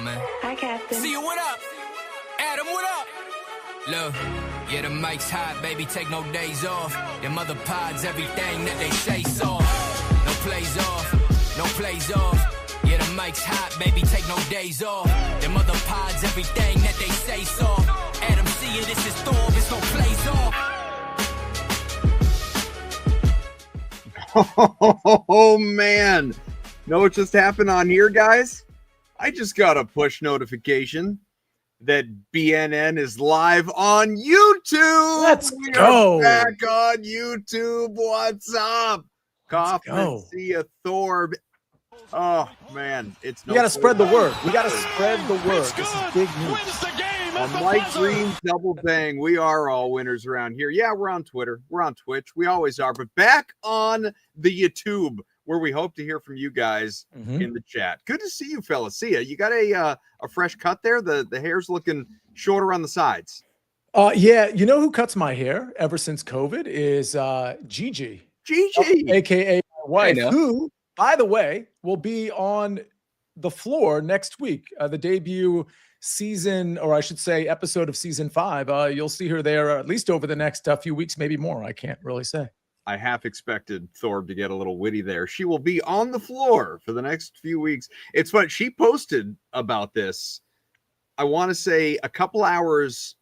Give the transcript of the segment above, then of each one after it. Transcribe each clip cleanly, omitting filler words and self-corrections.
on, man? Hi, Captain. See you, what up? Adam, what up? Look, yeah, the mic's hot, baby, take no days off. Them other pods, everything that they say soft. No plays off, no plays off. Yeah, the mic's hot, baby, take no days off. Them other pods, everything that they say soft. Adam, see you, this is Thor, it's no plays off. Oh, man. Know what just happened on here, guys? I just got a push notification that BNN is live on YouTube. Let's We go. are back on YouTube. What's up? Kaufman, see you, Thorb. Oh, man. It's We got to spread the word. We got to spread the word. This is big news. On Mike Green's double bang, we are all winners around here. Yeah, we're on Twitter. We're on Twitch. We always are. But back on the YouTube, where we hope to hear from you guys in the chat. Good to see you, fellas. See ya. You got a fresh cut there? The hair's looking shorter on the sides. Yeah, you know who cuts my hair ever since COVID is Gigi. Gigi. A.K.A. my wife, who, by the way, will be on the floor next week. The debut season, or I should say episode of season 5. You'll see her there at least over the next few weeks, maybe more. I can't really say. I half expected Thorb to get a little witty there. She will be on the floor for the next few weeks. It's funny. She posted about this, I want to say a couple hours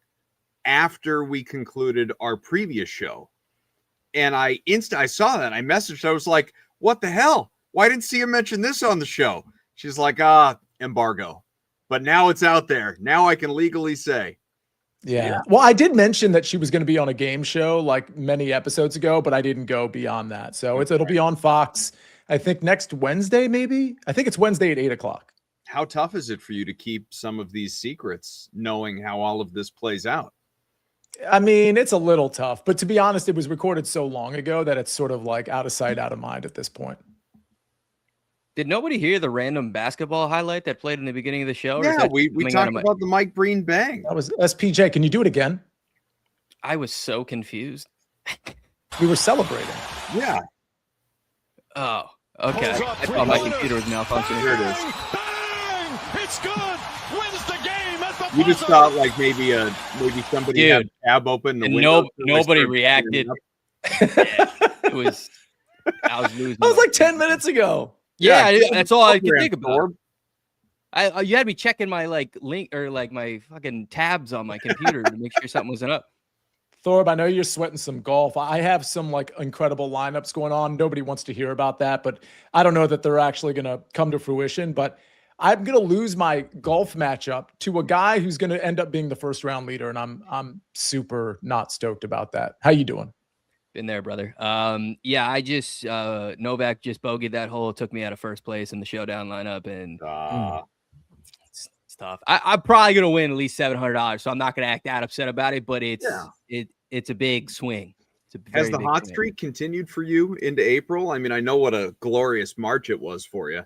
after we concluded our previous show. And I saw that. I messaged. I was like, what the hell? Why didn't see you mention this on the show? She's like, embargo. But now it's out there. Now I can legally say. Yeah. Well, I did mention that she was going to be on a game show like many episodes ago, but I didn't go beyond that. So it'll be on Fox, I think next Wednesday, maybe. I think it's Wednesday at 8:00. How tough is it for you to keep some of these secrets, knowing how all of this plays out? I mean, it's a little tough, but to be honest, it was recorded so long ago that it's sort of like out of sight, out of mind at this point. Did nobody hear the random basketball highlight that played in the beginning of the show? Yeah, we talked about the Mike Breen bang. That was SPJ. Can you do it again? I was so confused. We were celebrating. Yeah. Oh, okay. I thought my computer was malfunctioning. Here it is. Bang! It's good. Wins the game at the You just thought like maybe somebody had a tab open. And nobody reacted. It was. I was losing. That was like 10 minutes ago. Yeah, that's all I could think about. You had me checking my link or my fucking tabs on my computer to make sure something wasn't up. Thorb, I know you're sweating some golf. I have some incredible lineups going on. Nobody wants to hear about that, but I don't know that they're actually going to come to fruition. But I'm going to lose my golf matchup to a guy who's going to end up being the first round leader, and I'm super not stoked about that. How you doing? Been there, brother. Yeah, I just Novak just bogeyed that hole, took me out of first place in the showdown lineup, and it's tough. I'm probably gonna win at least $700, so I'm not gonna act that upset about it. But it's a big swing. Has the hot streak continued for you into April? I mean, I know what a glorious March it was for you.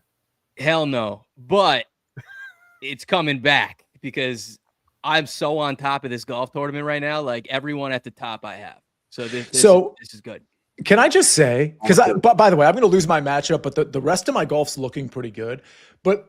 Hell no, but it's coming back because I'm so on top of this golf tournament right now. Like everyone at the top, I have. So this is good. Can I just say, because by the way, I'm going to lose my matchup, but the rest of my golf's looking pretty good. But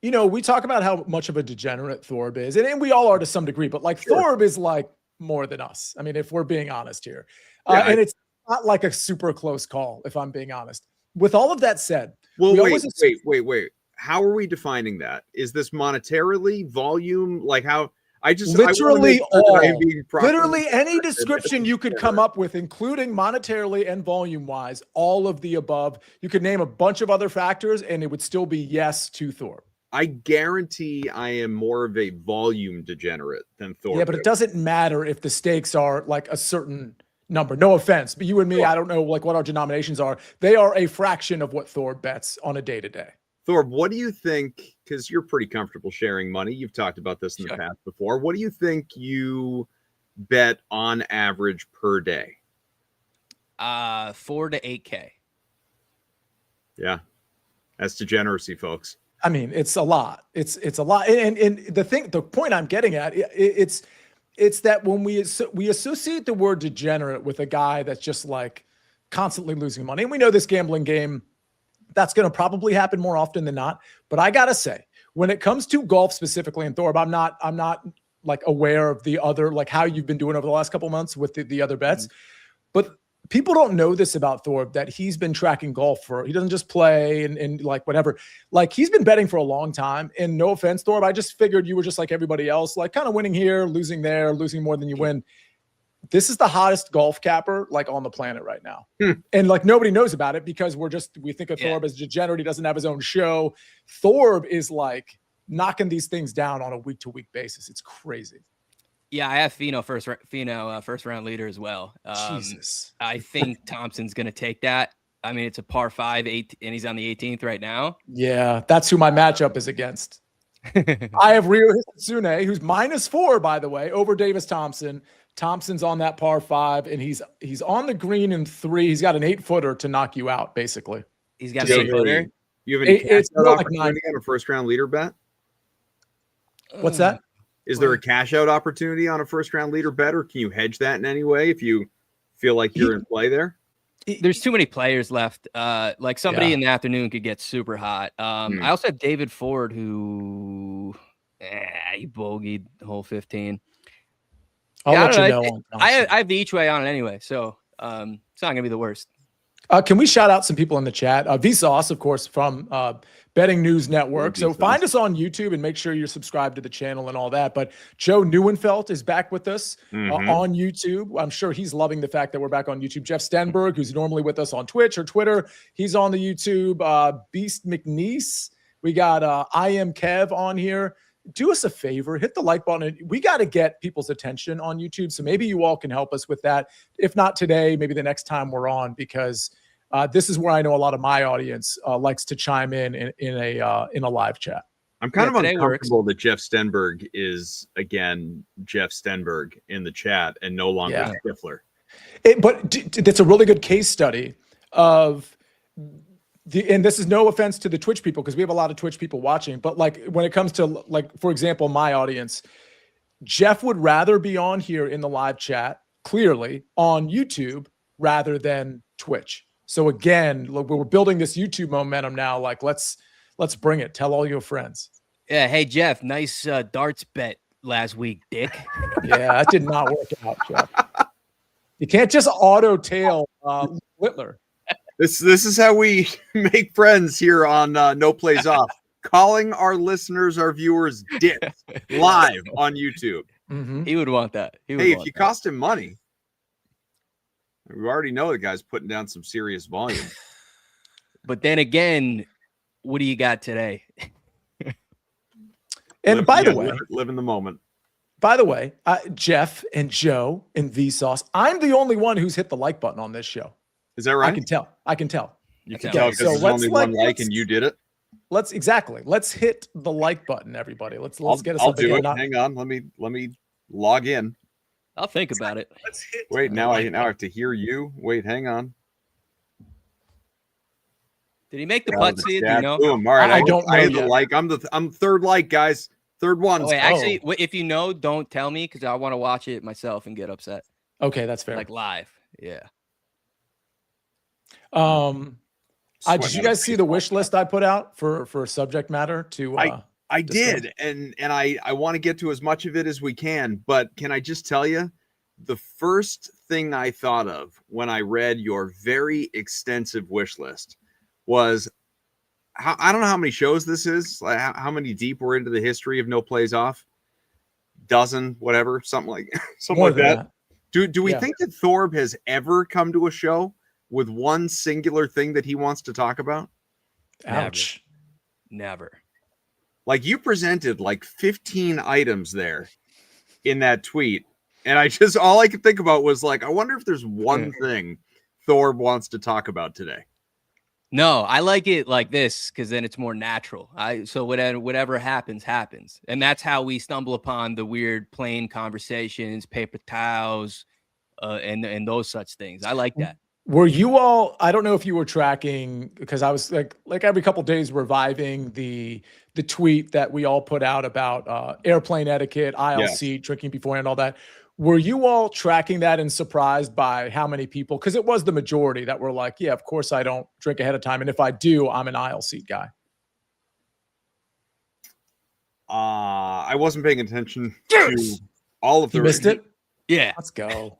you know, we talk about how much of a degenerate Thorb is, and we all are to some degree. But Thorb is like more than us. I mean, if we're being honest here, and it's not like a super close call, if I'm being honest. With all of that said, wait. How are we defining that? Is this monetarily, volume? Like how? Literally any description you could come up with, including monetarily and volume wise, all of the above. You could name a bunch of other factors and it would still be yes to Thorb. I guarantee I am more of a volume degenerate than Thorb. Yeah, but it doesn't matter if the stakes are like a certain number. No offense, but you and me, I don't know like what our denominations are. They are a fraction of what Thorb bets on a day-to-day. Thorb, what do you think? Because you're pretty comfortable sharing money. You've talked about this in the past before. What do you think you bet on average per day? 4 to 8K. Yeah, that's degeneracy, folks. I mean, it's a lot. It's a lot. And the point I'm getting at, it's that when we associate the word degenerate with a guy that's just like constantly losing money, and we know this gambling game, that's going to probably happen more often than not. But I got to say, when it comes to golf specifically, and Thorb, I'm not like aware of the other, like how you've been doing over the last couple of months with the other bets, but people don't know this about Thorb, that he's been tracking golf he doesn't just play and like whatever. Like he's been betting for a long time. And no offense, Thorb, I just figured you were just like everybody else, like kind of winning here, losing there, losing more than you win. This is the hottest golf capper like on the planet right now. And like nobody knows about it because we think of Thorb as degenerate. He doesn't have his own show. Thorb is like knocking these things down on a week-to-week basis. It's crazy. Yeah, I have Finau first round leader as well. Jesus. I think Thompson's going to take that. I mean, it's a par 5, 8, and he's on the 18th right now. Yeah, that's who my matchup is against. I have Ryo Hisetsune, who's -4, by the way, over Davis Thompson. Thompson's on that par 5, and he's on the green in 3. He's got an 8-footer to knock you out, basically. He's got an 8-footer. You have any cash out opportunity on a first-round leader bet? What's that? Is there a cash out opportunity on a first round leader bet, or can you hedge that in any way if you feel like you're in play there? There's too many players left. Like somebody in the afternoon could get super hot. I also have David Ford, who he bogeyed the whole 15. I'll let you know. I have the each way on it anyway, so it's not gonna be the worst. Can we shout out some people in the chat? Vsauce, of course, from Betting News Network. So find us on YouTube and make sure you're subscribed to the channel and all that. But Joe Neuenfeld is back with us on YouTube. I'm sure he's loving the fact that we're back on YouTube. Jeff Stenberg, who's normally with us on Twitch or Twitter, he's on the YouTube. Beast McNeese. We got I Am Kev on here. Do us a favor, hit the like button. We got to get people's attention on YouTube. So maybe you all can help us with that. If not today, maybe the next time we're on, because this is where I know a lot of my audience likes to chime in a live chat. I'm kind of uncomfortable that Jeff Stenberg is again Jeff Stenberg in the chat and no longer Stifler. But it's a really good case study of and this is no offense to the Twitch people, because we have a lot of Twitch people watching, but like when it comes to, like, for example, my audience, Jeff would rather be on here in the live chat, clearly on YouTube rather than Twitch. So again, look, we're building this YouTube momentum now. Like, let's bring it. Tell all your friends. Yeah. Hey, Jeff, nice darts bet last week, dick. Yeah, that did not work out, Jeff. You can't just auto tail Littler. This is how we make friends here on No Plays Off. Calling our listeners, our viewers, dicks live on YouTube. He would want that. Hey, if you cost him money, we already know the guy's putting down some serious volume. But then again, what do you got today? And by the way, live in the moment. By the way, Jeff and Joe and Vsauce, I'm the only one who's hit the like button on this show. Is that right? I can tell. You can tell because there's only one like and you did it. Let's hit the like button, everybody. Let's get us. I'll do it. Hang on. Let me log in. I'll think about it. Wait, now I have to hear you. Wait, hang on. Did he make the putt seed? You know? Boom. All right. I don't know. I have the like. I'm third like, guys. Third one. Oh, wait, actually, if you know, don't tell me, because I want to watch it myself and get upset. Okay, that's fair. Like live. Yeah. Did you guys see the wish list I put out for subject matter to I did, and I want to get to as much of it as we can, but can I just tell you, the first thing I thought of when I read your very extensive wish list was I don't know how many shows this is, like how many deep we're into the history of No Plays Off, dozen, whatever, something like that. Do we think that Thorb has ever come to a show with one singular thing that he wants to talk about? Ouch. Never. Like, you presented like 15 items there in that tweet. And all I could think about was like, I wonder if there's one thing Thorb wants to talk about today. No, I like it like this because then it's more natural. So whatever happens. And that's how we stumble upon the weird plane conversations, paper towels, and those such things. I like that. Were you all, I don't know if you were tracking, because I was like every couple of days reviving the tweet that we all put out about airplane etiquette, aisle seat, drinking beforehand, all that. Were you all tracking that and surprised by how many people? Because it was the majority that were like, yeah, of course I don't drink ahead of time. And if I do, I'm an aisle seat guy. I wasn't paying attention to all of the. You missed it? Yeah. Let's go.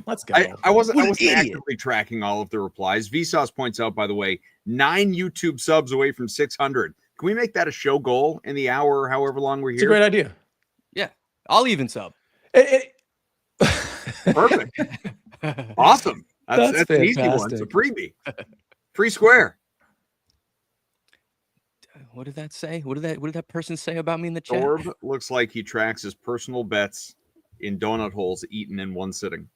Let's go. I wasn't What an idiot. actively tracking all of the replies. Vsauce points out, by the way, 9 YouTube subs away from 600. Can we make that a show goal in the hour, however long we're It's a here? great idea. Yeah. I'll even sub. Perfect. Awesome. That's an easy one. fantastic. It's a freebie. Free square. What did that say? What did that person say about me in the chat? Thorb looks like he tracks his personal bets in donut holes eaten in one sitting.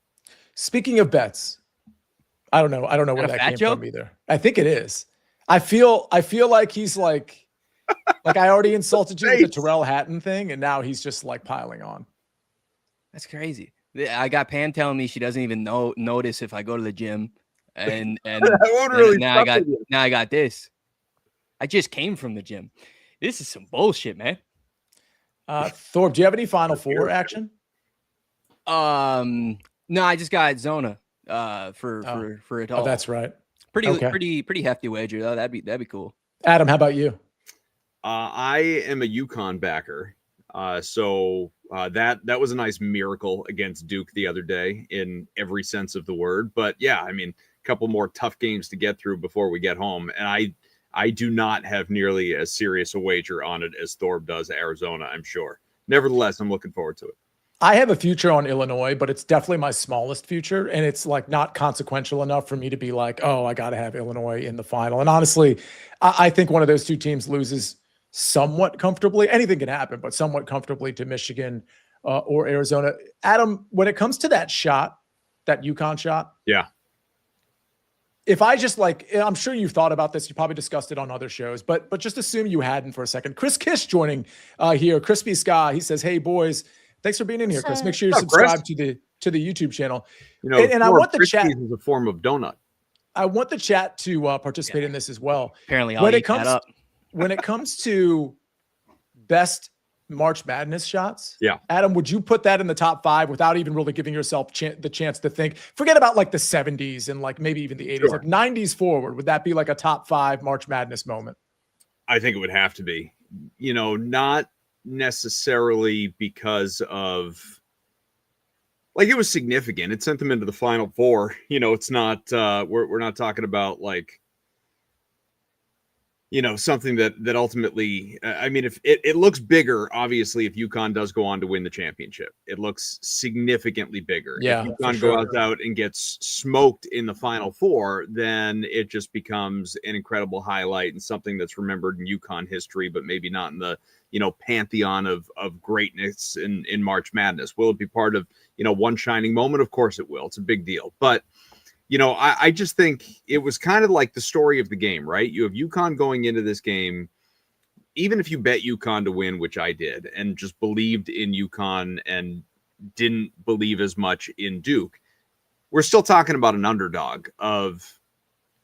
Speaking of bets, I don't know where a that fat came joke? from either. I think it is. I feel like he's like I already insulted you with the Terrell Hatton thing, and now he's just like piling on. That's crazy. I got Pam telling me she doesn't even notice if I go to the gym, and That won't really now I got this. I just came from the gym. This is some bullshit, man. Thorb, do you have any Final Four action? No, I just got Zona for it all. Oh, that's right. Pretty hefty wager though. That'd be cool. Adam, how about you? I am a UConn backer. So that was a nice miracle against Duke the other day in every sense of the word. But yeah, I mean, a couple more tough games to get through before we get home. And I do not have nearly as serious a wager on it as Thorb does Arizona, I'm sure. Nevertheless, I'm looking forward to it. I have a future on Illinois, but it's definitely my smallest future. And it's like not consequential enough for me to be like, oh, I got to have Illinois in the final. And honestly, I think one of those two teams loses somewhat comfortably. Anything can happen, but somewhat comfortably to Michigan or Arizona. Adam, when it comes to that shot, that UConn shot. Yeah. If I just I'm sure you've thought about this. You probably discussed it on other shows, but just assume you hadn't for a second. Chris Kish joining here. Crispy Sky. He says, "Hey boys, thanks for being in here, Chris. Make sure you subscribe to the YouTube channel." You know, and I want the chat. Is a form of donut. I want the chat to participate in this as well. Apparently, I'll eat that up. When it comes to best March Madness shots, yeah, Adam, would you put that in the top 5 without even really giving yourself the chance to think? Forget about like the 70s and like maybe even the 80s, like 90s forward. Would that be like a top 5 March Madness moment? I think it would have to be. You know, not necessarily because of like it was significant. It sent them into the Final Four. You know, it's not. We're not talking about like. You know, something that ultimately, I mean, if it looks bigger, obviously, if UConn does go on to win the championship, it looks significantly bigger. Yeah, if UConn goes out and gets smoked in the Final Four, then it just becomes an incredible highlight and something that's remembered in UConn history, but maybe not in the, you know, pantheon of greatness in March Madness. Will it be part of, you know, one shining moment? Of course it will. It's a big deal. But you know, I just think it was kind of like the story of the game, right? You have UConn going into this game, even if you bet UConn to win, which I did, and just believed in UConn and didn't believe as much in Duke, we're still talking about an underdog of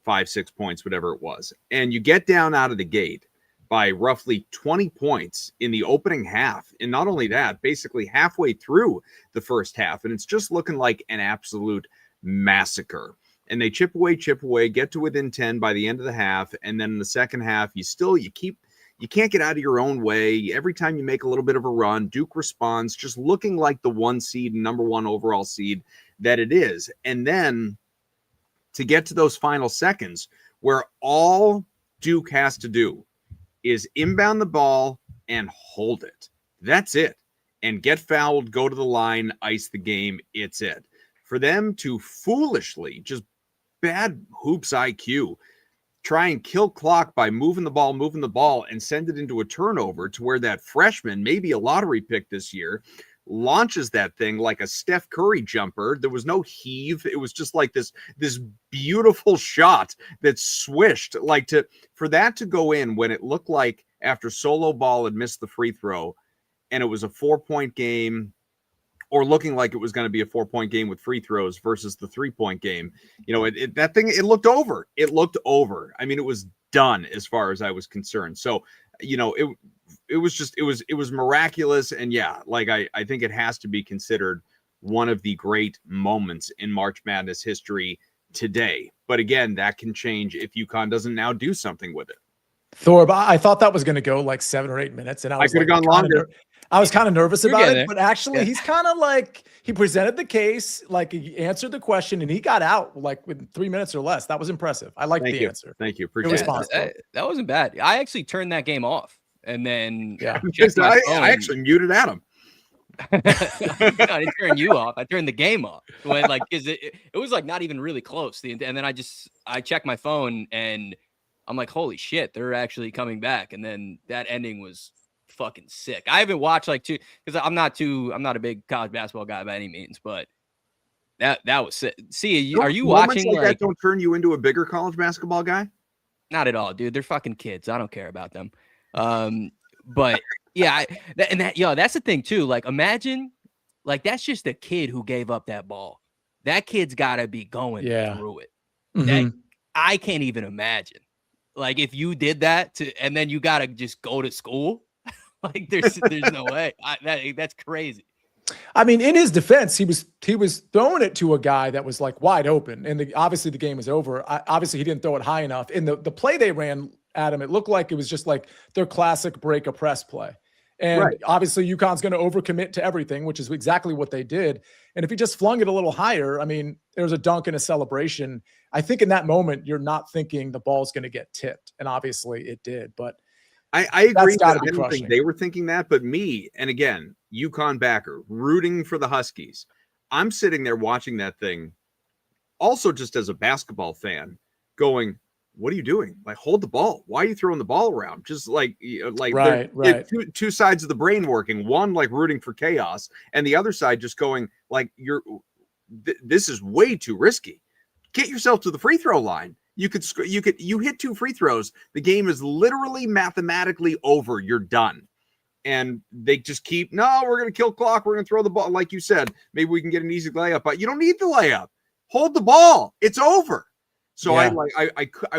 5-6 points, whatever it was. And you get down out of the gate by roughly 20 points in the opening half. And not only that, basically halfway through the first half. And it's just looking like an absolute massacre. And they chip away, get to within 10 by the end of the half. And then in the second half, you can't get out of your own way. Every time you make a little bit of a run, Duke responds, just looking like the 1 seed and number 1 overall seed that it is. And then to get to those final seconds where all Duke has to do is inbound the ball and hold it. That's it. And get fouled, go to the line, ice the game. It's it. For them to foolishly, just bad hoops IQ, try and kill clock by moving the ball and send it into a turnover to where that freshman, maybe a lottery pick this year, launches that thing like a Steph Curry jumper. There was no heave. It was just like this beautiful shot that swished. For that to go in when it looked like after Solo Ball had missed the free throw and it was a 4-point game, or looking like it was going to be a 4-point game with free throws versus the 3-point game. You know, that thing, it looked over. It looked over. I mean, it was done as far as I was concerned. So, you know, it was miraculous. And yeah, like I think it has to be considered one of the great moments in March Madness history today. But again, that can change if UConn doesn't now do something with it. Thorb, I thought that was going to go like 7 or 8 minutes, and I could have like, gone longer. I was kind of nervous about it, there. but actually, he's kind of like he presented the case, like he answered the question, and he got out like within 3 minutes or less. That was impressive. I liked the answer. Thank you. Appreciate it. That wasn't bad. I actually turned that game off, and then I actually muted Adam. I didn't turn you off. I turned the game off. When because it was like not even really close. And then I checked my phone and I'm like, holy shit, they're actually coming back. And then that ending was fucking sick. I haven't watched because I'm not a big college basketball guy by any means, but that was sick. See, are you watching like that don't turn you into a bigger college basketball guy? Not at all, dude. They're fucking kids. I don't care about them. But yeah, that's the thing too. Like, imagine, like, that's just a kid who gave up that ball. That kid's got to be going through it. That I can't even imagine. Like, if you did that and then you got to just go to school, like, there's no way. That's crazy. I mean, in his defense, he was throwing it to a guy that was like wide open, and obviously the game was over. Obviously, he didn't throw it high enough. In the play they ran, Adam, it looked like it was just like their classic break a press play. And obviously UConn's going to overcommit to everything, which is exactly what they did. And if he just flung it a little higher, I mean, there was a dunk and a celebration. I think in that moment, you're not thinking the ball's going to get tipped. And obviously it did. But I agree. I don't think they were thinking that. But me, and again, UConn backer, rooting for the Huskies. I'm sitting there watching that thing, also just as a basketball fan, going, what are you doing? Like, hold the ball. Why are you throwing the ball around? Just like right. Two sides of the brain working. One like rooting for chaos, and the other side just going like, this is way too risky. Get yourself to the free throw line. You hit 2 free throws. The game is literally mathematically over. You're done. And they just keep, no, we're going to kill clock. We're going to throw the ball. Like you said, maybe we can get an easy layup, but you don't need the layup. Hold the ball. It's over. So I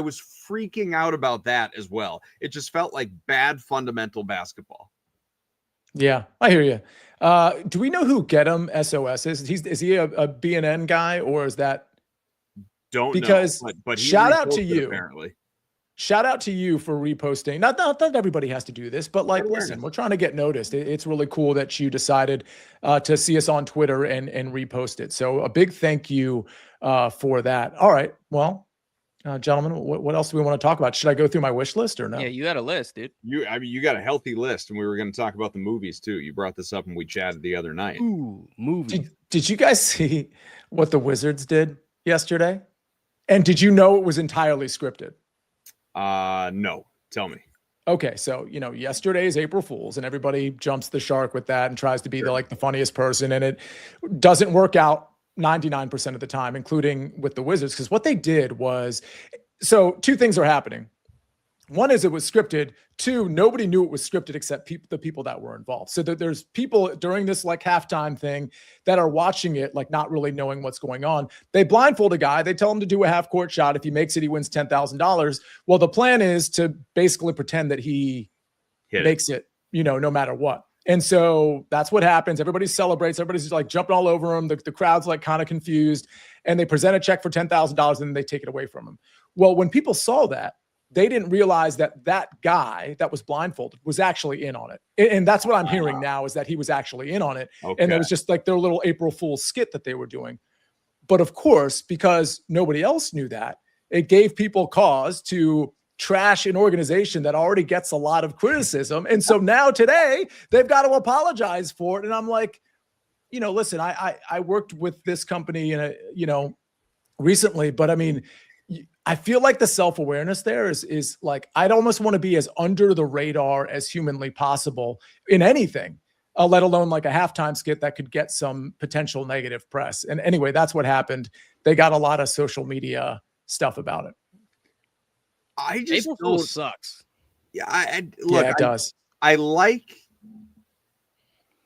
was freaking out about that as well. It just felt like bad fundamental basketball. Yeah, I hear you. Do we know who Get 'em SOS is? Is he a BNN guy, or is that? Don't because know, but shout out to you. Apparently. Shout out to you for reposting. Not that everybody has to do this, but like, listen, we're trying to get noticed. It's really cool that you decided to see us on Twitter and repost it. So a big thank you for that. All right. Well, gentlemen, what else do we want to talk about? Should I go through my wish list or no? Yeah, you got a list, dude. You got a healthy list, and we were going to talk about the movies too. You brought this up and we chatted the other night. Ooh, movies. Did you guys see what the Wizards did yesterday? And did you know it was entirely scripted? No. Tell me. Okay, so yesterday is April Fool's, and everybody jumps the shark with that and tries to be the funniest person, and it doesn't work out 99% of the time, including with the Wizards, because what they did was, so 2 things are happening. One is it was scripted. 2, nobody knew it was scripted except the people that were involved. So there's people during this like halftime thing that are watching it, like not really knowing what's going on. They blindfold a guy. They tell him to do a half court shot. If he makes it, he wins $10,000. Well, the plan is to basically pretend that he makes it, no matter what. And so that's what happens. Everybody celebrates. Everybody's like jumping all over him. The crowd's like kind of confused, and they present a check for $10,000 and then they take it away from him. Well, when people saw that, they didn't realize that guy that was blindfolded was actually in on it. And that's what I'm hearing now, is that he was actually in on it. Okay. And it was just like their little April Fool's skit that they were doing. But of course, because nobody else knew that, it gave people cause to trash an organization that already gets a lot of criticism. And so now today they've got to apologize for it. And I'm like, listen, I worked with this company recently, but I mean, I feel like the self-awareness there is like, I'd almost want to be as under the radar as humanly possible in anything, let alone like a halftime skit that could get some potential negative press. And anyway, that's what happened. They got a lot of social media stuff about it. April Fool's sucks. Yeah, it does.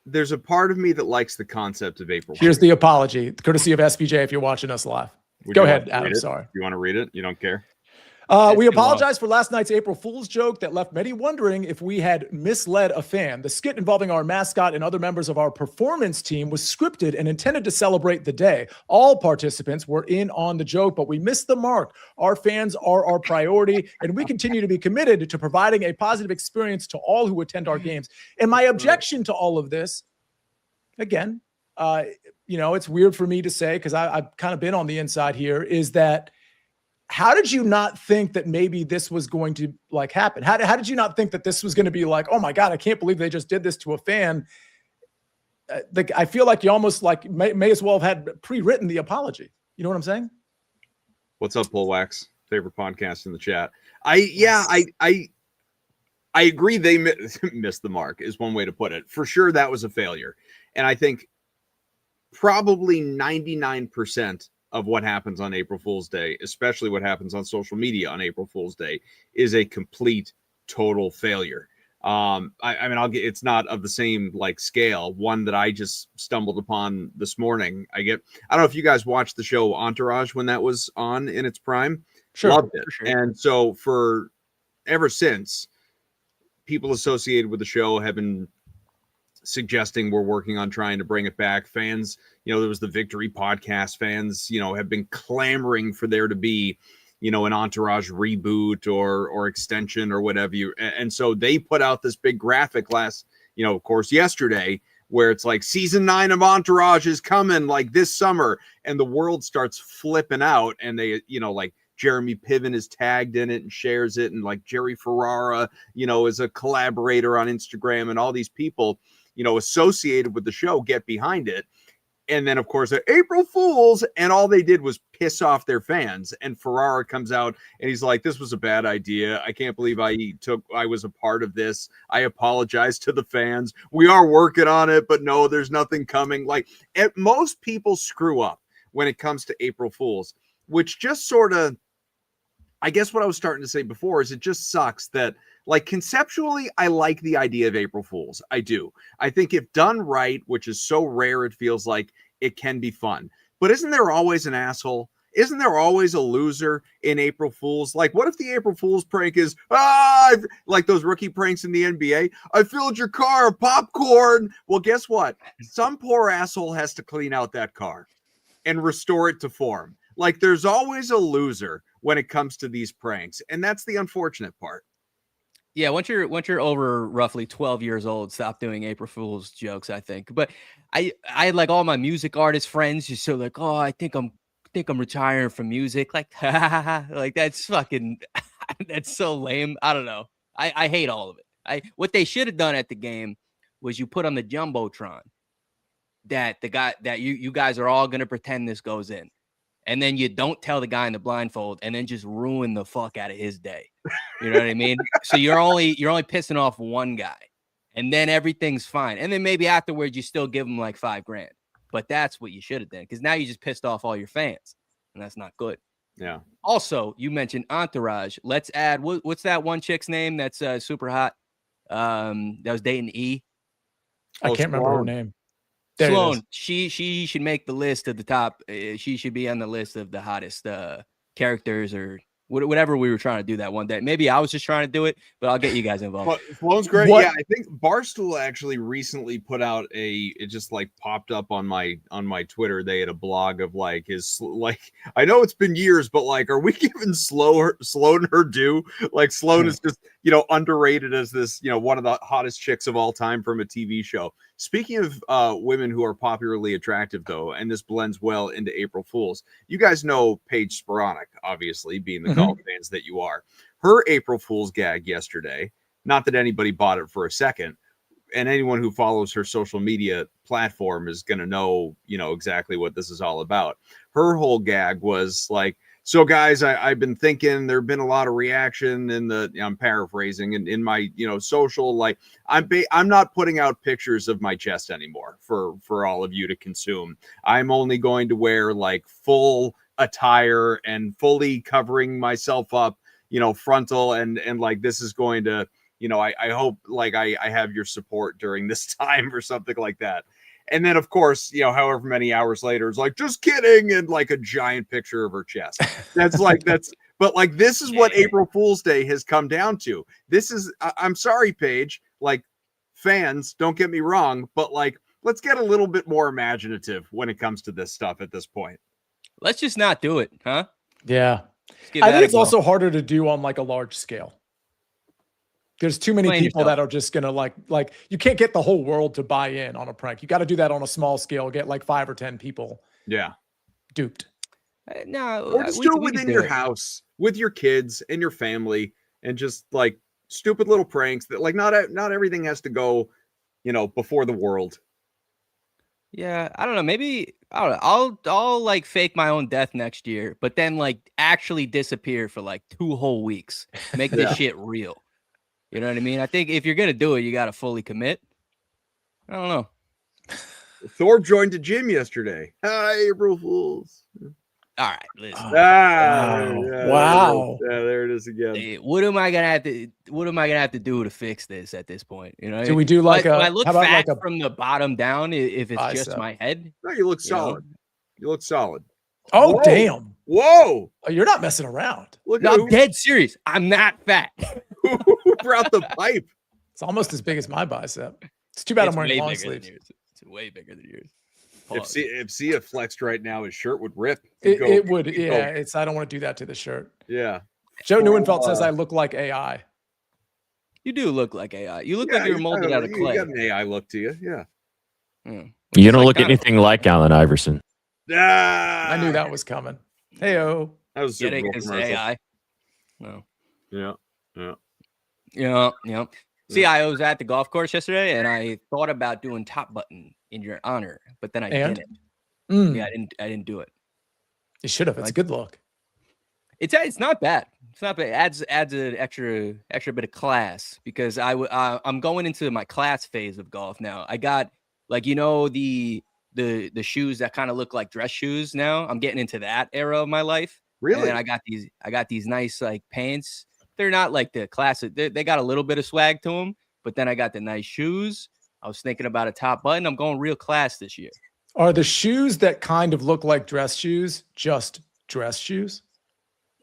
There's a part of me that likes the concept of April. Here's the apology, courtesy of SBJ if you're watching us live. Go ahead, Adam. Sorry. You want to read it? You don't care? We apologize for last night's April Fool's joke that left many wondering if we had misled a fan. The skit involving our mascot and other members of our performance team was scripted and intended to celebrate the day. All participants were in on the joke, but we missed the mark. Our fans are our priority, and we continue to be committed to providing a positive experience to all who attend our games. And my objection to all of this, again, it's weird for me to say because I've kind of been on the inside here, is that how did you not think that maybe this was going to happen? How did you not think that this was going to be like, oh my God, I can't believe they just did this to a fan? I feel like you almost may as well have had pre-written the apology. You know what I'm saying? What's up, Pullwax? Favorite podcast in the chat. I agree. They missed the mark is one way to put it. For sure, that was a failure. And I think probably 99% of what happens on April Fool's Day, especially what happens on social media on April Fool's Day, is a complete, total failure. It's not of the same scale. One that I just stumbled upon this morning. I don't know if you guys watched the show Entourage when that was on in its prime. Sure, loved it. Sure. And so for ever since, people associated with the show have been suggesting we're working on trying to bring it back. Fans, there was the Victory podcast. Fans, have been clamoring for there to be, an Entourage reboot or extension or whatever. And so they put out this big graphic of course, yesterday, where it's like season 9 of Entourage is coming this summer, and the world starts flipping out, and they, Jeremy Piven is tagged in it and shares it, and Jerry Ferrara, is a collaborator on Instagram, and all these people, associated with the show get behind it. And then, of course, April Fools, and all they did was piss off their fans. And Ferrara comes out and he's like, this was a bad idea. I can't believe I was a part of this. I apologize to the fans. We are working on it, but no, there's nothing coming. Most people screw up when it comes to April Fools, which just sort of, I guess what I was starting to say before is it just sucks that conceptually, I like the idea of April Fools. I do. I think if done right, which is so rare, it feels like it can be fun. But isn't there always an asshole? Isn't there always a loser in April Fools? What if the April Fools prank is, those rookie pranks in the NBA? I filled your car with popcorn. Well, guess what? Some poor asshole has to clean out that car and restore it to form. There's always a loser when it comes to these pranks. And that's the unfortunate part. Yeah, once you're over roughly 12 years old, stop doing April Fool's jokes, I think. But I had all my music artist friends just so I think I'm retiring from music. That's fucking that's so lame. I don't know. I hate all of it. What they should have done at the game was you put on the Jumbotron that the guy that you guys are all gonna pretend this goes in. And then you don't tell the guy in the blindfold and then just ruin the fuck out of his day. You know what I mean? So you're only pissing off one guy and then everything's fine. And then maybe afterwards you still give him $5,000. But that's what you should have done, because now you just pissed off all your fans and that's not good. Yeah. Also, you mentioned Entourage. Let's add, what's that one chick's name that's super hot? That was dating E. I can't remember her name. Sloan, she should make the list of the top. She should be on the list of the hottest characters or whatever we were trying to do that one day. Maybe I was just trying to do it, but I'll get you guys involved. Sloan's great. Yeah, I think Barstool actually recently put out it just popped up on my Twitter. They had a blog of his I know it's been years, but are we giving Sloan her due? Sloan is just underrated as this one of the hottest chicks of all time from a TV show. Speaking of women who are popularly attractive, though, and this blends well into April Fools, you guys know Paige Sporonic, obviously, being the golf fans that you are. Her April Fool's gag yesterday, not that anybody bought it for a second, and anyone who follows her social media platform is going to know, exactly what this is all about. Her whole gag was so guys, I've been thinking there've been a lot of reaction I'm paraphrasing in my, social, I'm not putting out pictures of my chest anymore for all of you to consume. I'm only going to wear full attire and fully covering myself up, frontal and this is going to, I hope I have your support during this time or something like that. And then, of course, however many hours later, it's just kidding. And a giant picture of her chest. That's But like, this is what April Fool's Day has come down to. This is, I'm sorry, Paige, like, fans, don't get me wrong, but like, let's get a little bit more imaginative when it comes to this stuff at this point. Let's just not do it, huh? Yeah. I think it's also harder to do on like a large scale. There's too many people that are just going to like you can't get the whole world to buy in on a prank. You got to do that on a small scale, get like 5 or 10 people. Yeah. Duped. No. Or just do it within your house with your kids and your family and just like stupid little pranks that like not everything has to go, before the world. Yeah, I don't know. Maybe I don't know. I'll like fake my own death next year, but then like actually disappear for like 2 whole weeks. Make this shit real. You know what I mean? I think if you're gonna do it, you gotta fully commit. I don't know. Thor joined the gym yesterday. Hi, April Fools. All right, listen. Wow. Yeah, there it is again. Hey, what am I gonna have to do to fix this at this point? You know, do we do like I look fat from the bottom down if it's just my head? No, you look solid. You look solid. Oh, whoa. Damn. Whoa. Oh, you're not messing around. Look, no, I'm dead serious. I'm not fat. Who brought the pipe? It's almost as big as my bicep. It's too bad I'm wearing long sleeves. It's way bigger than yours. If Sia flexed right now, his shirt would rip. It would. Yeah. I don't want to do that to the shirt. Yeah. Joe Neuenfeld says I look like AI. You do look like AI. You look like you're molded out of clay. You got an AI look to you. Yeah. You don't look anything like Allen Iverson. I knew that was coming. Hey-o. That was Super Bowl commercial. AI. No. Yeah. See, I was at the golf course yesterday, and I thought about doing top button in your honor, but then I didn't. Yeah, I didn't do it. You should have. It's a good look. It's not bad. It's not bad. It adds an extra bit of class because I'm going into my class phase of golf now. I got the shoes that kind of look like dress shoes now. I'm getting into that era of my life. Really? And I got these nice like pants. They're not like the classic. They got a little bit of swag to them, but then I got the nice shoes. I was thinking about a top button. I'm going real class this year. Are the shoes that kind of look like dress shoes just dress shoes?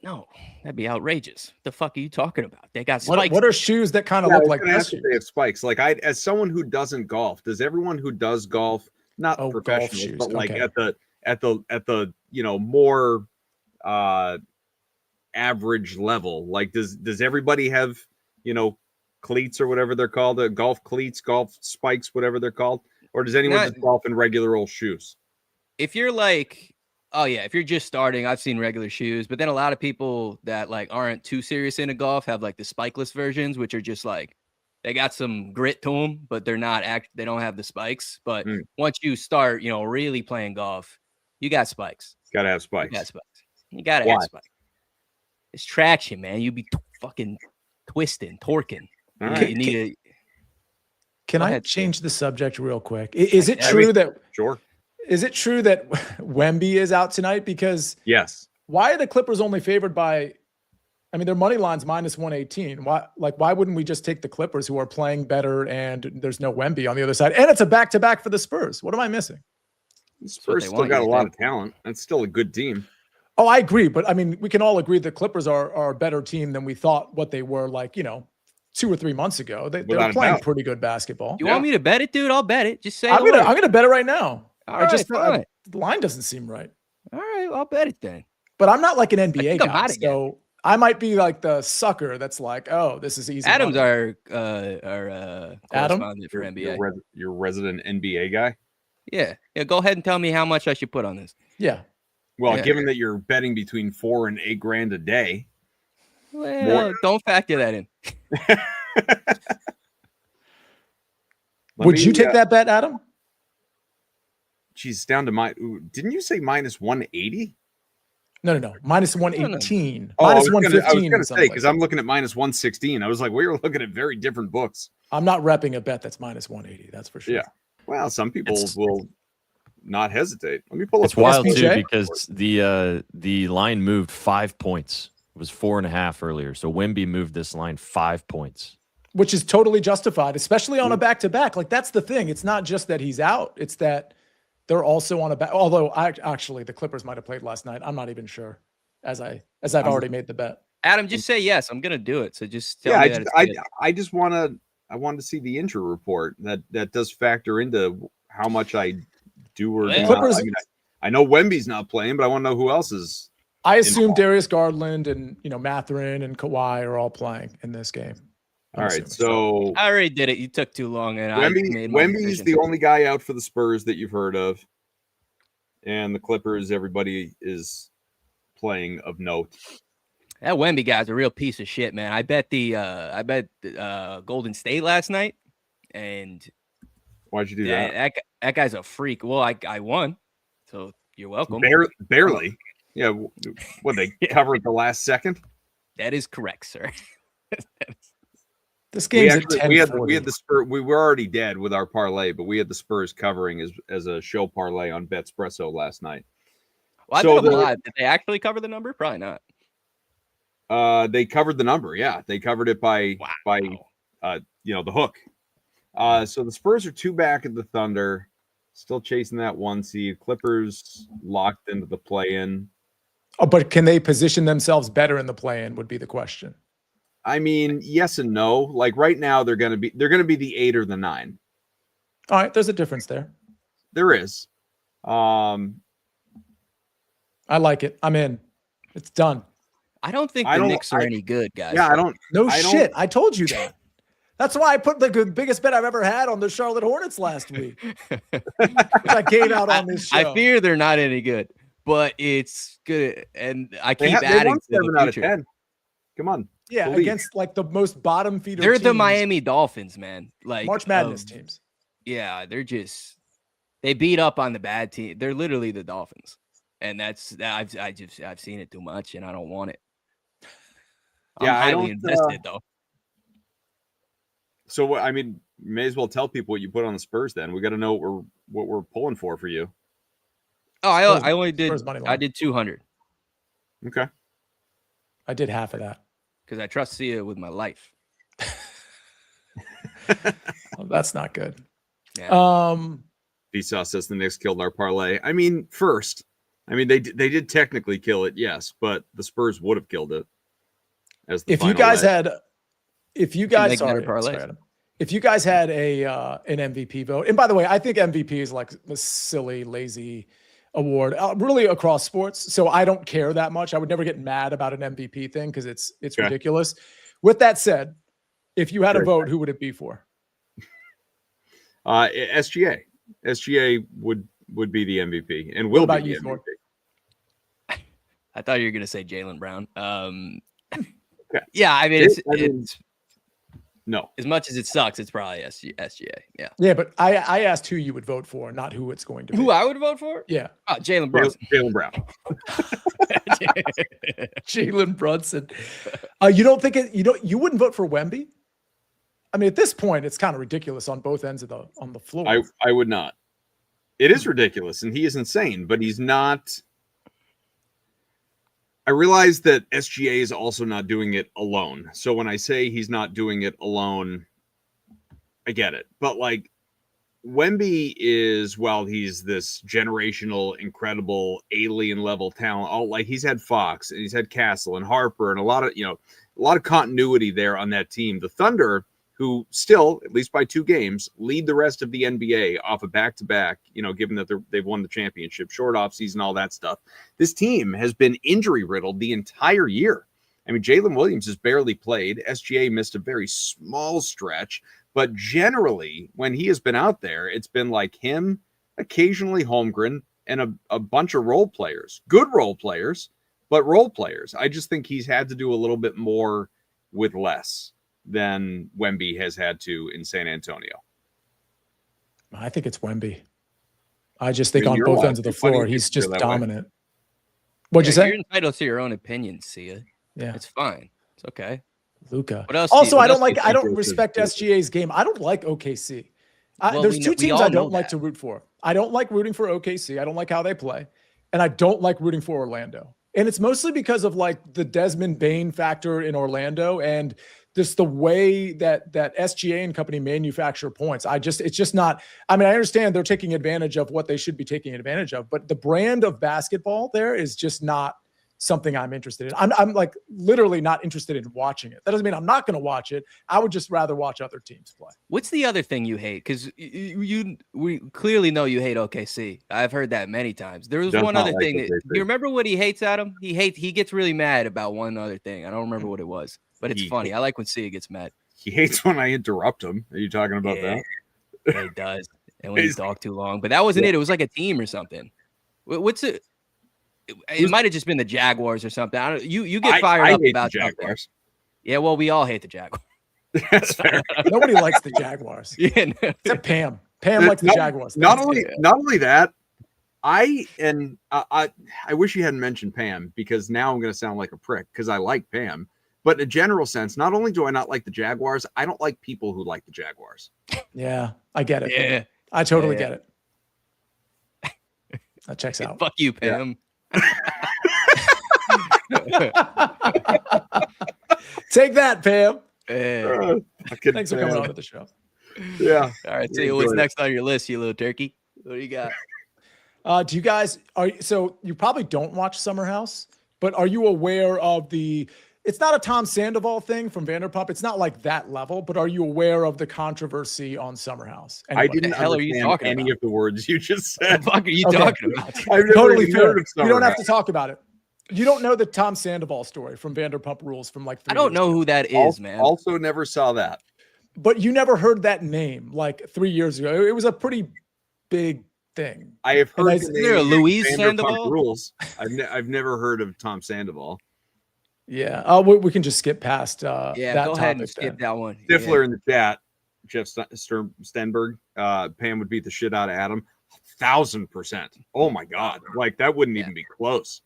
No, that'd be outrageous. What the fuck are you talking about? They got spikes. What are shoes that kind of look like dress shoes? They have spikes. Like as someone who doesn't golf, does everyone who does golf, not professional, but like at the more average level, like does everybody have cleats or whatever they're called, golf cleats, golf spikes, whatever they're called, or does anyone just golf in regular old shoes? If you're like, if you're just starting, I've seen regular shoes, but then a lot of people that like aren't too serious into golf have like the spikeless versions, which are just like they got some grit to them, but they don't have the spikes. But once you start, really playing golf, you got spikes. Gotta have spikes. You gotta have spikes. It's traction, man. You be fucking twisting, torquing. All right. You need Can I change the subject real quick? Is it true that? Sure. Is it true that Wemby is out tonight? Because yes. Why are the Clippers only favored by? I mean, their money line's -118. Why wouldn't we just take the Clippers, who are playing better, and there's no Wemby on the other side, and it's a back-to-back for the Spurs? What am I missing? The Spurs still got a lot of talent. That's still a good team. Oh, I agree, but I mean, we can all agree the Clippers are a better team than we thought what they were 2 or 3 months ago. They're playing pretty good basketball. You want me to bet it, dude? I'll bet it. Just say I'm gonna bet it right now. The line doesn't seem right. All right, I'll bet it then. But I'm not like an NBA guy, so I might be like the sucker that's like, oh, this is easy. Adam's our correspondent for NBA. Your resident NBA guy? Yeah. Go ahead and tell me how much I should put on this. Yeah. Well, given that you're betting between $4,000 and $8,000 a day. Well, don't factor that in. Would you take that bet, Adam? She's down to didn't you say -180? No. -118. Oh, -115. I was going to say, because I'm looking at -116. I was like, we were looking at very different books. I'm not repping a bet that's -180. That's for sure. Yeah. Well, some people will not hesitate. Let me pull up. It's wild too, because the line moved 5 points. It was 4.5 earlier. So Wemby moved this line 5 points, which is totally justified, especially on a back-to-back. Like, that's the thing. It's not just that he's out. It's that they're also on a back. Although actually the Clippers might have played last night. I'm not even sure. as I've already made the bet. Adam, just say yes. I'm gonna do it. So just tell me that it's good. I just want to see the injury report that does factor into how much I do or do not. I mean, I know Wemby's not playing, but I want to know who else is. I assume Darius Garland and Mathurin and Kawhi are all playing in this game. All right, so I already did it. You took too long, and Wemby's the only guy out for the Spurs that you've heard of, and the Clippers. Everybody is playing of note. That Wemby guy's a real piece of shit, man. I bet Golden State last night, and why'd you do that? That guy's a freak. Well, I won, so you're welcome. Barely. Yeah, what they covered the last second. That is correct, sir. This game's at 10. We had the Spurs. We were already dead with our parlay, but we had the Spurs covering as a show parlay on BETSPRESSO last night. Well, I bet them live. Did they actually cover the number? Probably not. They covered the number. Yeah, they covered it by the hook. So the Spurs are 2 back at the Thunder, still chasing that 1 seed. Clippers locked into the play-in. Oh, but can they position themselves better in the play-in would be the question. I mean, yes and no. Like right now, they're gonna be the 8 or the 9. All right, there's a difference there. There is. I like it. I'm in. It's done. I don't think the Knicks are any good, guys. Yeah, I don't. No shit. I told you that. That's why I put the biggest bet I've ever had on the Charlotte Hornets last week, which I gave out on this show. I fear they're not any good, but it's good, and I keep adding to the 7 out of 10. Come on. Yeah, against like the most bottom feeder. They're teams. the Miami Dolphins, man. Like March Madness teams. Yeah, they beat up on the bad team. They're literally the Dolphins, and I've seen it too much, and I don't want it. I'm highly invested though. So I mean, may as well tell people what you put on the Spurs. Then we got to know what we're pulling for you. Oh, I only did. I did 200. Okay. I did half of that because I trust Sia with my life. Well, that's not good. Yeah. Vsauce says the Knicks killed our parlay. I mean, they did technically kill it, yes, but the Spurs would have killed it. If you guys had an MVP vote, and by the way, I think MVP is like a silly, lazy award, really across sports. So I don't care that much. I would never get mad about an MVP thing because it's ridiculous. With that said, if you had a vote, who would it be for? SGA. SGA would be the MVP and will be the MVP. I thought you were going to say Jaylen Brown. Yeah, I mean, it's no. As much as it sucks, it's probably SGA. Yeah. Yeah, but I asked who you would vote for, not who it's going to be. Who I would vote for? Yeah. Jaylen Brunson. Jaylen Brown. Jalen Brunson. You don't think you wouldn't vote for Wemby? I mean, at this point, it's kind of ridiculous on both ends on the floor. I would not. It is ridiculous, and he is insane, but he's not. I realize that SGA is also not doing it alone. So when I say he's not doing it alone, I get it. But like Wemby is, well, he's this generational, incredible alien level talent. Like he's had Fox and he's had Castle and Harper and a lot of continuity there on that team. The Thunder, who still, at least by 2 games, lead the rest of the NBA off a back-to-back, given that they've won the championship, short off-season, all that stuff. This team has been injury-riddled the entire year. I mean, Jalen Williams has barely played. SGA missed a very small stretch. But generally, when he has been out there, it's been like him, occasionally Holmgren, and a bunch of role players. Good role players, but role players. I just think he's had to do a little bit more with less than Wemby has had to in San Antonio. I think it's Wemby. I just think on both ends of the floor, he's just dominant. What'd you say? You're entitled to your own opinion, Sia. Yeah. It's fine. It's okay. Luka. What else? Also, I don't respect SGA's game. I don't like OKC. There's 2 teams I don't like to root for. I don't like rooting for OKC. I don't like how they play. And I don't like rooting for Orlando. And it's mostly because of like the Desmond Bane factor in Orlando and just the way that SGA and company manufacture points. It's just not, I mean, I understand they're taking advantage of what they should be taking advantage of, but the brand of basketball there is just not something I'm interested in. I'm like literally not interested in watching it. That doesn't mean I'm not going to watch it. I would just rather watch other teams play. What's the other thing you hate? Because we clearly know you hate OKC. I've heard that many times. There was one other thing that you remember what he hates, Adam? He gets really mad about one other thing. I don't remember what it was, but it's funny. I like when Sia gets mad. He hates when I interrupt him. Are you talking about that? Yeah, he does. And when you talk too long. But that wasn't it. It was like a team or something. What's it? It might have just been the Jaguars or something. I don't. You get fired up about the Jaguars. Yeah, well, we all hate the Jaguars. That's fair. Nobody likes the Jaguars. Yeah, no. Except Pam. Pam likes the Jaguars. Not only that, I wish you hadn't mentioned Pam, because now I'm going to sound like a prick because I like Pam. But in a general sense, not only do I not like the Jaguars, I don't like people who like the Jaguars. Yeah, I get it. Yeah, I totally get it. That checks out. Fuck you, Pam. Take that, Pam. Thanks for coming on to the show. Yeah. All right. So what's next on your list, you little turkey? What do you got? Do you guys so you probably don't watch Summer House, but are you aware of it's not a Tom Sandoval thing from Vanderpump. It's not like that level, but are you aware of the controversy on Summer House? I didn't hell are you talking any about? of the words you just said. What the fuck are you talking about? I've never Totally even heard fair. of Summer You don't have House. to talk about it. You don't know the Tom Sandoval story from Vanderpump Rules from like 3 I don't years know ago. who that is, man. Also never saw that. But you never heard that name like 3 years ago. It was a pretty big thing. I have heard Is the there a name Louise Vanderpump Sandoval? Rules. I've never heard of Tom Sandoval. Yeah. We can just skip past that go ahead and topic skip then. that one. Stifler in the chat, Jeff Stenberg, Pam would beat the shit out of Adam. 1,000%. Oh my God. Like that wouldn't even be close.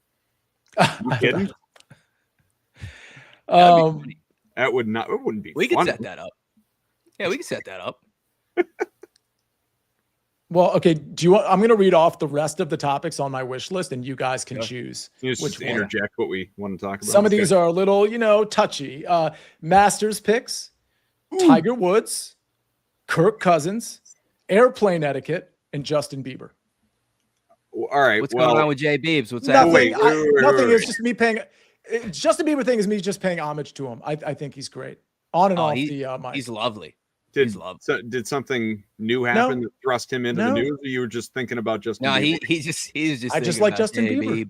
You kidding? That would not, it wouldn't be We could funny. set that up. Yeah, we can set that up. Well, okay. Do you want? I'm going to read off the rest of the topics on my wish list, and you guys can choose You just which one. interject what we want to talk about. Some of these are a little, touchy. Masters picks, Tiger Woods, Kirk Cousins, airplane etiquette, and Justin Bieber. All right. What's going on with Jay Biebs? What's that? Nothing. Wait. Nothing. It's just me paying. Justin Bieber thing is me just paying homage to him. I think he's great on and off the mic. He's lovely. Did something new happen that thrust him into the news, or you were just thinking about Justin Bieber? He's just. I just thinking like about Justin Jay Bieber. Bieb.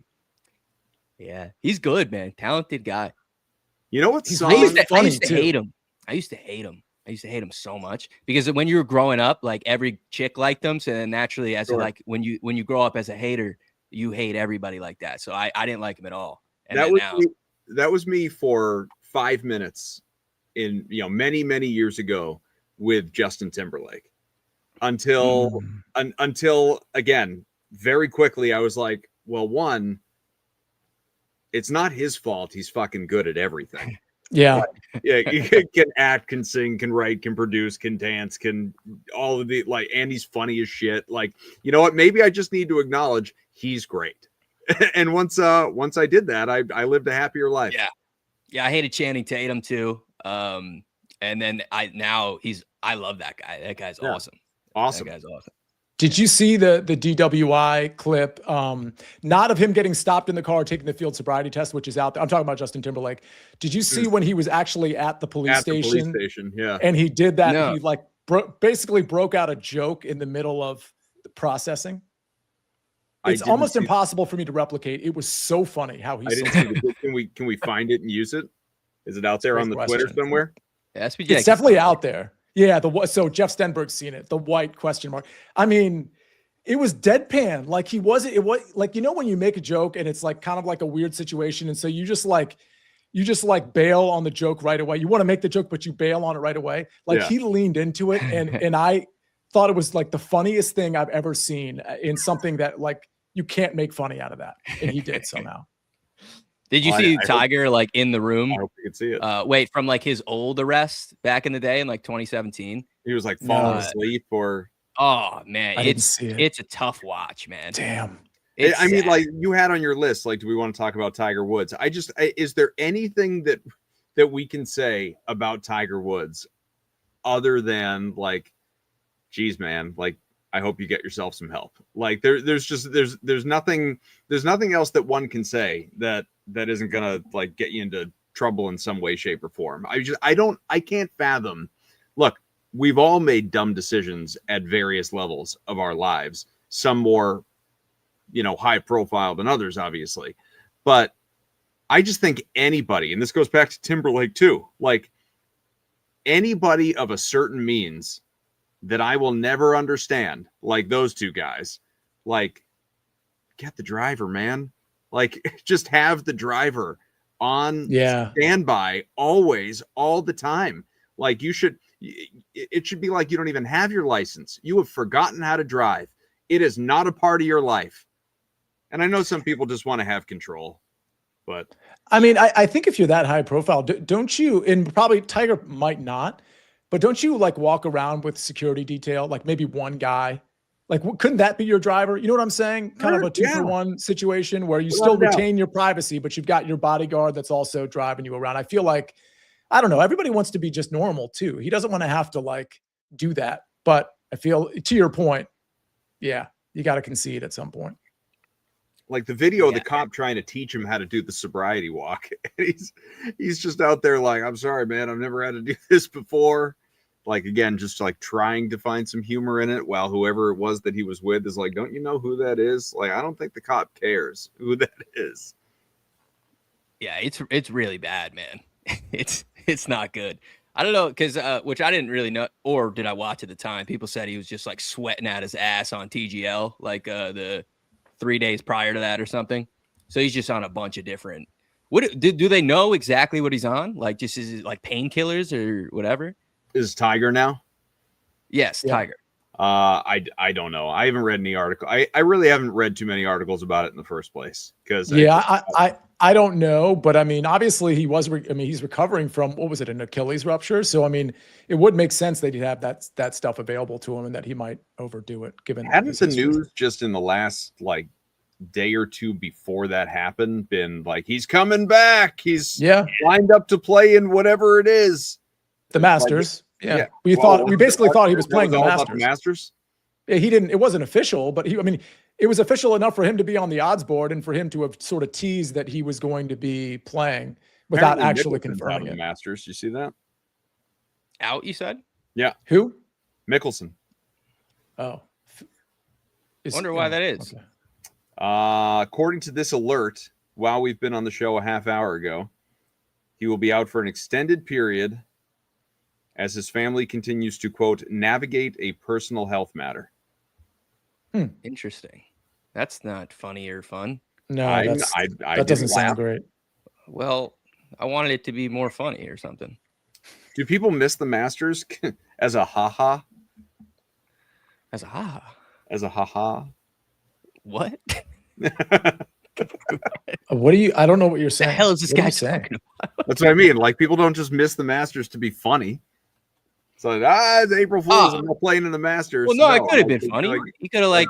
Yeah, he's good, man. Talented guy. You know what He's song? I used to funny, hate him. I used to hate him so much because when you were growing up, like every chick liked him. So then naturally, when you grow up as a hater, you hate everybody like that. So I didn't like him at all. And that was me for 5 minutes in many, many years ago with Justin Timberlake until again, very quickly I was like, well, one, it's not his fault. He's fucking good at everything. Yeah. Yeah, he can act, can sing, can write, can produce, can dance, can all of the and he's funny as shit. Like, you know what? Maybe I just need to acknowledge he's great. And once I did that, I lived a happier life. Yeah, I hated Channing Tatum too. And then I love that guy. That guy's awesome. Awesome. That guy's awesome. Did you see the DWI clip? Not of him getting stopped in the car taking the field sobriety test, which is out there. I'm talking about Justin Timberlake. Did you see when he was actually at the police station? The police station, yeah. And he did that. No. He basically broke out a joke in the middle of the processing. It's almost impossible for me to replicate. It was so funny how he. I didn't see the, can we find it and use it? Is it out there on the Twitter somewhere? Yeah, it's definitely out there. Yeah, so Jeff Stenberg's seen it. The white question mark. I mean, it was deadpan. Like it was like, when you make a joke and it's like kind of like a weird situation, and so you just bail on the joke right away. You want to make the joke, but you bail on it right away. He leaned into it, and I thought it was like the funniest thing I've ever seen in something that you can't make funny out of that, and he did somehow. Did you see Tiger in the room? I hope you could see it. Wait, from his old arrest back in the day in 2017. He was falling asleep or. Oh man, it's a tough watch, man. Damn. I mean, you had on your list. Do we want to talk about Tiger Woods? Is there anything that we can say about Tiger Woods other than geez, man, I hope you get yourself some help. Like there's nothing else that one can say that isn't gonna like get you into trouble in some way, shape, or form. I can't fathom. Look, we've all made dumb decisions at various levels of our lives, some more, high profile than others, obviously. But I just think anybody, and this goes back to Timberlake too, like anybody of a certain means that I will never understand, like those two guys, like get the driver, man. Like just have the driver on standby always, all the time. Like it should be like you don't even have your license. You have forgotten how to drive. It is not a part of your life. And I know some people just want to have control, but I mean, I think if you're that high profile, don't you, and probably Tiger might not, but don't you like walk around with security detail, like maybe one guy? Like, couldn't that be your driver? You know what I'm saying? Kind of a 2-for-1 situation where you still retain your privacy, but you've got your bodyguard that's also driving you around. I feel like, I don't know, everybody wants to be just normal too. He doesn't want to have to like do that. But I feel, to your point, yeah, you got to concede at some point. Like the video of the cop trying to teach him how to do the sobriety walk. He's just out there like, I'm sorry, man, I've never had to do this before. Like, again, just like trying to find some humor in it while whoever it was that he was with is like, don't you know who that is? Like, I don't think the cop cares who that is. Yeah, it's really bad, man. It's not good. I don't know, because which I didn't really know, or did I watch at the time? People said he was just like sweating out his ass on TGL, like the 3 days prior to that or something. So he's just on a bunch of different. What do they know exactly what he's on? Like, just is it like painkillers or whatever? Is Tiger now? Yes, yeah. Tiger. I don't know. I haven't read any article. I really haven't read too many articles about it in the first place. Because I don't know, but I mean, obviously he was. He's recovering from, what was it, an Achilles rupture? So I mean, it would make sense that he'd have that stuff available to him, and that he might overdo it. Given hadn't the news just in the last like day or two before that happened been like he's coming back, he's lined up to play in whatever it is. The Masters. Like, we basically thought he was playing the Masters. Yeah, he didn't. It wasn't official, but it was official enough for him to be on the odds board and for him to have sort of teased that he was going to be playing without actually confirming it. The Masters, you see that? Out, you said? Yeah. Who? Mickelson. Oh. Wonder why that is. Okay. According to this alert, while we've been on the show a half hour ago, he will be out for an extended period as his family continues to, quote, navigate a personal health matter. Interesting. That's not funny or fun. No, that doesn't sound great. Well, I wanted it to be more funny or something. Do people miss the Masters as a ha-ha? As a ha-ha? As a ha-ha? What? What do you? I don't know what you're saying. The hell is this guy talking about? That's what I mean. Like, people don't just miss the Masters to be funny. It's like, it's April Fool's. I'm not playing in the Masters. Well, no, it could have been funny. He could have, like,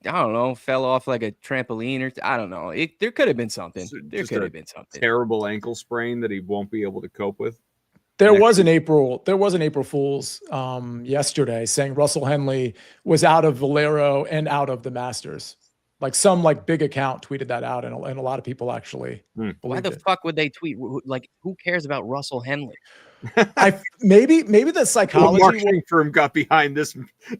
I don't know, fell off like a trampoline or I don't know. There could have been something. There could have been something. Terrible ankle sprain that he won't be able to cope with. There was an April Fool's yesterday saying Russell Henley was out of Valero and out of the Masters. Like some like big account tweeted that out, and a lot of people actually. Why the fuck would they tweet? Like, who cares about Russell Henley? Maybe the psychology. The marketing firm got behind this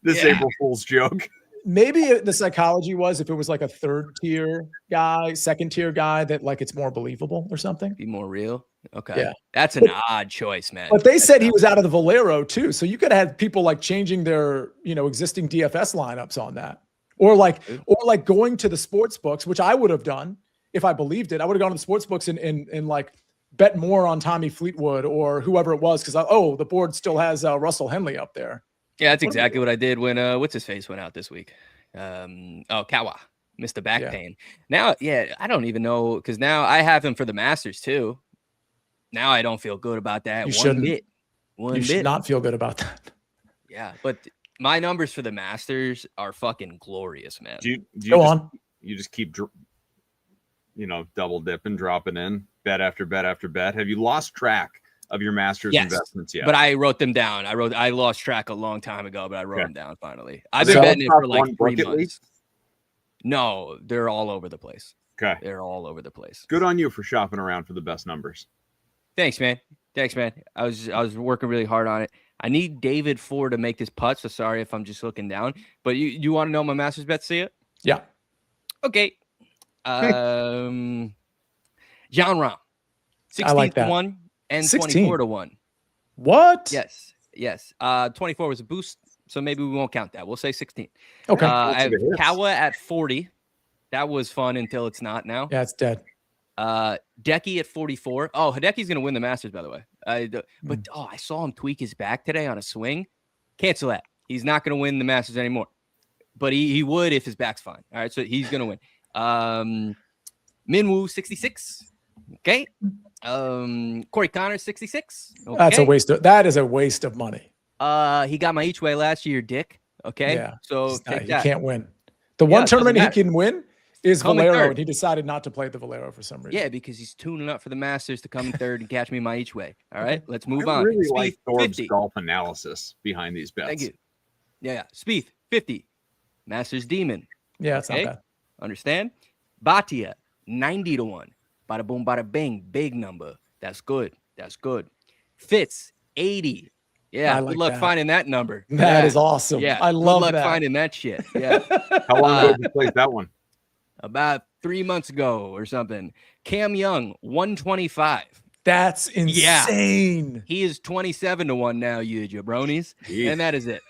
April Fool's joke. Maybe the psychology was if it was like a third tier guy, second tier guy, that like it's more believable or something. Be more real. Okay. Yeah. That's an odd choice, man. But they said he was out of the Valero too. So you could have had people like changing their, existing DFS lineups on that. Or like going to the sports books, which I would have done if I believed it. I would have gone to the sports books and like bet more on Tommy Fleetwood or whoever it was. Cause the board still has Russell Henley up there. Yeah, that's exactly what I did when what's his face went out this week. Kawa missed the back pain. Now, I don't even know because now I have him for the Masters too. Now I don't feel good about that. You should not feel good about that. Yeah, but my numbers for the Masters are fucking glorious, man. You just keep, double dipping, dropping in bet after bet after bet. Have you lost track of your Masters Yes, investments yet. but I wrote them down. I lost track a long time ago, but I wrote them down finally. I've So been betting it top for like one 3 book at months. least? No, they're all over the place. Okay. They're all over the place. Good on you for shopping around for the best numbers. Thanks, man. I was working really hard on it. I need David Ford to make this putt, so sorry if I'm just looking down. But you want to know my Masters bet, see it? Yeah. Okay. John Rahm. 16 like to that. 1 and 16. 24 to 1. What? Yes. 24 was a boost, so maybe we won't count that. We'll say 16. Okay. I have Kawa at 40. That was fun until it's not now. Yeah, it's dead. Decky at 44. Oh, Hideki's going to win the Masters, by the way. But I saw him tweak his back today on a swing. Cancel that. He's not going to win the Masters anymore. But he would if his back's fine. All right, so he's going to win. Minwoo, 66. Okay. Corey Connor, 66. Okay. That's a waste. That is a waste of money. He got my each way last year, Dick. Okay. Yeah. So He can't win. The one tournament he can win is Coming Valero, third. and he decided not to play the Valero for some reason. Yeah, because he's tuning up for the Masters to come in third and catch me my each way. All right, let's move I on. really Spieth, like Thorb's 50. golf analysis behind these bets. Thank you. Yeah. Spieth, 50. Masters Demon. Yeah, it's Okay. not bad. Understand? Bhatia, 90 to 1. Bada boom, bada bing. Big number. That's good. Fitz, 80. Yeah, I good like luck that. finding that number. That is awesome. Yeah, I love good luck that. finding that shit. Yeah. How long ago did you play that one? About 3 months ago or something. Cam Young, 125. That's insane. He is 27 to 1 now, you jabronis. Jeez. And that is it.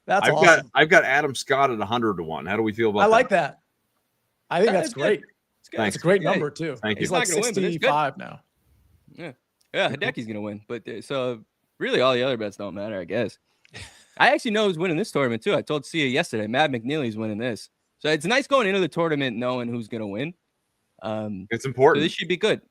That's awesome. I've got Adam Scott at 100 to 1. How do we feel about that? I like that. I think that's That's good. great. Thanks. It's a great number too. Thank you. He's like He's not gonna win, but it's good. 65 now. Yeah, Hideki's gonna win. But so really, all the other bets don't matter, I guess. I actually know who's winning this tournament too. I told Sia yesterday, Matt McNeely's winning this. So it's nice going into the tournament knowing who's gonna win. It's So important. this should be good.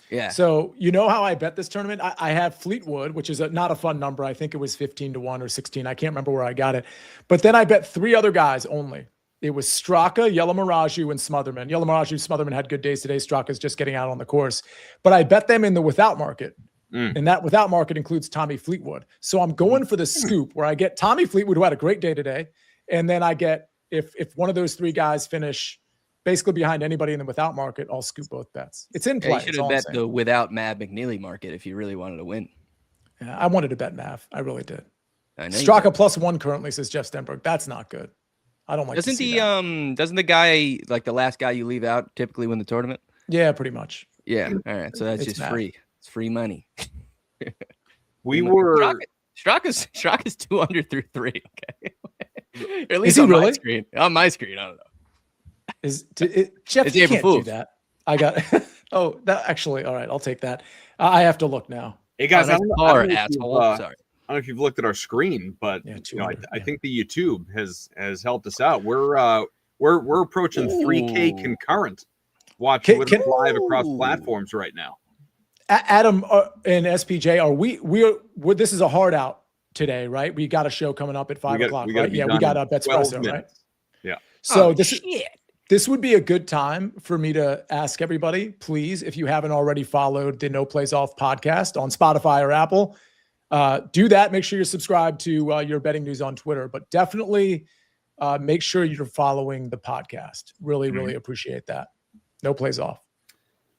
Yeah. So you know how I bet this tournament? I have Fleetwood, which is not a fun number. I think it was 15 to 1 or 16. I can't remember where I got it. But then I bet 3 other guys only. It was Straka, Yellow-Maraju, and Smotherman. Yellow-Maraju, Smotherman had good days today. Straka's just getting out on the course. But I bet them in the without market. And that without market includes Tommy Fleetwood. So I'm going for the scoop where I get Tommy Fleetwood, who had a great day today. And then I get, if one of those 3 guys finish basically behind anybody in the without market, I'll scoop both bets. It's in play. You should have bet the without Matt McNeely market if you really wanted to win. Yeah, I wanted to bet Mav. I really did. I know you Straka did. +1 currently, says Jeff Stenberg. That's not good. I don't like to Doesn't see the that. doesn't the guy, like the last guy you leave out, typically win the tournament? Yeah, pretty much. Yeah. All right. So that's It's just math. free. It's free money. We were Straka's 2 under through 3. Okay. Or at least Is he on my really? screen. On my screen, I don't know. Jeff, It's you April can't do Fool's. that. I got that actually. All right, I'll take that. I have to look now. Hey guys, Oh, I nice don't car, know if you've, asshole. I Sorry. don't know if you've looked at our screen, but Yeah, you know, 200, I yeah. think the YouTube has helped us out. We're approaching 3K Ooh. concurrent watching with us Can- live across Ooh. platforms right now. Adam and SPJ, are we're this is a hard out today, right? We got a show coming up at 5 o'clock, we gotta right? be Yeah, we done got in a 12 BETSPRESSO, right? minutes. Yeah. So Oh, this is shit. this would be a good time for me to ask everybody, please, if you haven't already followed the No Plays Off podcast on Spotify or Apple, do that. Make sure you're subscribed to your betting news on Twitter, but definitely make sure you're following the podcast. Really, really appreciate that. No Plays Off.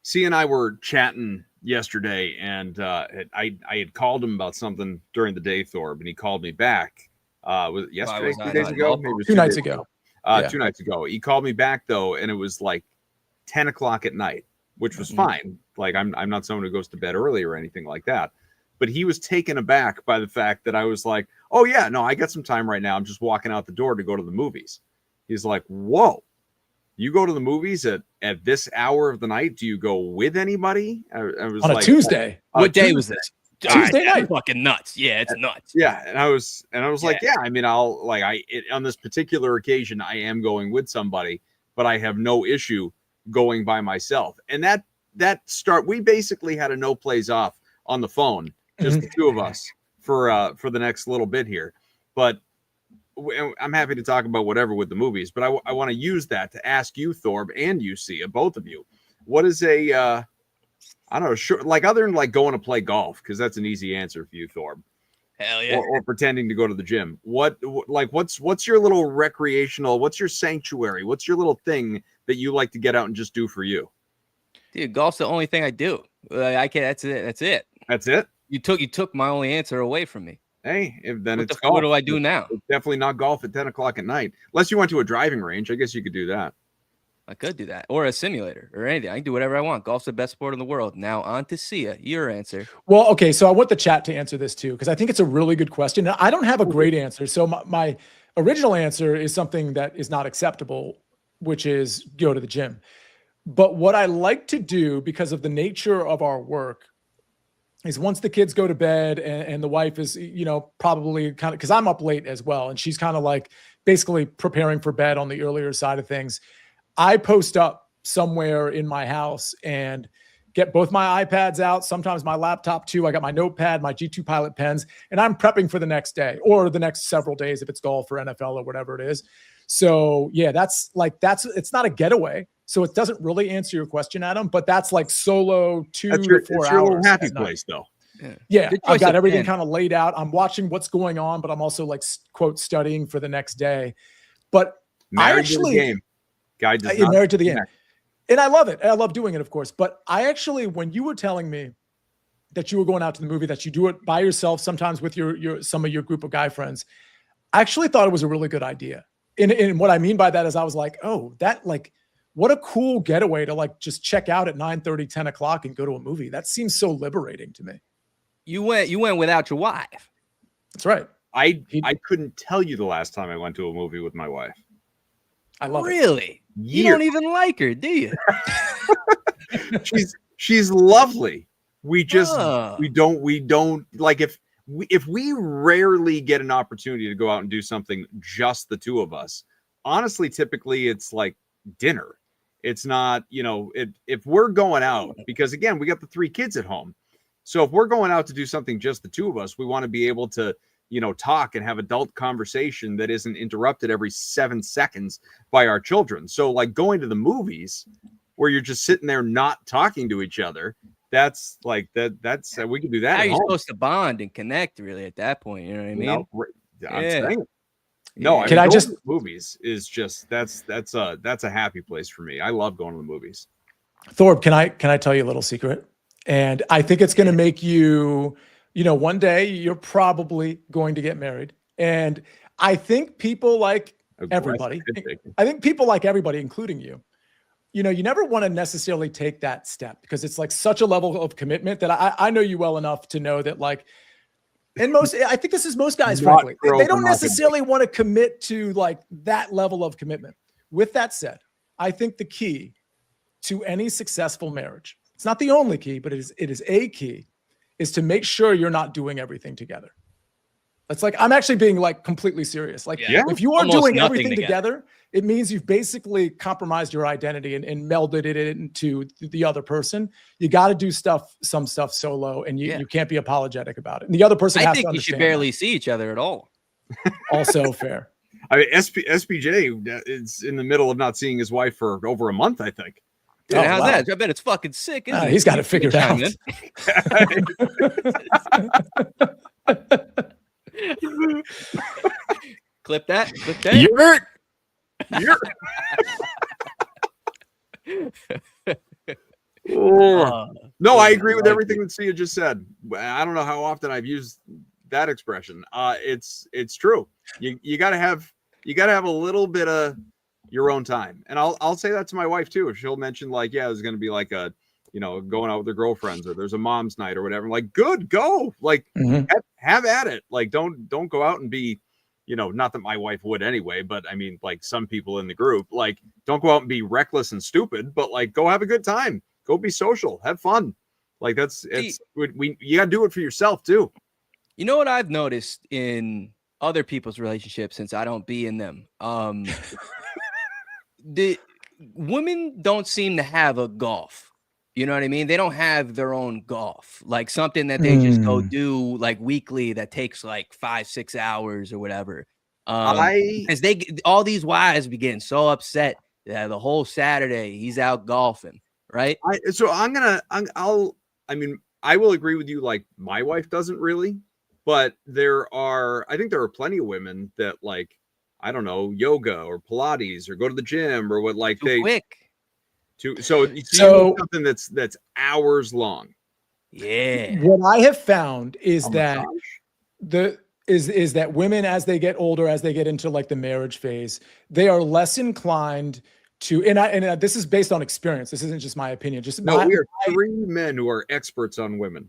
C and I were chatting yesterday, and I had called him about something during the day, Thorb, and he called me back. Was it yesterday? was I 2 days not ago? involved? Maybe it was 2 nights days ago. Yeah. 2 nights ago. He called me back though, and it was like 10 o'clock at night, which was fine. Like I'm not someone who goes to bed early or anything like that. But he was taken aback by the fact that I was like, oh yeah, no, I got some time right now. I'm just walking out the door to go to the movies. He's like, whoa, you go to the movies at this hour of the night? Do you go with anybody? I was On a like, Tuesday. on a What day was Tuesday. this? Tuesday That's night. fucking nuts. Yeah, it's nuts. Yeah, and I was like, yeah, I mean, I'll like on this particular occasion, I am going with somebody, but I have no issue going by myself. And we basically had a no plays off on the phone, just the two of us for the next little bit here. But I'm happy to talk about whatever with the movies, but I want to use that to ask you, Thorb, and you, Sia, both of you, what is a I don't know, sure, like other than like going to play golf, because that's an easy answer for you, Thorb. Hell yeah. Or pretending to go to the gym. What's your little recreational, what's your sanctuary? What's your little thing that you like to get out and just do for you? Dude, golf's the only thing I do. I can't. That's it. That's it. That's it. You took my only answer away from me. Hey, then What it's what golf. do I do now? It's definitely not golf at 10 o'clock at night. Unless you went to a driving range. I guess you could do that. I could do that, or a simulator, or anything. I can do whatever I want. Golf's the best sport in the world. Now on to Sia. Your answer. Well, okay, so I want the chat to answer this too, because I think it's a really good question. I don't have a great answer. So my original answer is something that is not acceptable, which is go to the gym. But what I like to do, because of the nature of our work, is once the kids go to bed and the wife is, probably kind of, because I'm up late as well, and she's kind of like basically preparing for bed on the earlier side of things, I post up somewhere in my house and get both my iPads out, sometimes my laptop too. I got my notepad, my G2 Pilot pens, and I'm prepping for the next day or the next several days if it's golf or NFL or whatever it is. So yeah, it's not a getaway. So it doesn't really answer your question, Adam, but that's like solo 2 to 4 hours. It's your little happy place though. Yeah, I've got everything kind of laid out. I'm watching what's going on, but I'm also like quote studying for the next day. But Married to the game. Guy does not married to the game. And I love it. I love doing it, of course. But I actually, when you were telling me that you were going out to the movie, that you do it by yourself, sometimes with some of your group of guy friends, I actually thought it was a really good idea. And what I mean by that is I was like, oh, that like, what a cool getaway to like just check out at 9:30, 10 o'clock and go to a movie. That seems so liberating to me. You went without your wife. That's right. I couldn't tell you the last time I went to a movie with my wife. I love it. Really? You don't even like her, do you? she's lovely. We just we don't like if we rarely get an opportunity to go out and do something just the two of us. Honestly, typically it's like dinner. It's not, if we're going out, because again, we got the 3 kids at home. So if we're going out to do something just the two of us, we want to be able to talk and have adult conversation that isn't interrupted every 7 seconds by our children. So like going to the movies where you're just sitting there not talking to each other, that's like that's we can do that. How are you supposed to bond and connect really at that point? You know what I mean? I'm saying. No, can I just movies is just that's a happy place for me. I love going to the movies. Thorb, can I tell you a little secret? And I think it's going to make you, one day you're probably going to get married. And I think people like everybody, including you, you never want to necessarily take that step because it's like such a level of commitment that I know you well enough to know that like, and I think this is most guys, frankly, they don't necessarily want to commit to like that level of commitment. With that said, I think the key to any successful marriage, it's not the only key, but it is a key, is to make sure you're not doing everything together. That's like, I'm actually being like completely serious. Like if you are doing everything together, it means you've basically compromised your identity and melded it into the other person. You got to do some stuff solo, and you can't be apologetic about it. And the other person has to understand. I think you should barely see each other at all. Also fair. I mean, SPJ is in the middle of not seeing his wife for over a month, I think. Dude, how's that? I bet it's fucking sick. He's got it figured out. Clip that. No, I agree with everything that Sia just said. I don't know how often I've used that expression. It's true. You gotta have a little bit of your own time. And I'll say that to my wife too. If she'll mention like, there's going to be like a, going out with their girlfriends or there's a mom's night or whatever. I'm like, good, go. Like have at it. Like, don't go out and be, not that my wife would anyway, but I mean, like some people in the group, like don't go out and be reckless and stupid, but like, go have a good time, go be social, have fun. Like you got to do it for yourself too. You know what I've noticed in other people's relationships, since I don't be in them, the women don't seem to have a golf. You know what I mean? They don't have their own golf, like something that they just go do like weekly that takes like 5-6 hours or whatever. Because all these wives be getting so upset that the whole Saturday he's out golfing, right? I will agree with you. Like, my wife doesn't really, but I think there are plenty of women that, like, I don't know, yoga or Pilates or go to the gym or what, like Quick. So you need something that's hours long. Yeah. What I have found is that Massage? is that women, as they get older, as they get into like the marriage phase, they are less inclined to, and this is based on experience. This isn't just my opinion. We are three men who are experts on women.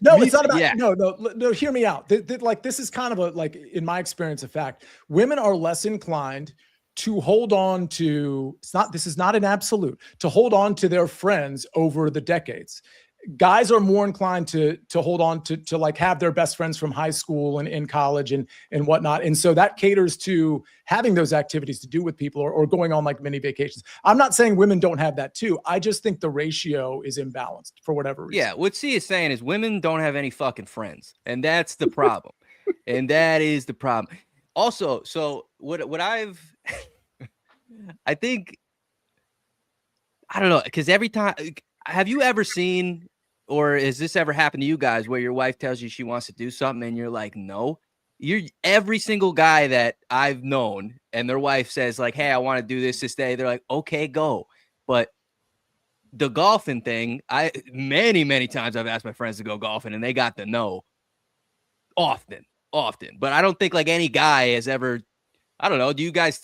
No, it's not about, no, hear me out. Like, this is kind of a, like, in my experience, a fact. Women are less inclined to hold on to, this is not an absolute, to hold on to their friends over the decades. Guys are more inclined to hold on to like have their best friends from high school and in college and whatnot. And so that caters to having those activities to do with people or going on like mini vacations. I'm not saying women don't have that too. I just think the ratio is imbalanced for whatever reason. Yeah. What C is saying is women don't have any fucking friends. And that's the problem. And that is the problem. Also, so what I've, I think, I don't know, because every time, have you ever seen, or has this ever happened to you guys where your wife tells you she wants to do something and you're like, no? Every single guy that I've known and their wife says like, hey, I want to do this day. They're like, okay, go. But the golfing thing, many times I've asked my friends to go golfing and they got the no often. But I don't think like any guy has ever, I don't know. Do you guys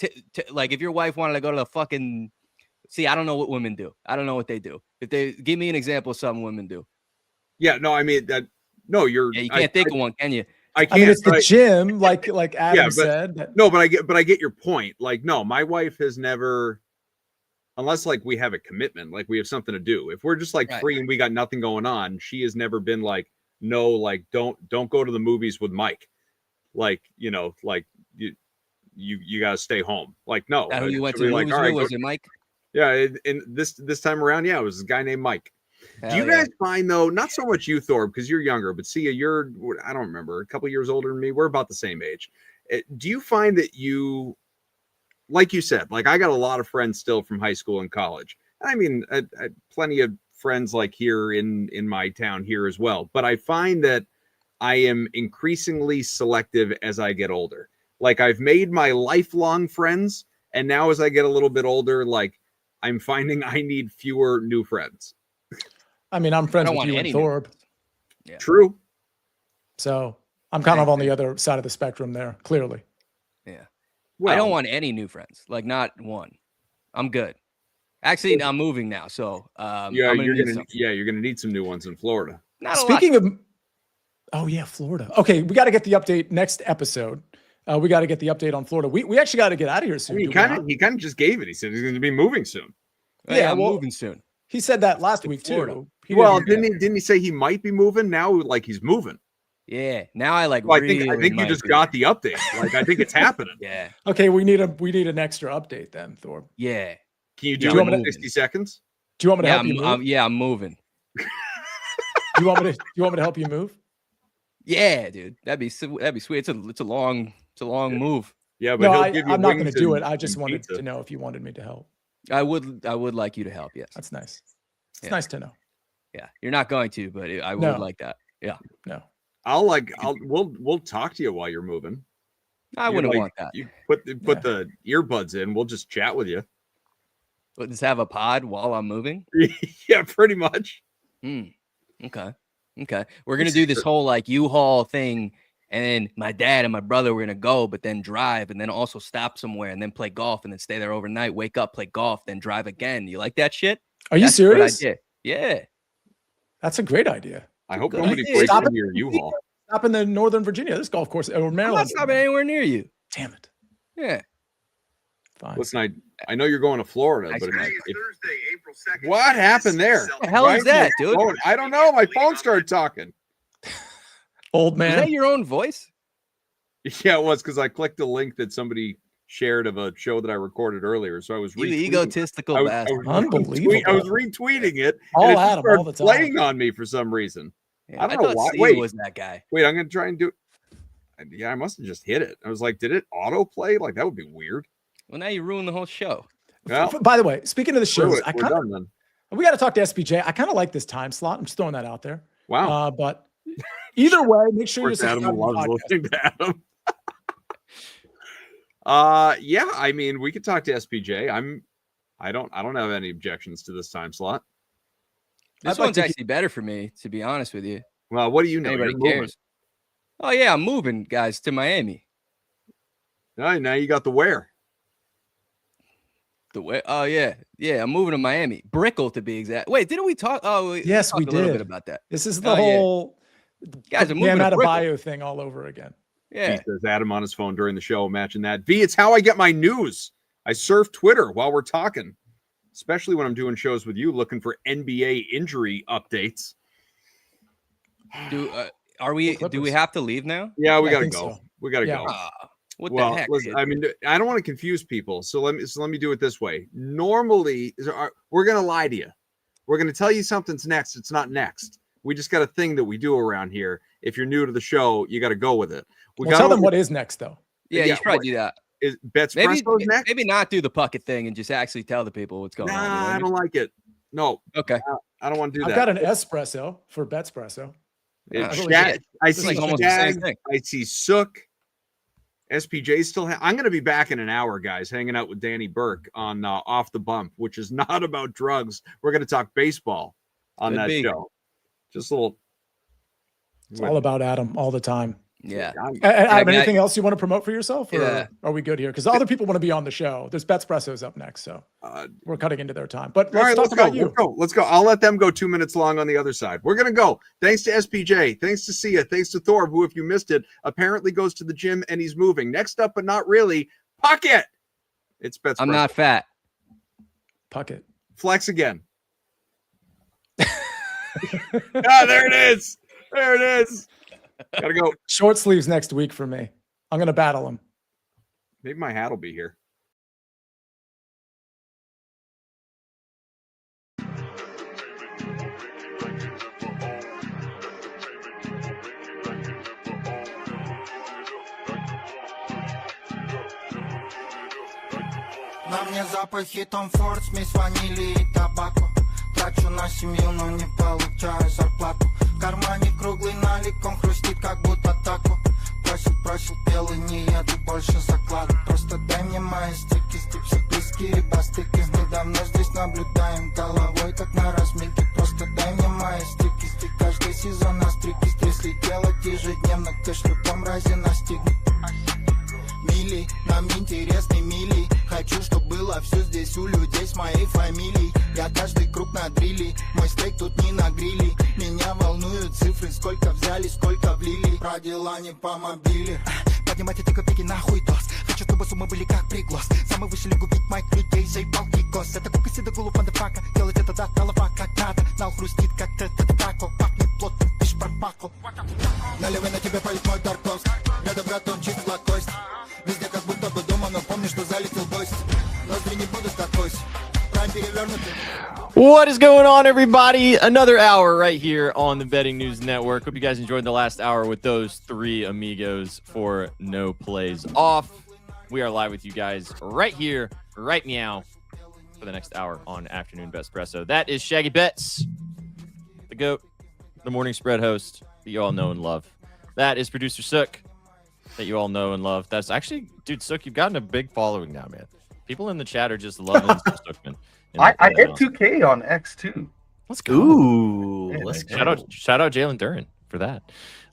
like if your wife wanted to go to the fucking, see, I don't know what women do. I don't know what they do. If they give me an example of something women do. Yeah, no, I mean that. No, you can't think of one, can you? I can't. I mean, it's the gym, like Adam said. No, but I get your point. Like, no, my wife has never, unless like we have a commitment, like we have something to do. If we're just like free and we got nothing going on, she has never been like, no, like don't go to the movies with Mike. Like, you know, like you gotta stay home. Like, no. Who you went to the movies with? Was it Mike? Yeah, and this time around, it was a guy named Mike. Do you guys find, though, not so much you, Thor, because you're younger, but Sia, you're, I don't remember, a couple years older than me. We're about the same age. Do you find that you, like you said, like I got a lot of friends still from high school and college. I mean, plenty of friends like here in my town here as well. But I find that I am increasingly selective as I get older. Like I've made my lifelong friends. And now as I get a little bit older, like I'm finding I need fewer new friends. I mean, I'm friends with you and Thorb. Yeah. True. So I'm kind of on the other side of the spectrum there, clearly. Yeah. Well, I don't want any new friends, like not one. I'm good. Actually, I'm moving now. So you're gonna need some new ones in Florida. Speaking of Florida. Okay, we got to get the update next episode. We got to get the update on Florida. We actually got to get out of here soon. He kind of just gave it. He said he's going to be moving soon. Yeah, I'm moving soon. He said that last week too. Didn't he say he might be moving? Now, like he's moving. Yeah. Now I like. Well, I think you just got the update. Like I think it's happening. Yeah. Okay, we need an extra update then, Thor. Yeah. Can you do it in 60 seconds? Do you want me to help you move? Yeah, I'm moving. Do you want me to help you move? Yeah, dude. That'd be sweet. It's a long move. Yeah, but I'm not going to do it. I just wanted to know if you wanted me to help. I would like you to help. Yes. That's nice. It's nice to know. Yeah. You're not going to, but I would like that. Yeah. No. We'll talk to you while you're moving. I wouldn't want that. You put the earbuds in. We'll just chat with you. Let's have a pod while I'm moving. Yeah, pretty much. Okay. We're going to do this whole like U-Haul thing. And then my dad and my brother were going to go, but then drive and then also stop somewhere and then play golf and then stay there overnight, wake up, play golf, then drive again. You like that shit? Are you serious? Yeah. That's a great idea. I hope nobody plays in your U-Haul. Stop in the Northern Virginia, this golf course, or Maryland. I'm not stopping anywhere near you. Damn it. Yeah. Fine. Listen, I know you're going to Florida, but Thursday, April 2nd. What happened there? What the hell is that, dude? I don't know. My phone started talking. Old man. Is that your own voice? Yeah, it was because I clicked a link that somebody shared of a show that I recorded earlier. So I was egotistical bastard. Unbelievable. I was retweeting it. All Adam, all the time. Playing on me for some reason. Yeah, I don't know why. Steve was that guy. Wait, I'm gonna try and do. Yeah, I must have just hit it. I was like, did it autoplay? Like that would be weird. Well, now you ruined the whole show. Well, by the way, speaking of the shows, we're done then. We got to talk to SPJ. I kind of like this time slot. I'm just throwing that out there. Wow. But either way, make sure Of you course, Adam subscribe to the loves podcast. listening to Adam. Yeah, I mean, we could talk to SPJ. I don't have any objections to this time slot. This I'd like one's to actually better for me, to be honest with you. Well, what do you know? Anybody You're moving. cares? Oh yeah, I'm moving, guys, to Miami. Now you got the where. The way? Oh yeah, I'm moving to Miami, Brickell to be exact. Wait, didn't we talk? Oh, Yes, we talked a little did. bit about that. This is the Oh, yeah. whole Guys, I'm moving to Brickell. bio thing all over again. Yeah, He says Adam on his phone during the show. Imagine that. V, it's how I get my news. I surf Twitter while we're talking, especially when I'm doing shows with you, looking for NBA injury updates. do we have to leave now? Yeah, we Yeah, I gotta think go. so. We gotta Yeah. go. What Well, the heck? listen, dude? I mean, I don't want to confuse people, so let me do it this way. Normally, we're gonna lie to you. We're gonna tell you something's next. It's not next. We just got a thing that we do around here. If you're new to the show, you got to go with it. Well, tell them what is next, though. Yeah, you should probably do that. Is Maybe BETSPRESSO next? maybe not do the pucket thing and just actually tell the people what's going on. You know what Nah, I don't like it. No, Okay. I don't want to do I've that. got an espresso for BETSPRESSO. It's Holy Shag- shit. I It's see like almost the same Shag, thing. I see Sook. SPJ still. I'm going to be back in an hour, guys, hanging out with Danny Burke on Off the Bump, which is not about drugs. We're going to talk baseball on Could that be. show. Just a little. It's all about Adam all the time. Yeah. Adam, I- anything else you want to promote for yourself, or Yeah. are we good here? Because other people want to be on the show. There's BETSPRESSO's up next, so we're cutting into their time. But All let's right, talk let's go. about you. Let's go. I'll let them go 2 minutes long on the other side. We're gonna go. Thanks to SPJ. Thanks to Sia. Thanks to Thor, who, if you missed it, apparently goes to the gym and he's moving. Next up, but not really, Puckett. It's BETSPRESSO. I'm not fat. Puckett. Flex again. There it is. There it is. Gotta go. Short sleeves next week for me. I'm gonna battle him. Maybe my hat will be here. На мне запахи Том Форд, смесь ванили и табако. Трачу на семью, но не получаю зарплату. В кармане круглый налик, он хрустит, как будто тако. Просил, пел и не еду больше заклад. Просто дай мне мои стики, стипсы, близкие бастыки. Недавно здесь наблюдаем головой, как на разминке. Просто дай мне мои стики, каждый сезон на стрики. Если делать ежедневно, кэш в любом разе настигнет. Мили, нам интересны мили. Хочу, чтоб было все здесь у людей с моей фамилией. Я каждый круг на дрили, мой стейк тут не на гриле. Меня волнуют цифры, сколько взяли, сколько влили. Про дела не по мобиле. Поднимайте эти копейки нахуй тос. Хочу, чтобы суммы были как приглас. Самый высший губить моих людей, заебал гигос. Это кука седа гулу фандафака. Делать это до голова как надо. Нал хрустит, как тако. Пахнет плотно, пишь пропаку. Наливай, на тебе палит мой Тарковс. Рядом братом чист лакость. Везде как будто бы дома, но помню, что залетел гость. Ноздри не будут такой. Прайм перевернутый. What is going on, everybody? Another hour right here on the Betting News Network. Hope you guys enjoyed the last hour with those three amigos for No Plays Off. We are live with you guys right here, right meow, for the next hour on Afternoon BETSPRESSO. That is Shaggy Betts, the GOAT, the morning spread host that you all know and love. That is producer Sook, that you all know and love. That's actually, dude, Sook, you've gotten a big following now, man. People in the chat are just loving Sookman. I hit 2K on X too. Let's go. Ooh, Yeah, let's Shout out Jalen Duren for that.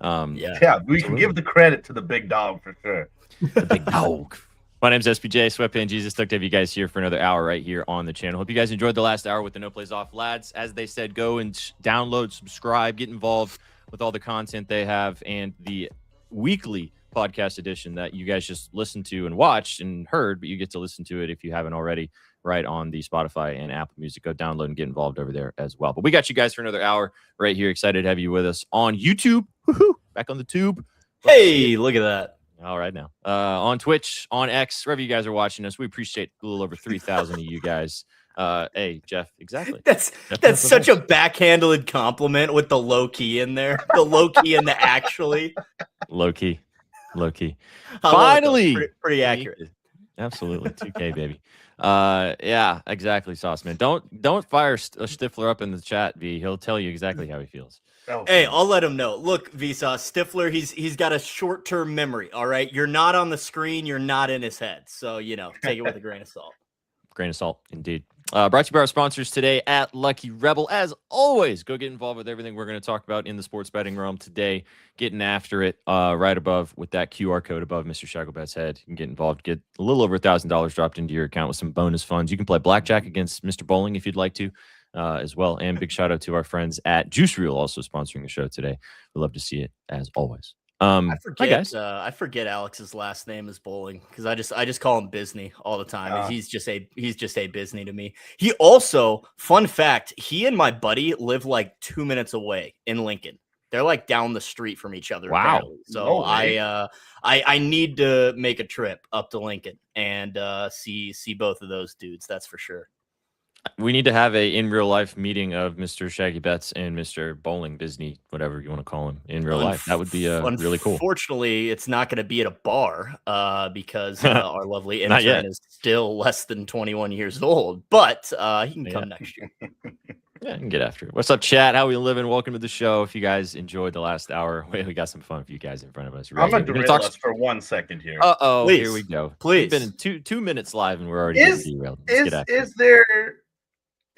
Yeah, we can give the credit to the big dog for sure. The big dog. My name's SPJ, Sweatpants Jesus. Stoked to have you guys here for another hour right here on the channel. Hope you guys enjoyed the last hour with the No Plays Off lads. As they said, go and download, subscribe, get involved with all the content they have and the weekly podcast edition that you guys just listened to and watched and heard, but you get to listen to it if you haven't already, right on the Spotify and Apple Music. Go download and get involved over there as well. But we got you guys for another hour right here. Excited to have you with us on YouTube. Woohoo! Back on the tube. Hey, look at that. All right now. On Twitch, on X, wherever you guys are watching us, we appreciate a little over 3,000 of you guys. Hey, Jeff, exactly. That's such a backhanded compliment with the low key in there. The low key and the actually. Low key. I love it, though. Finally, pretty accurate. Absolutely. 2K, baby. Yeah, exactly, Sauce Man. Don't fire Stifler up in the chat, V. He'll tell you exactly how he feels. Hey, I'll let him know. Look, Visa Stifler, he's got a short-term memory. All right, you're not on the screen, you're not in his head, so take it with a grain of salt. Grain of salt, indeed. Brought to you by our sponsors today at Lucky Rebel. As always, go get involved with everything we're going to talk about in the sports betting realm today. Getting after it right above with that QR code above Mr. Shacklebet's head. You can get involved, get a little over $1,000 dropped into your account with some bonus funds. You can play blackjack against Mr. Bowling if you'd like to as well. And big shout out to our friends at Juice Reel also sponsoring the show today. We love to see it as always. I forget Alex's last name is Bowling because I just call him Bisney all the time. He's just a Bisney to me. He also, fun fact, he and my buddy live like 2 minutes away in Lincoln. They're like down the street from each other. Wow. Apparently. So I need to make a trip up to Lincoln and see both of those dudes. That's for sure. We need to have a in real life meeting of Mr. Shaggy Betts and Mr. Bowling Disney, whatever you want to call him, in real life. That would be really cool. Unfortunately, it's not going to be at a bar because our lovely intern is still less than 21 years old. But he can come next year. Yeah, I can get after it. What's up, chat? How we living? Welcome to the show. If you guys enjoyed the last hour, we got some fun for you guys in front of us. I'm going to derail us for 1 second here. Uh-oh, here we go. Please. We've been in 2 minutes live and we're already derailed. Is there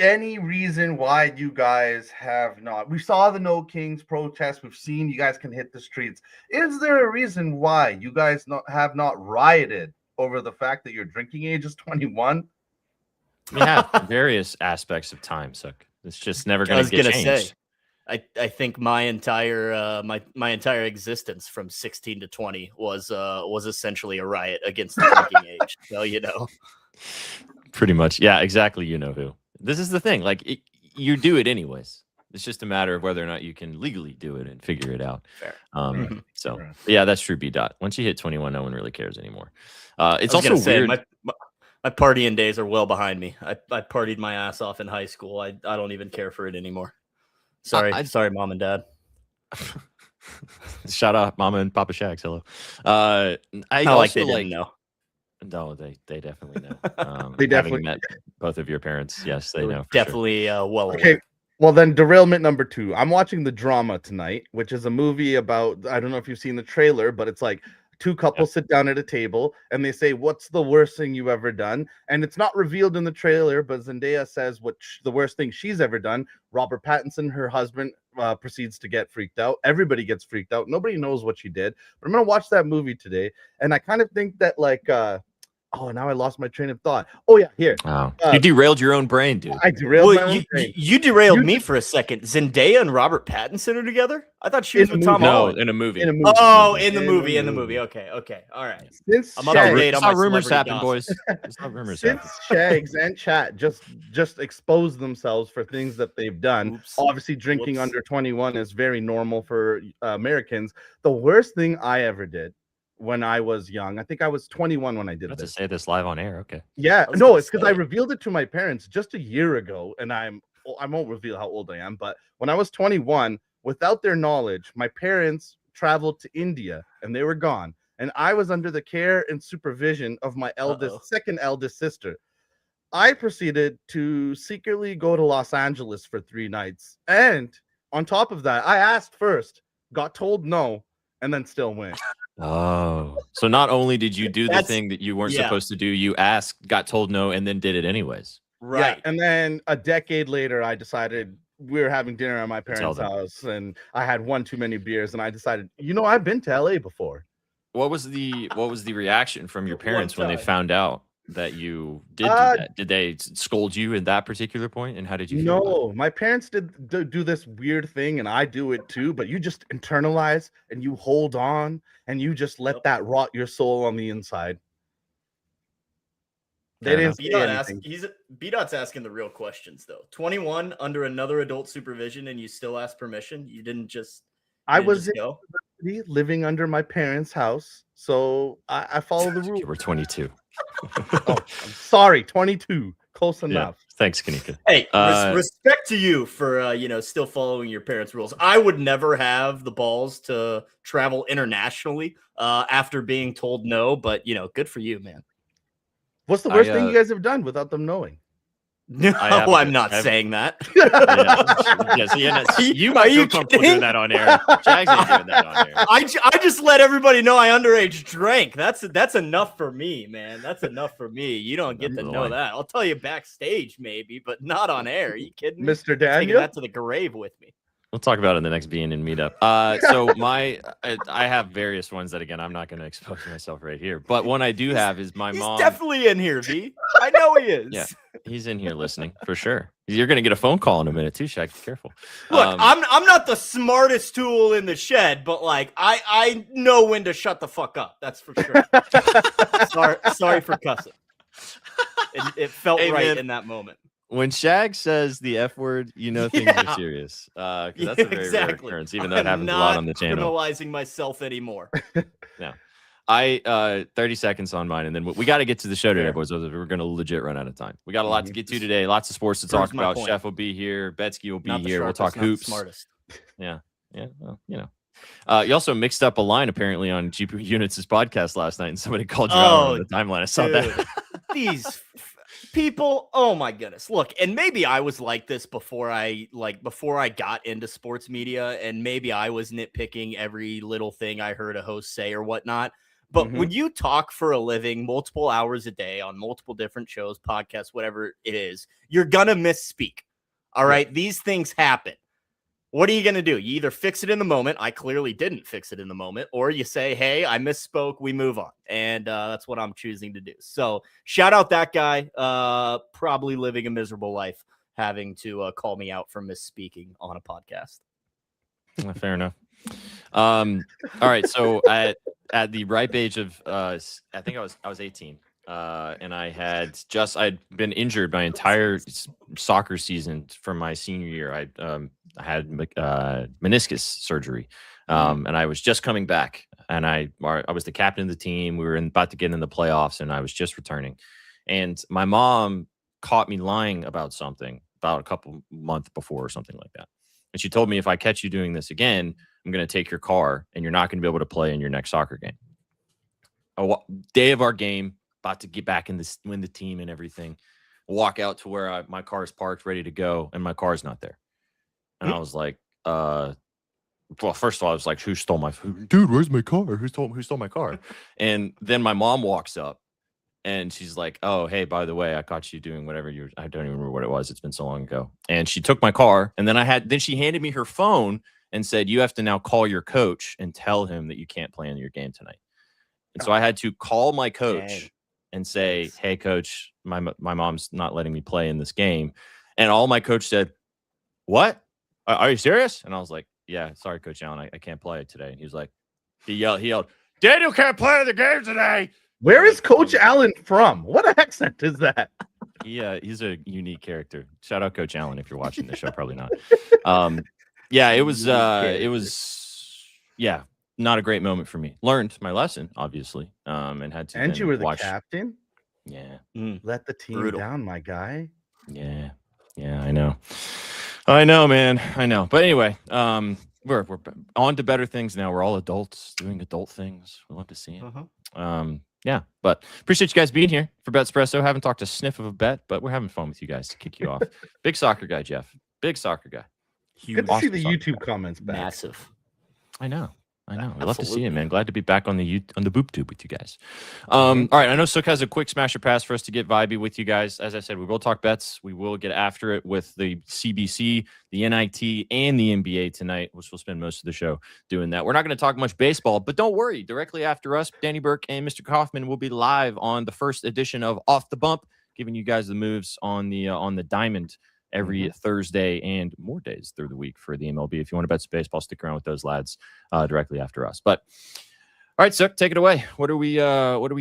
any reason why you guys have not? We saw the No Kings protest. We've seen you guys can hit the streets. Is there a reason why you guys have not rioted over the fact that your drinking age is 21? We have various aspects of time, Sook. It's just never going to get changed. I think my entire my entire existence from 16 to 20 was essentially a riot against the drinking age. So pretty much, yeah, exactly. You know who. This is the thing. Like you do it anyways. It's just a matter of whether or not you can legally do it and figure it out. Fair. So yeah, that's true. B. Dot. Once you hit 21, no one really cares anymore. It's also weird. My partying days are well behind me. I partied my ass off in high school. I don't even care for it anymore. Sorry, mom and dad. Shout out Mama and Papa Shags. Hello. I like they didn't know. No, they definitely know. They definitely met both of your parents. Yes, they know. Definitely well aware. Okay. Well, then derailment number 2. I'm watching The Drama tonight, which is a movie about, I don't know if you've seen the trailer, but it's like 2 couples sit down at a table and they say, what's the worst thing you've ever done? And it's not revealed in the trailer, but Zendaya says the worst thing she's ever done. Robert Pattinson, her husband, proceeds to get freaked out. Everybody gets freaked out. Nobody knows what she did. But I'm going to watch that movie today. And I kind of think that now I lost my train of thought. Oh, yeah, here. Wow. You derailed your own brain, dude. I derailed my own brain. You derailed me for a second. Zendaya and Robert Pattinson are together? I thought she was with Tom Holland. No, in a movie. Oh, in the movie. Okay. All right. I'm up to date on my rumors happen, gossip. boys. It's not rumors Since Shags and Chat just expose themselves for things that they've done. Oops. Obviously, drinking under 21 is very normal for Americans. The worst thing I ever did when I was young, I think I was 21 when I did this. To say this live on air, okay? Yeah, no, it's because I revealed it to my parents just a year ago, and I won't reveal how old I am, but when I was 21, without their knowledge, my parents traveled to India and they were gone, and I was under the care and supervision of my second eldest sister. I proceeded to secretly go to Los Angeles for 3 nights, and on top of that, I asked first, got told no, and then still went. Oh, so not only did you do the thing that you weren't supposed to do, you asked, got told no, and then did it anyways. Right. Yeah, and then a decade later, I decided we were having dinner at my parents' house, and I had one too many beers, and I decided, I've been to LA before. What was the reaction from your parents when they found out that you did do that? Did they scold you at that particular point? And how did you feel? No, my parents did do this weird thing, and I do it too, but you just internalize and you hold on and you just let that rot your soul on the inside. They didn't say anything. B-Dot's asking the real questions, though. 21 under another adult supervision, and you still ask permission? You didn't just I was living under my parents' house, so I follow the rules. You were 22. I'm sorry, 22. Close enough. Yeah. Thanks, Kanika. Hey, respect to you for still following your parents' rules. I would never have the balls to travel internationally after being told no, but good for you, man. What's the worst thing you guys have done without them knowing? No, I'm not saying that. You might feel comfortable doing that on air. Jags ain't doing that on air. I just let everybody know I underage drank. That's enough for me, man. That's enough for me. You don't get to know that. I'll tell you backstage maybe, but not on air. Are you kidding me? Mr. Daniel? Taking that to the grave with me. We'll talk about it in the next BNN meetup. So I have various ones that, again, I'm not going to expose myself right here. But one I do have is my mom. He's definitely in here, V. I know he is. Yeah, he's in here listening for sure. You're going to get a phone call in a minute too, Shaq. Be careful. Look, I'm not the smartest tool in the shed, but like I know when to shut the fuck up. That's for sure. sorry for cussing. It felt right in that moment. When Shag says the F word, you know things are serious. Because that's a very rare occurrence, even though it happens a lot on the channel. I'm not criminalizing myself anymore. No. 30 seconds on mine, and then we got to get to the show today, boys. We're going to legit run out of time. We got a lot to get to today. Lots of sports to talk about. Point. Chef will be here. Betsky will be here. We'll talk not hoops. The smartest. Yeah. Well, you know. You also mixed up a line apparently on GP Units' podcast last night, and somebody called you out on the timeline. I saw that. These people, oh my goodness. Look, and maybe I was like this before I got into sports media, and maybe I was nitpicking every little thing I heard a host say or whatnot. But when you talk for a living multiple hours a day on multiple different shows, podcasts, whatever it is, you're gonna misspeak. All right. These things happen. What are you going to do? You either fix it in the moment. I clearly didn't fix it in the moment. Or you say, hey, I misspoke. We move on. And that's what I'm choosing to do. So shout out that guy. Probably living a miserable life, having to call me out for misspeaking on a podcast. Fair enough. All right. So at the ripe age of, I think I was 18. And I'd been injured my entire soccer season from my senior year. I had meniscus surgery, and I was just coming back. And I was the captain of the team. We were about to get in the playoffs, and I was just returning. And my mom caught me lying about something about a couple months before or something like that. And she told me, if I catch you doing this again, I'm going to take your car, and you're not going to be able to play in your next soccer game. Day of our game. About to get back in win the team and everything. Walk out to where my car is parked, ready to go, and my car's not there. And I was like, well, first of all, I was like, who stole my food? Dude, where's my car? Who stole my car? And then my mom walks up, and she's like, oh, hey, by the way, I caught you doing whatever I don't even remember what it was. It's been so long ago. And she took my car, and then she handed me her phone and said, you have to now call your coach and tell him that you can't play in your game tonight. And so I had to call my coach and say, hey, coach, my mom's not letting me play in this game. And all my coach said, what? Are you serious? And I was like, yeah, sorry, Coach Allen, I can't play it today. And he was like, he yelled, Daniel can't play in the game today. Where is Coach Allen from? What accent is that? He's a unique character. Shout out Coach Allen if you're watching the show. Probably not. It was not a great moment for me. Learned my lesson, obviously, and had to. And you were the captain? Yeah. Let the team down, my guy. Yeah, I know. I know, man. I know. But anyway, we're on to better things now. We're all adults doing adult things. We love to see it. Yeah, but appreciate you guys being here for BETSPRESSO. Haven't talked a sniff of a bet, but we're having fun with you guys to kick you off. Big soccer guy, Jeff. Big soccer guy. Good to see the YouTube comments back. Massive. I know. I love to see it, man. Glad to be back on the boob tube with you guys. All right. I know Sook has a quick smasher pass for us to get vibey with you guys. As I said, we will talk bets. We will get after it with the CBC, the NIT, and the NBA tonight, which we'll spend most of the show doing that. We're not going to talk much baseball, but don't worry. Directly after us, Danny Burke and Mr. Kaufman will be live on the first edition of Off the Bump, giving you guys the moves on the diamond every Thursday and more days through the week for the MLB. If you want to bet some baseball, stick around with those lads directly after us. But all right, Suk, take it away. What are we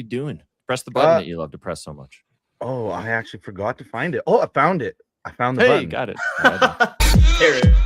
doing? Press the button that you love to press so much. Oh, I actually forgot to find it. Oh, I found it. I found the button. Got it. There it is.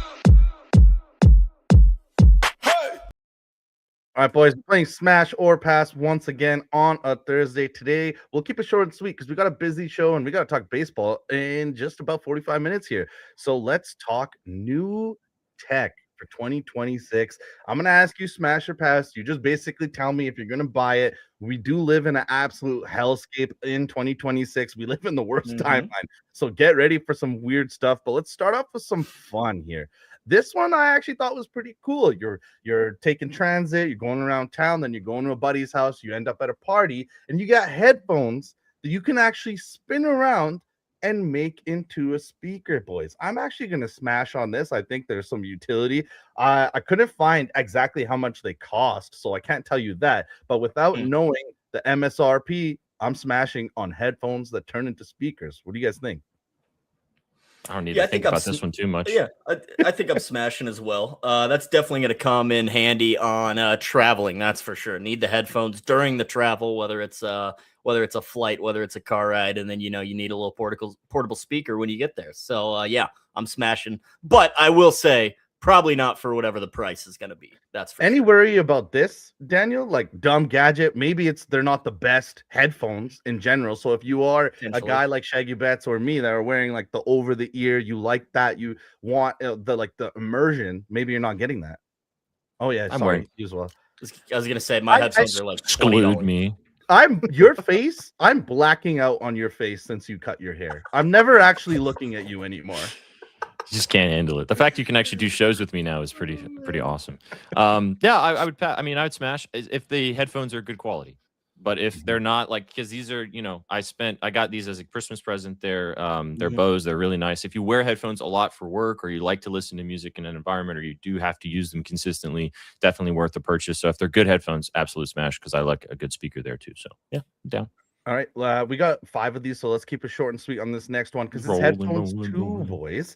All right, boys, we're playing Smash or Pass once again on a Thursday. Today, we'll keep it short and sweet because we got a busy show and we got to talk baseball in just about 45 minutes here. So let's talk new tech for 2026. I'm going to ask you smash or pass. You just basically tell me if you're going to buy it. We do live in an absolute hellscape in 2026. We live in the worst timeline. So get ready for some weird stuff. But let's start off with some fun here. This one I actually thought was pretty cool. You're taking transit, you're going around town, then you're going to a buddy's house, you end up at a party, and you got headphones that you can actually spin around and make into a speaker, boys. I'm actually going to smash on this. I think there's some utility. I couldn't find exactly how much they cost, so I can't tell you that. But without knowing the MSRP, I'm smashing on headphones that turn into speakers. What do you guys think? I don't need to think about this one too much. Yeah, I think I'm smashing as well. That's definitely going to come in handy on traveling. That's for sure. Need the headphones during the travel, whether it's a flight, whether it's a car ride, and then you need a little portable speaker when you get there. So yeah, I'm smashing. But I will say, probably not for whatever the price is going to be. That's for any sure. worry about this, Daniel? Like dumb gadget, maybe they're not the best headphones in general. So if you are a guy like Shaggy Betts or me that are wearing like the over the ear, you like that, you want the immersion, maybe you're not getting that. Oh yeah, I'm wearing you as well. I was going to say my headphones are like exclude me. Your face. I'm blacking out on your face since you cut your hair. I'm never actually looking at you anymore. You just can't handle it. The fact you can actually do shows with me now is pretty awesome. Yeah, I would. I mean, I would smash if the headphones are good quality. But if they're not, like, because these are, I got these as a Christmas present. They're Bose. They're really nice. If you wear headphones a lot for work, or you like to listen to music in an environment, or you do have to use them consistently, definitely worth the purchase. So if they're good headphones, absolute smash, because I like a good speaker there too. So yeah, I'm down. All right, we got 5 of these, so let's keep it short and sweet on this next one because it's headphones too, boys.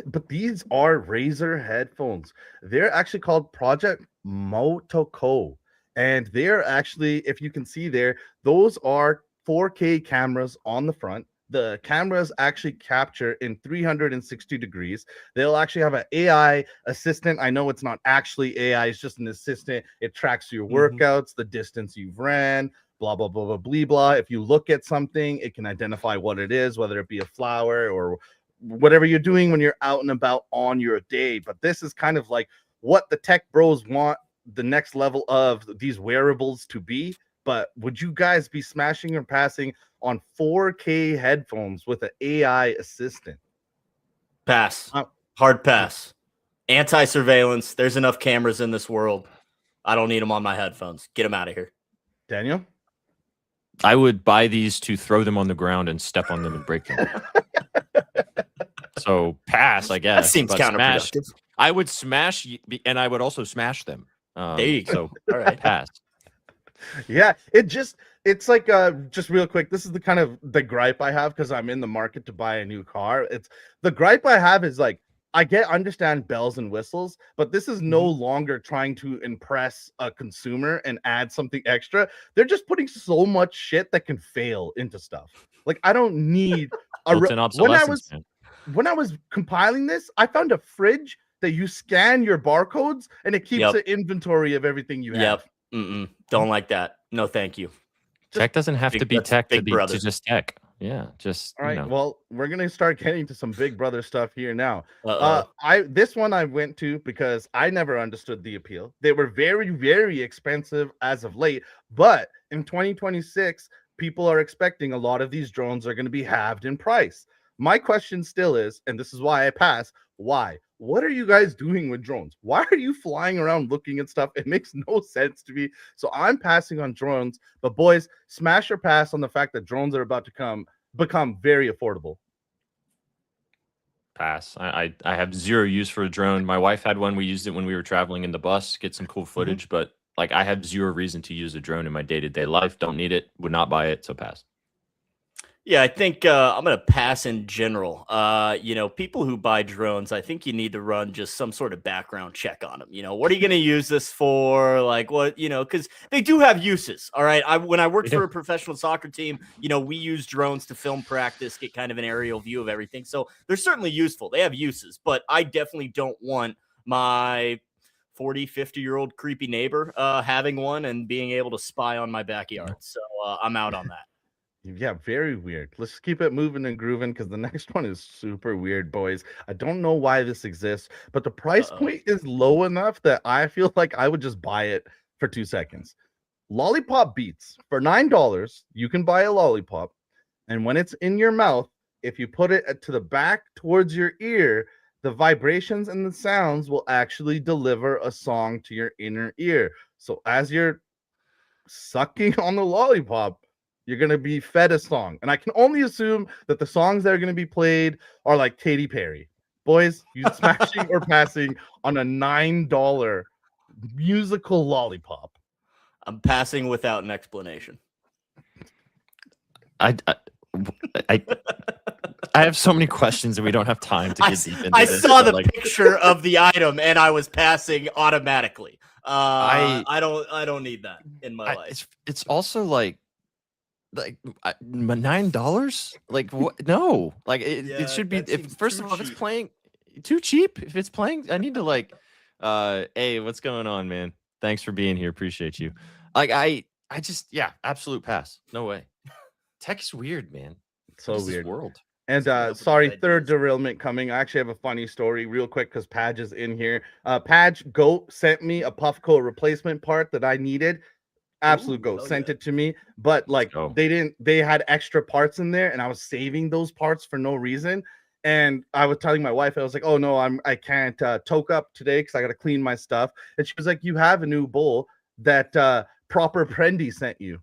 But these are Razer headphones. They're actually called Project Motoko, and they're actually, if you can see there, those are 4K cameras on the front. The cameras actually capture in 360 degrees. They'll actually have an AI assistant. I know it's not actually AI; it's just an assistant. It tracks your workouts, the distance you've ran. Blah, blah, blah, blah, blah, blah. If you look at something, it can identify what it is, whether it be a flower or whatever you're doing when you're out and about on your day. But this is kind of like what the tech bros want the next level of these wearables to be. But would you guys be smashing or passing on 4K headphones with an AI assistant? Pass. Hard pass. Anti-surveillance. There's enough cameras in this world. I don't need them on my headphones. Get them out of here. Daniel? I would buy these to throw them on the ground and step on them and break them. So pass, I guess. That seems counterproductive. I would smash, and I would also smash them. There you go. So all right, pass. Yeah, it's like just real quick. This is the gripe I have because I'm in the market to buy a new car. It's the gripe I have is like I understand bells and whistles, but this is no longer trying to impress a consumer and add something extra. They're just putting so much shit that can fail into stuff. Like I don't need when I was compiling this, I found a fridge that you scan your barcodes and it keeps an inventory of everything you have. Don't like that. No, thank you. Tech doesn't have to be tech to just tech. Yeah, just all right. Well, we're gonna start getting to some Big Brother stuff here now. This one I went to because I never understood the appeal. They were very, very expensive as of late, but in 2026, people are expecting a lot of these drones are going to be halved in price. My question still is, and this is why I pass. Why? What are you guys doing with drones? Why are you flying around looking at stuff? It makes no sense to me. So I'm passing on drones. But boys, smash or pass on the fact that drones are about to become very affordable. Pass. I have zero use for a drone. My wife had one. We used it when we were traveling in the bus, get some cool footage. But like I have zero reason to use a drone in my day-to-day life. Don't need it. Would not buy it. So pass. Yeah, I think I'm going to pass in general. People who buy drones, I think you need to run just some sort of background check on them. What are you going to use this for? Like what, because they do have uses. All right. When I worked for a professional soccer team, we use drones to film practice, get kind of an aerial view of everything. So they're certainly useful. They have uses, but I definitely don't want my 40, 50-year-old creepy neighbor having one and being able to spy on my backyard. So I'm out on that. Yeah, very weird. Let's just keep it moving and grooving because the next one is super weird, boys. I don't know why this exists, but the price point is low enough that I feel like I would just buy it for 2 seconds. Lollipop Beats. For $9, you can buy a lollipop, and when it's in your mouth, if you put it to the back towards your ear, the vibrations and the sounds will actually deliver a song to your inner ear. So as you're sucking on the lollipop, you're going to be fed a song. And I can only assume that the songs that are going to be played are like Katy Perry. Boys, you smashing or passing on a $9 musical lollipop? I'm passing without an explanation. I have so many questions and we don't have time to get deep into I this. saw the picture of the item and I was passing automatically. I don't need that in my life. It's also like $9. Like what? No, like it should be. If first of all, if it's playing too cheap, if it's playing, I need to like, hey, what's going on, man? Thanks for being here. Appreciate you. Like I just absolute pass. No way. Tech is weird, man. So weird world. And sorry, third derailment coming. I actually have a funny story real quick because Padge is in here. Padge Goat sent me a Puffco replacement part that I needed. Absolute Goat sent it to me, but like they had extra parts in there and I was saving those parts for no reason. And I was telling my wife, I was like, oh no, I can't toke up today because I got to clean my stuff. And she was like, you have a new bowl that Proper Prendy sent you.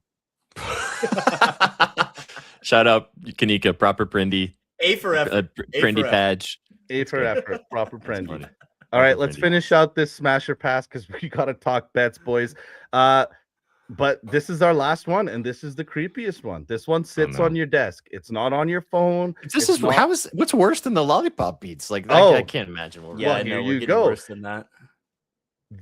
Shout out Kanika, Proper Prendy. A for effort. Prendy Padge. A for effort. Proper Prendy. All right, let's finish out this smasher pass because we got to talk bets, boys. But this is our last one, and this is the creepiest one. This one sits on your desk. It's not on your phone. What's worse than the lollipop beats? Like I can't imagine what. Yeah, no, we're getting worse than that.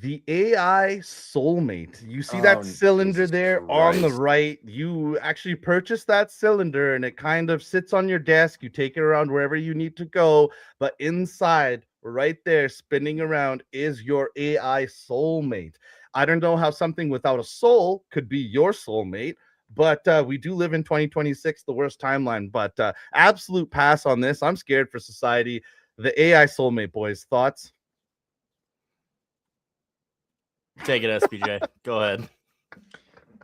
The AI Soulmate. You see that cylinder there on the right? You actually purchase that cylinder and it kind of sits on your desk. You take it around wherever you need to go, but inside, right there, spinning around, is your AI soulmate. I don't know how something without a soul could be your soulmate, but we do live in 2026, the worst timeline. But absolute pass on this. I'm scared for society. The AI soulmate, boys. Thoughts? Take it, SPJ. Go ahead.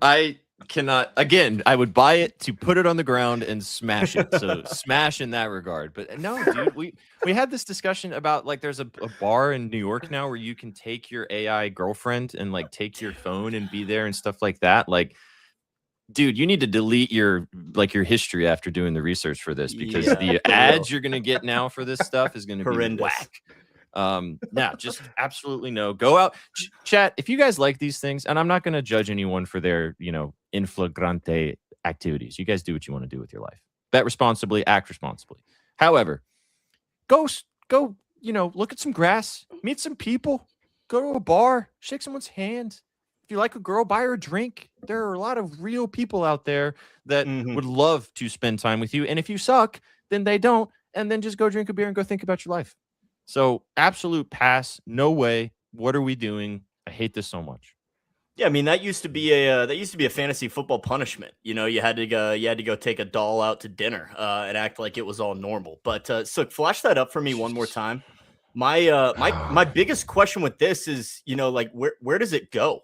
I cannot. Again, I would buy it to put it on the ground and smash it. So smash in that regard. But no, dude, we had this discussion about like there's a bar in New York now where you can take your AI girlfriend and like take your phone and be there and stuff like that. Like, dude, you need to delete your history after doing the research for this because the ads you're gonna get now for this stuff is gonna be whack. Now just absolutely no. Go out, chat. If you guys like these things, and I'm not going to judge anyone for their, in flagrante activities. You guys do what you want to do with your life. Bet responsibly, act responsibly. However, go, look at some grass, meet some people, go to a bar, shake someone's hand. If you like a girl, buy her a drink. There are a lot of real people out there that would love to spend time with you. And if you suck, then they don't. And then just go drink a beer and go think about your life. So absolute pass. No way. What are we doing? I hate this so much. Yeah, I mean that used to be a fantasy football punishment. You had to go take a doll out to dinner and act like it was all normal. But so flash that up for me one more time. My biggest question with this is, like where does it go?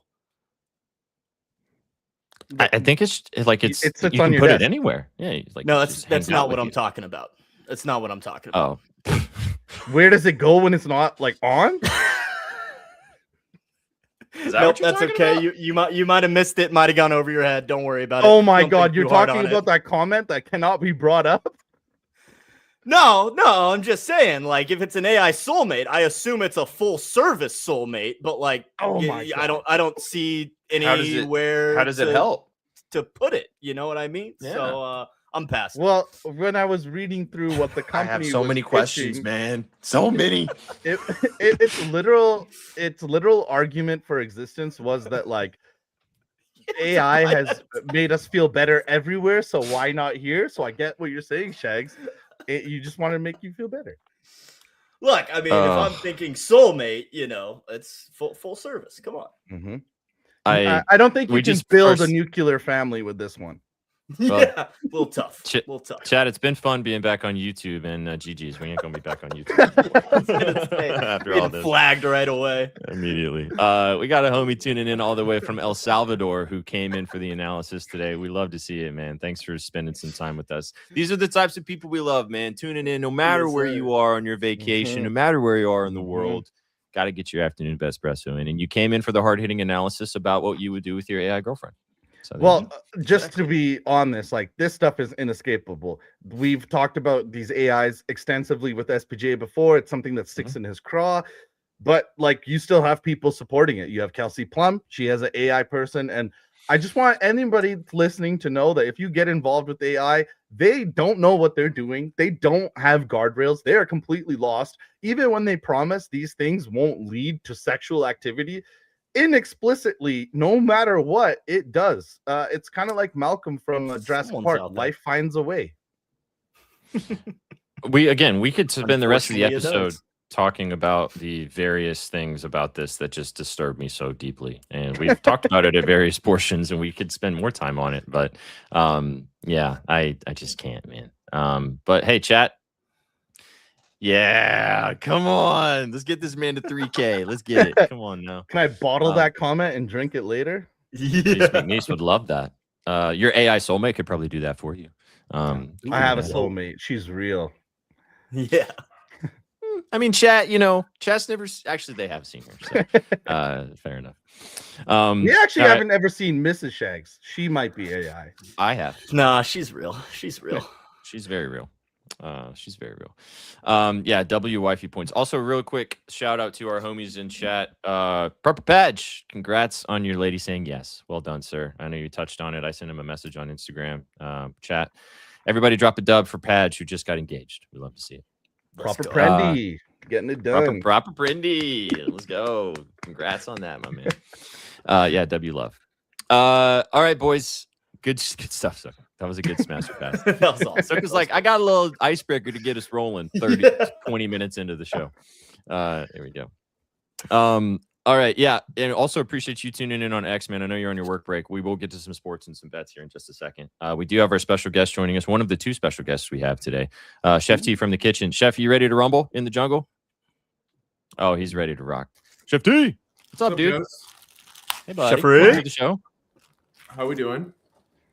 I think it's like it sits you on can your put desk. it anywhere. Yeah, no, that's not what I'm talking about. That's not what I'm talking about. Oh. Where does it go when it's not like on? Nope, that's okay. About? You might have missed it. Might have gone over your head. Don't worry about it. Oh my God, you're talking about that comment that cannot be brought up? No, I'm just saying, like, if it's an AI soulmate, I assume it's a full service soulmate, but like, I don't see anywhere. How does it help to put it? You know what I mean? Yeah. So I'm passing. Well, when I was reading through what the company I have so many questions, man. So many. Its literal argument for existence was that like AI has made us feel better everywhere, so why not here? So I get what you're saying, Shags. You just want to make you feel better. Look, I mean, if I'm thinking soulmate, it's full service. Come on. Mm-hmm. I don't think we can build a nuclear family with this one. Well, Yeah, a little tough. A little tough. Chad, it's been fun being back on YouTube, and GG's. We ain't gonna be back on YouTube after all this. Flagged right away. Immediately. We got a homie tuning in all the way from El Salvador who came in for the analysis today. We love to see it, man. Thanks for spending some time with us. These are the types of people we love, man. Tuning in no matter where you are on your vacation, no matter where you are in the world. Got to get your afternoon Bettspresso in. And you came in for the hard-hitting analysis about what you would do with your AI girlfriend. So well, just to be honest, like this stuff is inescapable. We've talked about these AIs extensively with SPJ before. It's something that sticks in his craw, but like you still have people supporting it. You have Kelsey Plum. She has an AI person. And I just want anybody listening to know that if you get involved with AI, they don't know what they're doing. They don't have guardrails. They are completely lost. Even when they promise these things won't lead to sexual activity, inexplicitly, no matter what, it does. It's kind of like Malcolm from Jurassic Park. Life finds a way. We could spend the rest of the episode talking about the various things about this that just disturb me so deeply, and we've talked about it at various portions, and we could spend more time on it. But yeah, I just can't, man. But hey, chat. Yeah, come on. Let's get this man to 3K. Let's get it. Come on now. Can I bottle that comment and drink it later? Yeah. McNeese would love that. Your AI soulmate could probably do that for you. I have a soulmate. She's real. Yeah. I mean, chat's never actually they have seen her. So, fair enough. We actually haven't ever seen Mrs. Shags. She might be AI. I have. Nah, she's real. She's real. She's very real. She's very real. Yeah, W wifey points. Also, real quick shout out to our homies in chat. Purple Padge, congrats on your lady saying yes. Well done, sir. I know you touched on it. I sent him a message on Instagram chat. Everybody drop a dub for Padge, who just got engaged. We love to see it. Proper Prendy, getting it done. Proper Prendy. Let's go. Congrats on that, my man. Yeah, W love. All right, boys. Good stuff, sir. That was a good smash pass. That was awesome. So it's like I got a little icebreaker to get us rolling 20 minutes into the show. There we go. All right, yeah, and also appreciate you tuning in on X, man. I know you're on your work break. We will get to some sports and some bets here in just a second. We do have our special guest joining us, one of the two special guests we have today, Chef T from the kitchen. Chef, you ready to rumble in the jungle? Oh, he's ready to rock. Chef T, what's up, dude? Guys? Hey, buddy. Chef Rick. Welcome to the show. How we doing?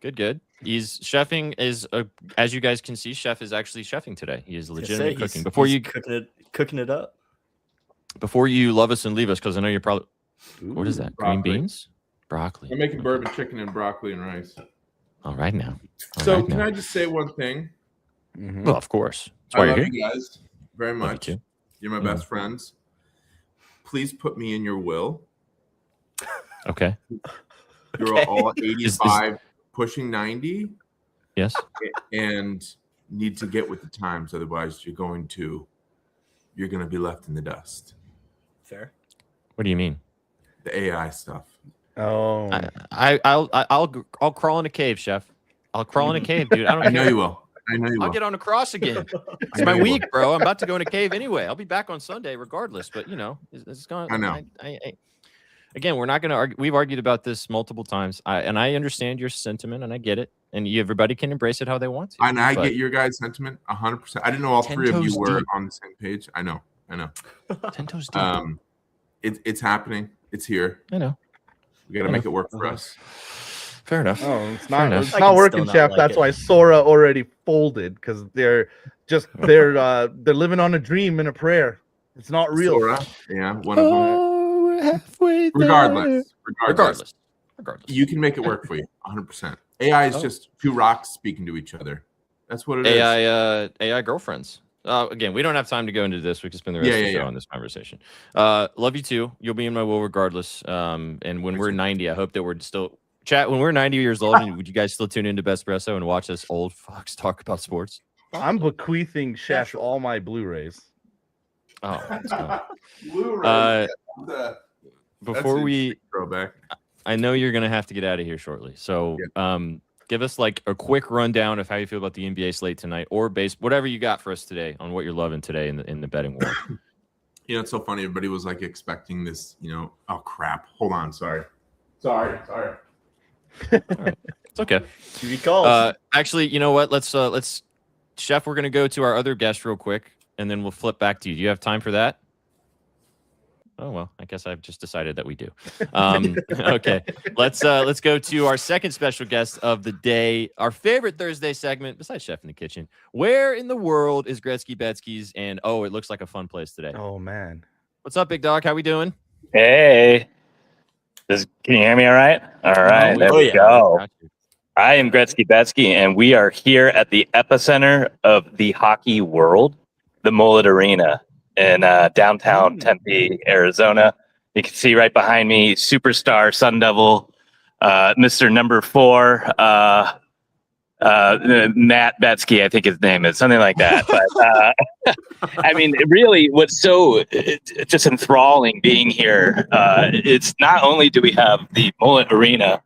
Good. He's chefing as you guys can see, Chef is actually chefing today. He is legitimately cooking. Before you cooking it up. Before you love us and leave us, because I know you're probably what is that? Broccoli. Green beans? Broccoli. I'm making bourbon chicken and broccoli and rice. All right now. Can I just say one thing? Well, of course. That's I why love you're here. you guys very much. You You're my best friends. Please put me in your will. Okay. You're all 85, pushing 90. Yes. And need to get with the times, otherwise you're going to be left in the dust. Fair. What do you mean? The AI stuff. Oh, I'll crawl in a cave, Chef. I'll crawl in a cave, dude. I know you will. I'll get on a cross again. It's my week, bro. I'm about to go in a cave anyway. I'll be back on Sunday regardless. But it's going. I know. Again, we're not going to argue. We've argued about this multiple times, and I understand your sentiment, and I get it, and everybody can embrace it how they want to. And I get your guys' sentiment 100%. I didn't know all three of you were on the same page. I know. 10 toes deep. It's happening. It's here. I know. We got to make it work for us. Fair enough. Oh, it's not. Fair It's enough. not working, Chef. That's why Sora already folded, because they're living on a dream and a prayer. It's not real. Sora, yeah, one of them. Halfway there. Regardless. You can make it work for you 100%. AI is just two rocks speaking to each other. That's what it is. AI girlfriends. Again, we don't have time to go into this. We can spend the rest of the show on this conversation. Love you too. You'll be in my will regardless. And when we're 90, I hope that we're still chat. When we're 90 years old, would you guys still tune into Bettspresso and watch us old fucks talk about sports? I'm bequeathing Chef all my Blu-rays. Oh, let's go. Blu-ray. Before we throwback, I know you're gonna have to get out of here shortly. So give us like a quick rundown of how you feel about the NBA slate tonight, or whatever you got for us today on what you're loving today in the betting world. It's so funny. Everybody was like expecting this. Oh crap! Hold on. Sorry. It's okay. Duty calls. Actually, you know what? Let's Chef, we're gonna go to our other guest real quick, and then we'll flip back to you. Do you have time for that? Oh well, I guess I've just decided that we do. Okay, let's go to our second special guest of the day, our favorite Thursday segment besides Chef in the Kitchen. Where in the world is Gretzky Betsky's? And oh, it looks like a fun place today. Oh man, what's up, big dog? How we doing? Hey, can you hear me? All right. All right. There we go. I am Gretzky Betsky, and we are here at the epicenter of the hockey world, the Mullet Arena in downtown Tempe, Arizona. You can see right behind me, superstar Sun Devil, Mr. Number 4, Matt Betsky, I think his name is, something like that. But I mean, really, what's so just enthralling being here, it's not only do we have the Mullet Arena,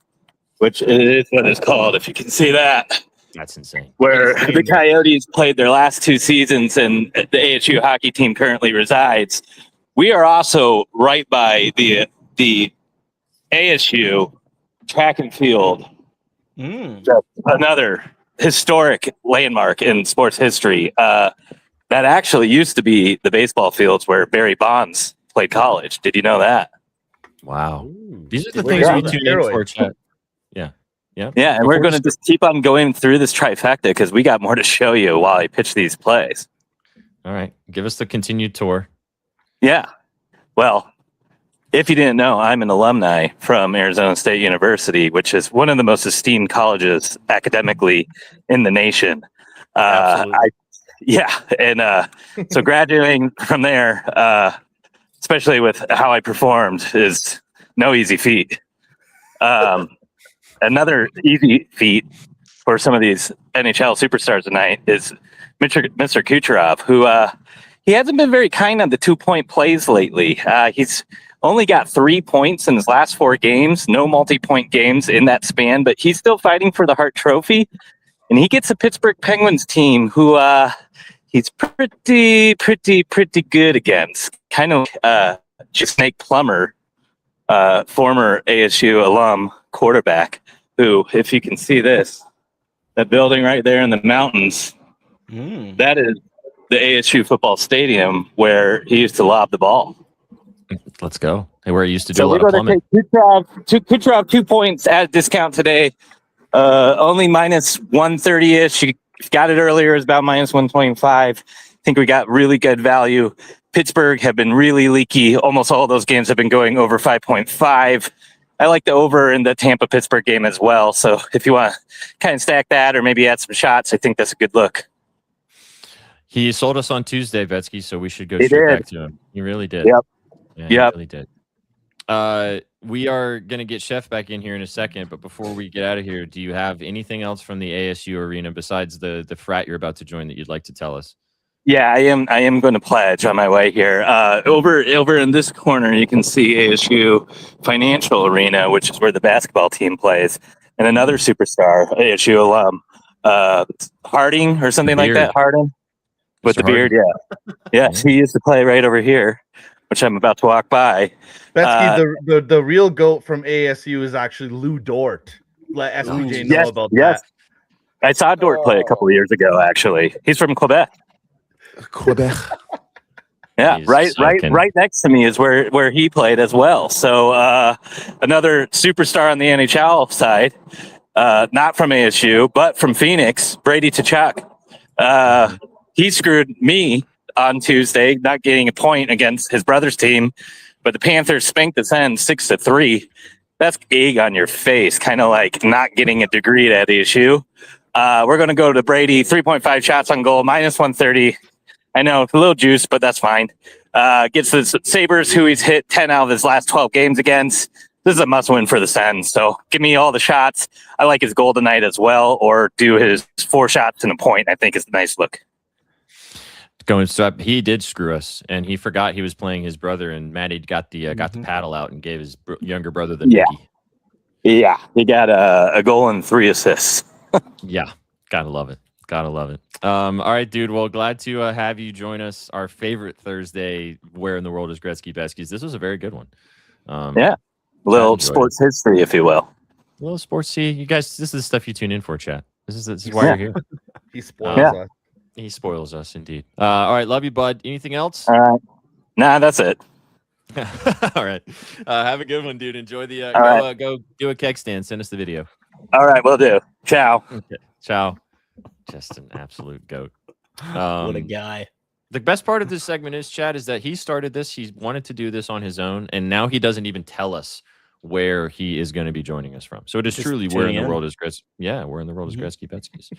which is what it's called, if you can see that. That's insane. Where the Coyotes played their last 2 seasons and the ASU hockey team currently resides. We are also right by the ASU track and field. Another historic landmark in sports history. That actually used to be the baseball fields where Barry Bonds played college. Did you know that? Wow. These are the things we tune in for, Chet. Yeah, and we're going to just keep on going through this trifecta because we got more to show you while I pitch these plays. All right. Give us the continued tour. Yeah. Well, if you didn't know, I'm an alumni from Arizona State University, which is one of the most esteemed colleges academically in the nation. So graduating from there, especially with how I performed, is no easy feat. Another easy feat for some of these NHL superstars tonight is Mr. Kucherov, who he hasn't been very kind on the 2-point plays lately. He's only got 3 points in his last 4 games, no multi-point games in that span, but he's still fighting for the Hart Trophy. And he gets a Pittsburgh Penguins team who he's pretty good against. Kind of Snake Plummer, former ASU alum quarterback, who, if you can see this, that building right there in the mountains, that is the ASU football stadium where he used to lob the ball. Let's go. Hey, where he used to do a lot of plumbing. Kucherov 2 points at a discount today. Only minus 130-ish. You got it earlier. It's about minus 125. I think we got really good value. Pittsburgh have been really leaky. Almost all of those games have been going over 5.5. I like the over in the Tampa-Pittsburgh game as well. So if you want to kind of stack that or maybe add some shots, I think that's a good look. He sold us on Tuesday, Betsky, so we should go straight back to him. He really did. Yep. Yeah, he really did. We are going to get Chef back in here in a second, but before we get out of here, do you have anything else from the ASU arena besides the frat you're about to join that you'd like to tell us? Yeah, I am going to pledge on my way here. Over in this corner, you can see ASU Financial Arena, which is where the basketball team plays, and another superstar, ASU alum, Harding or something like that. Harding with the beard, yeah. Yes, he used to play right over here, which I'm about to walk by. Betsky, the real GOAT from ASU is actually Lou Dort. Let SBJ know about that. I saw Dort play a couple of years ago, actually. He's from Quebec. Yeah, right next to me is where he played as well. So another superstar on the NHL side, not from ASU, but from Phoenix, Brady Tkachuk. He screwed me on Tuesday, not getting a point against his brother's team, but the Panthers spanked the Sens 6-3. That's egg on your face, kind of like not getting a degree at ASU. We're going to go to Brady, 3.5 shots on goal, minus 130. I know, it's a little juice, but that's fine. Gets the Sabres, who he's hit 10 out of his last 12 games against. This is a must-win for the Sens, so give me all the shots. I like his goal tonight as well, or do his 4 shots and a point, I think is a nice look. He did screw us, and he forgot he was playing his brother, and Matty got the paddle out and gave his younger brother the Mickey. Yeah, he got a goal and 3 assists. Yeah, gotta love it. All right, dude. Well, glad to have you join us. Our favorite Thursday, Where in the World is Gretzky Betsky's? This was a very good one. A little sports history, if you will. little sports. See, you guys, this is the stuff you tune in for, chat. This is why you're here. He spoils us. He spoils us indeed. All right, love you, bud. Anything else? All right. Nah, that's it. All right. Have a good one, dude. Enjoy the go do a keg stand. Send us the video. All right, will do. Ciao. Okay. Ciao. Just an absolute goat. What a guy. The best part of this segment is, Chad, is that he started this. He's wanted to do this on his own, and now he doesn't even tell us where he is going to be joining us from. So it is Just truly where in the tuning world is Gretzky. Yeah, where in the world is Gretzky Betsky's.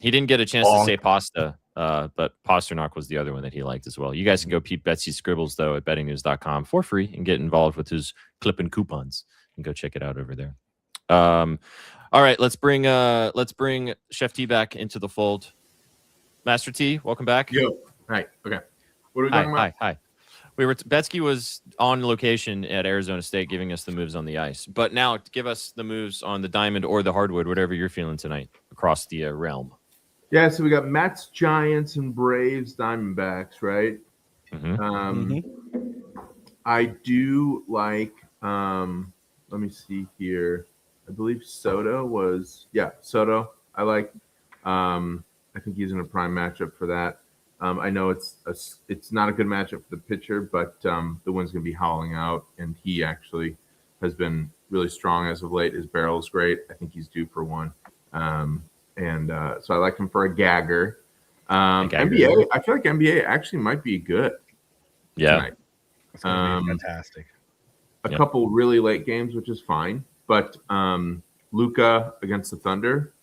He didn't get a chance to say pasta, but Pasternak was the other one that he liked as well. You guys can go peep Betsy's scribbles though at bettingnews.com for free and get involved with his clipping coupons and go check it out over there. All right, let's bring Chef T back into the fold. Master T, welcome back. Yo, hi. Okay, what are we talking about? Hi. Betsky was on location at Arizona State giving us the moves on the ice. But now give us the moves on the diamond or the hardwood, whatever you're feeling tonight across the realm. Yeah, so we got Mets, Giants, and Braves, Diamondbacks, right? I do like, let me see here. I believe Soto. I like, I think he's in a prime matchup for that. I know it's not a good matchup for the pitcher, but the wind's going to be howling out, and he actually has been really strong as of late. His barrel is great. I think he's due for one. So I like him for a gagger. NBA, I feel like NBA actually might be good. Yeah. Tonight. It's going to be fantastic. A couple really late games, which is fine. But Luka against the Thunder,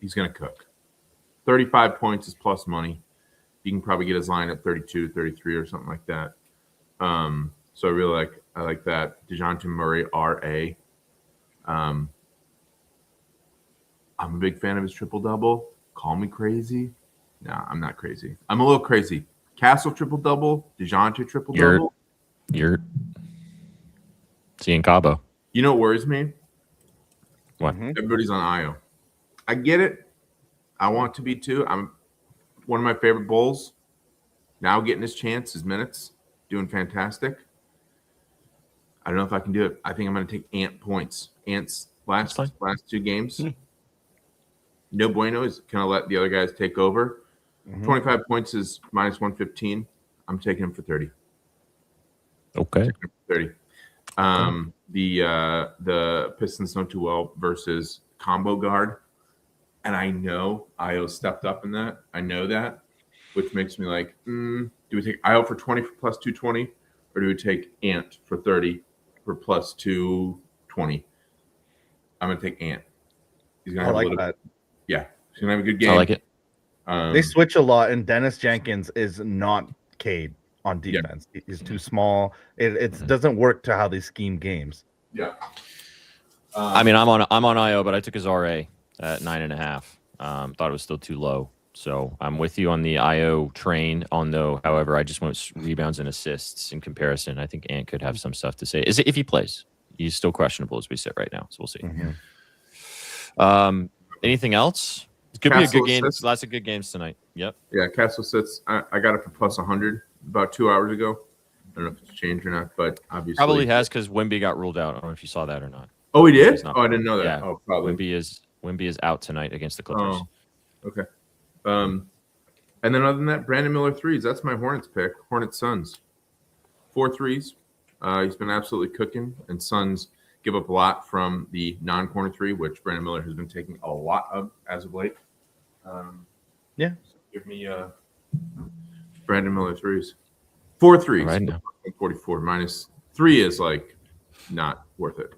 he's going to cook. 35 points is plus money. You can probably get his line at 32, 33 or something like that. So I like that. DeJounte Murray, RA. I'm a big fan of his triple-double. Call me crazy. No, I'm not crazy. I'm a little crazy. Castle triple-double, DeJounte triple-double. You're seeing Cabo. You know what worries me? What? Everybody's on IO. I get it. I want to be too. I'm one of my favorite Bulls. Now getting his chance, his minutes, doing fantastic. I don't know if I can do it. I think I'm going to take Ant points. Ant's last two games. No bueno. He's going to let the other guys take over. 25 points is minus 115. I'm taking him for 30. Okay. 30. The Pistons don't do well versus combo guard. And I know Io stepped up in that. I know that, which makes me like, do we take Io for 20 for plus 220, or do we take Ant for 30 for plus 220? I'm gonna take Ant. He's gonna have a little bit. Yeah, he's gonna have a good game. I like it. They switch a lot, and Dennis Jenkins is not Cade on defense. Yeah. He's too small. It doesn't work to how they scheme games. Yeah. I mean, I'm on IO, but I took his RA at 9.5. Thought it was still too low. So I'm with you on the IO train. However, I just went rebounds and assists in comparison. I think Ant could have some stuff to say. Is it if he plays? He's still questionable as we sit right now. So we'll see. Anything else? It could be a good game. Lots of good games tonight. Yep. Yeah, Castle sits. I got it for plus 100 about 2 hours ago. I don't know if it's changed or not, but obviously probably has because Wemby got ruled out. I don't know if you saw that or not. Oh, he did? Oh, I didn't know that. Yeah. Oh, probably. Wemby is out tonight against the Clippers. Oh, okay. And then other than that, Brandon Miller threes. That's my Hornets pick. Hornets Suns. 4 threes. He's been absolutely cooking, and Suns give up a lot from the non-corner three, which Brandon Miller has been taking a lot of as of late. So give me Brandon Miller threes. 4 threes. Right now. 44 minus 3 is like not worth it.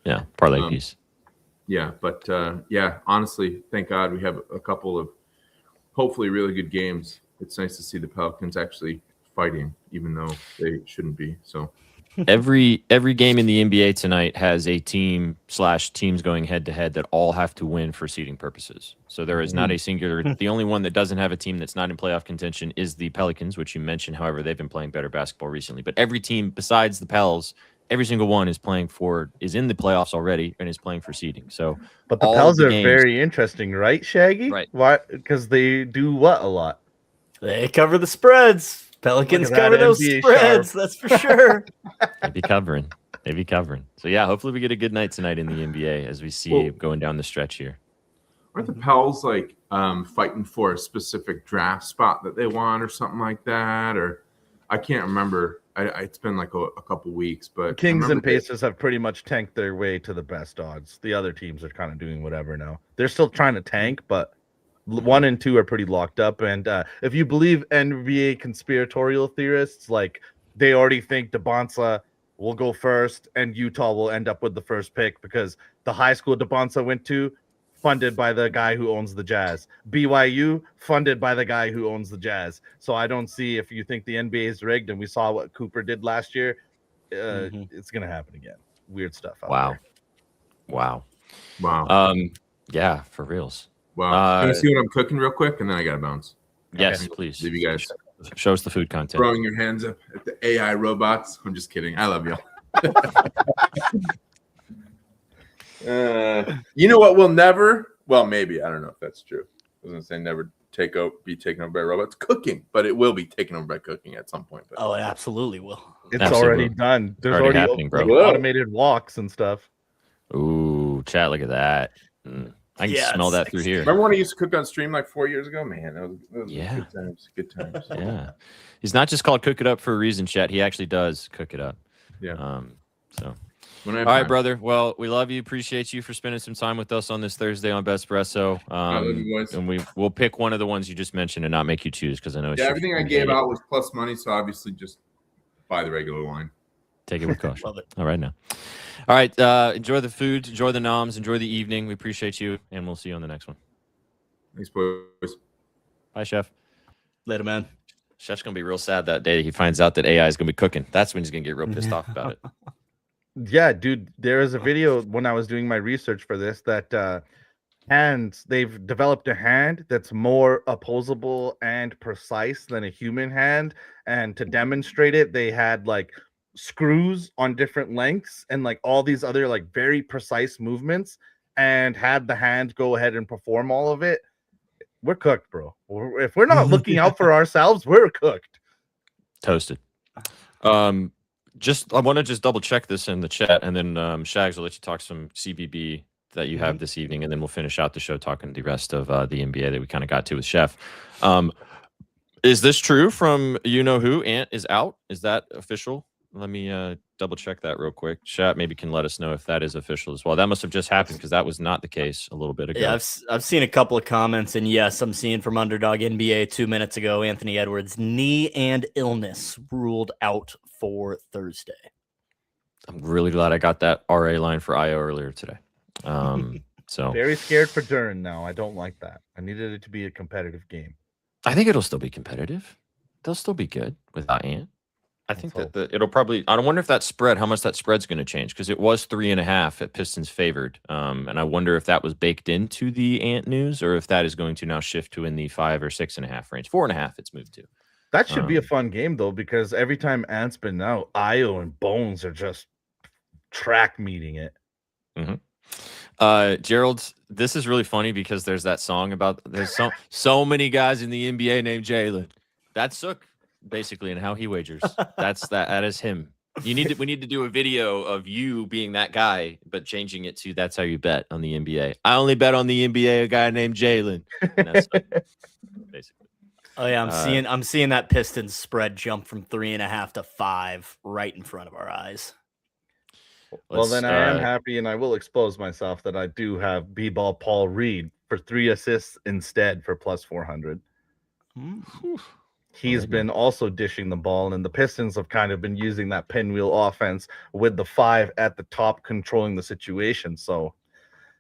Yeah, parlay piece. Yeah, but honestly, thank God we have a couple of hopefully really good games. It's nice to see the Pelicans actually fighting, even though they shouldn't be. So every game in the NBA tonight has a teams going head to head that all have to win for seeding purposes. So there is not a singular. The only one that doesn't have a team that's not in playoff contention is the Pelicans, which you mentioned. However, they've been playing better basketball recently. But every team besides the Pels, every single one is in the playoffs already and is playing for seeding. So, but the Pels are very interesting, right, Shaggy? Right. Why? Because they do what a lot? They cover the spreads. Pelicans cover those spreads. That's for sure. They'd be covering. They be covering. So yeah, hopefully we get a good night tonight in the NBA as we see going down the stretch here. Aren't the Pels like fighting for a specific draft spot that they want or something like that? Or I can't remember. It's been like a couple weeks, but Kings and Pacers have pretty much tanked their way to the best odds. The other teams are kind of doing whatever now. They're still trying to tank, but 1 and 2 are pretty locked up. And if you believe NBA conspiratorial theorists, like they already think DeBonsa will go first and Utah will end up with the first pick because the high school DeBonsa went to, funded by the guy who owns the Jazz. BYU, funded by the guy who owns the Jazz. So I don't see, if you think the NBA is rigged, and we saw what Cooper did last year, it's going to happen again. Weird stuff out there. Wow. Yeah, for reals. Wow. Can I see what I'm cooking real quick, and then I got to bounce? Yes, please. Leave you guys. Show us the food content. Throwing your hands up at the AI robots. I'm just kidding. I love y'all. You know what? We'll never. Well, maybe I don't know if that's true. I was gonna say never be taken over by robots. Cooking, but it will be taken over by cooking at some point. But. Oh, it absolutely will. It's already done. There's already happening, bro. Automated walks and stuff. Ooh, chat! Look at that. I can smell that through here. Remember when I used to cook on stream like 4 years ago? Man, that was good times. Good times. Yeah, he's not just called Cook It Up for a reason, chat. He actually does cook it up. Yeah. So. All right, brother. Well, we love you. Appreciate you for spending some time with us on this Thursday on BETSPRESSO. I love you boys. And we'll pick one of the ones you just mentioned and not make you choose because I know everything I gave out was plus money, so obviously just buy the regular wine. Take it with caution. Love it. All right now. All right. Enjoy the food. Enjoy the noms. Enjoy the evening. We appreciate you, and we'll see you on the next one. Thanks, boys. Bye, Chef. Later, man. Chef's gonna be real sad that day he finds out that AI is gonna be cooking. That's when he's gonna get real pissed off about it. Yeah, dude, there is a video when I was doing my research for this that they've developed a hand that's more opposable and precise than a human hand. And to demonstrate it, they had like screws on different lengths and like all these other like very precise movements and had the hand go ahead and perform all of it. We're cooked, bro. If we're not looking out for ourselves, we're cooked. Toasted. I want to just double check this in the chat, and then Shags will let you talk some CBB that you have this evening, and then we'll finish out the show talking the rest of the NBA that we kind of got to with Chef. Is this true from you know who? Ant is out. Is that official? Let me double check that real quick. Chat maybe can let us know if that is official as well. That must have just happened because that was not the case a little bit ago. Yeah, I've seen a couple of comments, and yes, I'm seeing from Underdog NBA 2 minutes ago, Anthony Edwards, knee and illness ruled out for Thursday. I'm really glad I got that RA line for IO earlier today. So very scared for Duren now. I don't like that. I needed it to be a competitive game. I think it'll still be competitive. They'll still be good without Ant. I think that it'll probably. I don't wonder if that spread, how much that spread's going to change because it was 3.5 at Pistons favored, and I wonder if that was baked into the Ant news or if that is going to now shift to in the 5 or 6.5 range. 4.5, it's moved to. That should be a fun game though because every time Ant's been out, Io and Bones are just track meeting it. Gerald, this is really funny because there's that song about there's so many guys in the NBA named Jalen. That's Sook. Basically, and how he wagers. That is him. We need to do a video of you being that guy, but changing it to that's how you bet on the NBA. I only bet on the NBA a guy named Jalen. Basically. Oh yeah, I'm seeing that Pistons spread jump from 3.5 to 5 right in front of our eyes. Well, then I am happy, and I will expose myself that I do have B-ball Paul Reed for 3 assists instead for plus 400. He's been also dishing the ball, and the Pistons have kind of been using that pinwheel offense with the 5 at the top controlling the situation. So,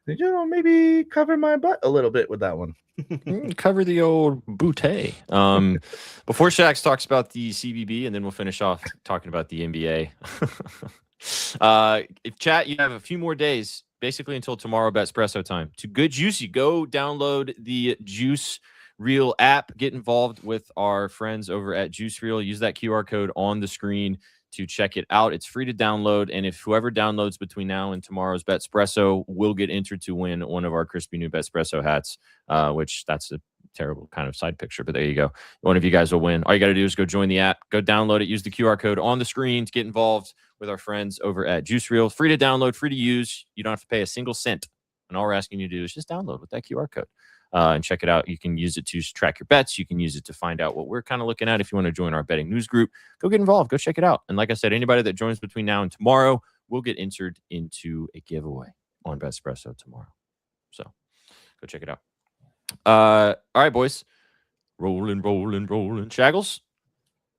maybe cover my butt a little bit with that one. Cover the old bootay. Before Shax talks about the CBB, and then we'll finish off talking about the NBA. If chat, you have a few more days, basically until tomorrow, BETSPRESSO time. To good juicy, go download the Juice Reel app. Get involved with our friends over at Juice Reel. Use that QR code on the screen to check it out. It's free to download, and if whoever downloads between now and tomorrow's BETSPRESSO will get entered to win one of our crispy new BETSPRESSO hats, which that's a terrible kind of side picture, but there you go. One of you guys will win. All you got to do is go join the app, go download it, use the QR code on the screen to get involved with our friends over at Juice Reel. Free to download, free to use. You don't have to pay a single cent. And all we're asking you to do is just download with that QR code and check it out. You can use it to track your bets. You can use it to find out what we're kind of looking at. If you want to join our betting news group, go get involved. Go check it out. And like I said, anybody that joins between now and tomorrow will get entered into a giveaway on BETSPRESSO tomorrow. So go check it out. All right, boys. Rolling. Shaggles?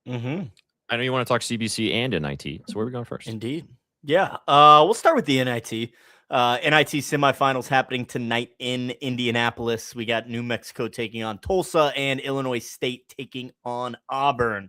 Mm-hmm. I know you want to talk CBC and NIT. So where are we going first? Indeed. Yeah. We'll start with the NIT. NIT semifinals happening tonight in Indianapolis. We got New Mexico taking on Tulsa and Illinois State taking on Auburn.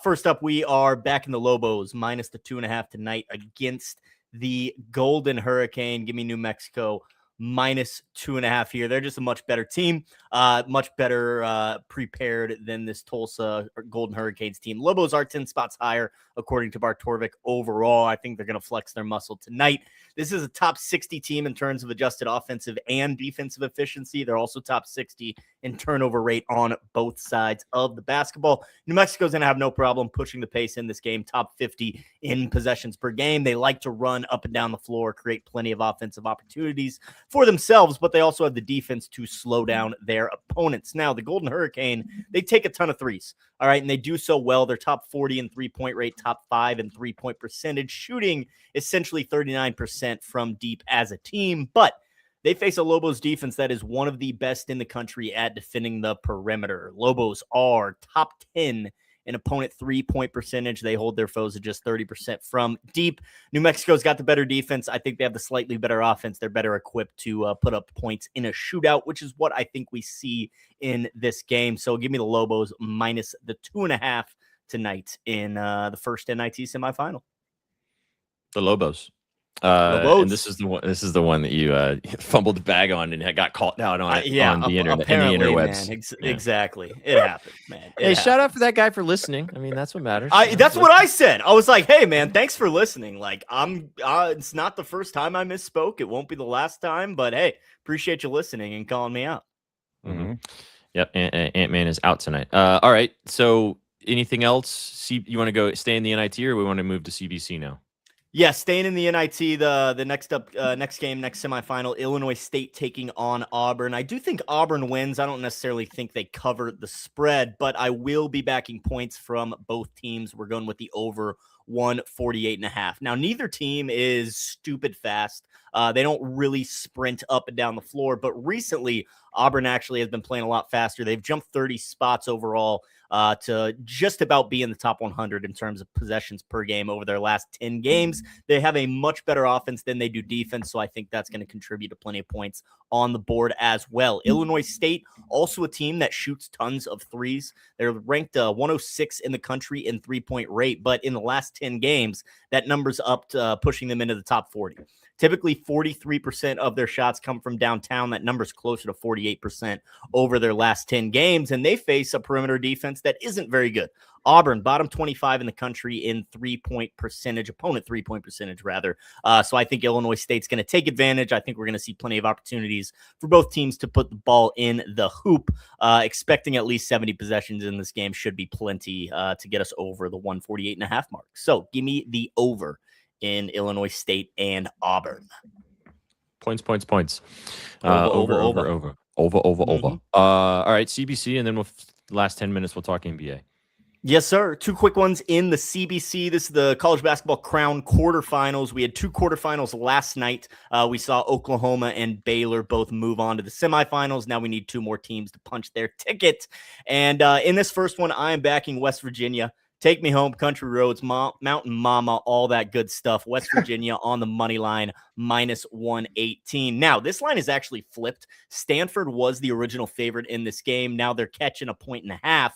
First up, we are back in the Lobos, minus the 2.5 tonight against the Golden Hurricane. Give me New Mexico minus 2.5 here. They're just a much better team, much better prepared than this Tulsa Golden Hurricanes team. Lobos are 10 spots higher, according to Bartorvik. Overall, I think they're going to flex their muscle tonight. This is a top 60 team in terms of adjusted offensive and defensive efficiency. They're also top 60 in turnover rate on both sides of the basketball. New Mexico's going to have no problem pushing the pace in this game, top 50 in possessions per game. They like to run up and down the floor, create plenty of offensive opportunities for themselves, but they also have the defense to slow down their opponents. Now, the Golden Hurricane, they take a ton of threes, all right, and they do so well. They're top 40 in three-point rate, top 5 in three-point percentage, shooting essentially 39% from deep as a team, but they face a Lobos defense that is one of the best in the country at defending the perimeter. Lobos are top 10 in opponent three-point percentage. They hold their foes at just 30% from deep. New Mexico's got the better defense. I think they have the slightly better offense. They're better equipped to put up points in a shootout, which is what I think we see in this game. So give me the Lobos minus the 2.5 tonight in the first NIT semifinal. The Lobos. And this is the one that you fumbled the bag on and got called out on it on the internet, in the interwebs. Man, exactly. It happened, man. Shout out for that guy for listening. I mean, that's what matters. That's what I said. I was like, hey, man, thanks for listening. Like, it's not the first time I misspoke. It won't be the last time, but hey, appreciate you listening and calling me out. Mm-hmm. Yep. Ant-Man is out tonight. All right. So anything else? You want to go stay in the NIT or we want to move to CBC now? Yeah, staying in the NIT, the next game, next semifinal, Illinois State taking on Auburn. I do think Auburn wins. I don't necessarily think they cover the spread, but I will be backing points from both teams. We're going with the over 148.5. Now, neither team is stupid fast. They don't really sprint up and down the floor, but recently Auburn actually has been playing a lot faster. They've jumped 30 spots overall to just about be in the top 100 in terms of possessions per game over their last 10 games. They have a much better offense than they do defense, so I think that's going to contribute to plenty of points on the board as well. Illinois State, also a team that shoots tons of threes. They're ranked 106 in the country in three-point rate, but in the last 10 games, that number's up to pushing them into the top 40. Typically, 43% of their shots come from downtown. That number's closer to 48% over their last 10 games, and they face a perimeter defense that isn't very good. Auburn, bottom 25 in the country in three-point percentage, opponent three-point percentage, rather. So I think Illinois State's going to take advantage. I think we're going to see plenty of opportunities for both teams to put the ball in the hoop. Expecting at least 70 possessions in this game should be plenty to get us over the 148.5 mark. So give me the over in Illinois State and Auburn. Points. Over. Over. All right, CBC, and then last 10 minutes, we'll talk NBA. Yes, sir. Two quick ones in the CBC. This is the college basketball crown quarterfinals. We had two quarterfinals last night. We saw Oklahoma and Baylor both move on to the semifinals. Now we need two more teams to punch their ticket. And in this first one, I am backing West Virginia. Take me home, country roads, mountain mama, all that good stuff. West Virginia on the money line, minus 118. Now, this line is actually flipped. Stanford was the original favorite in this game. Now they're catching 1.5.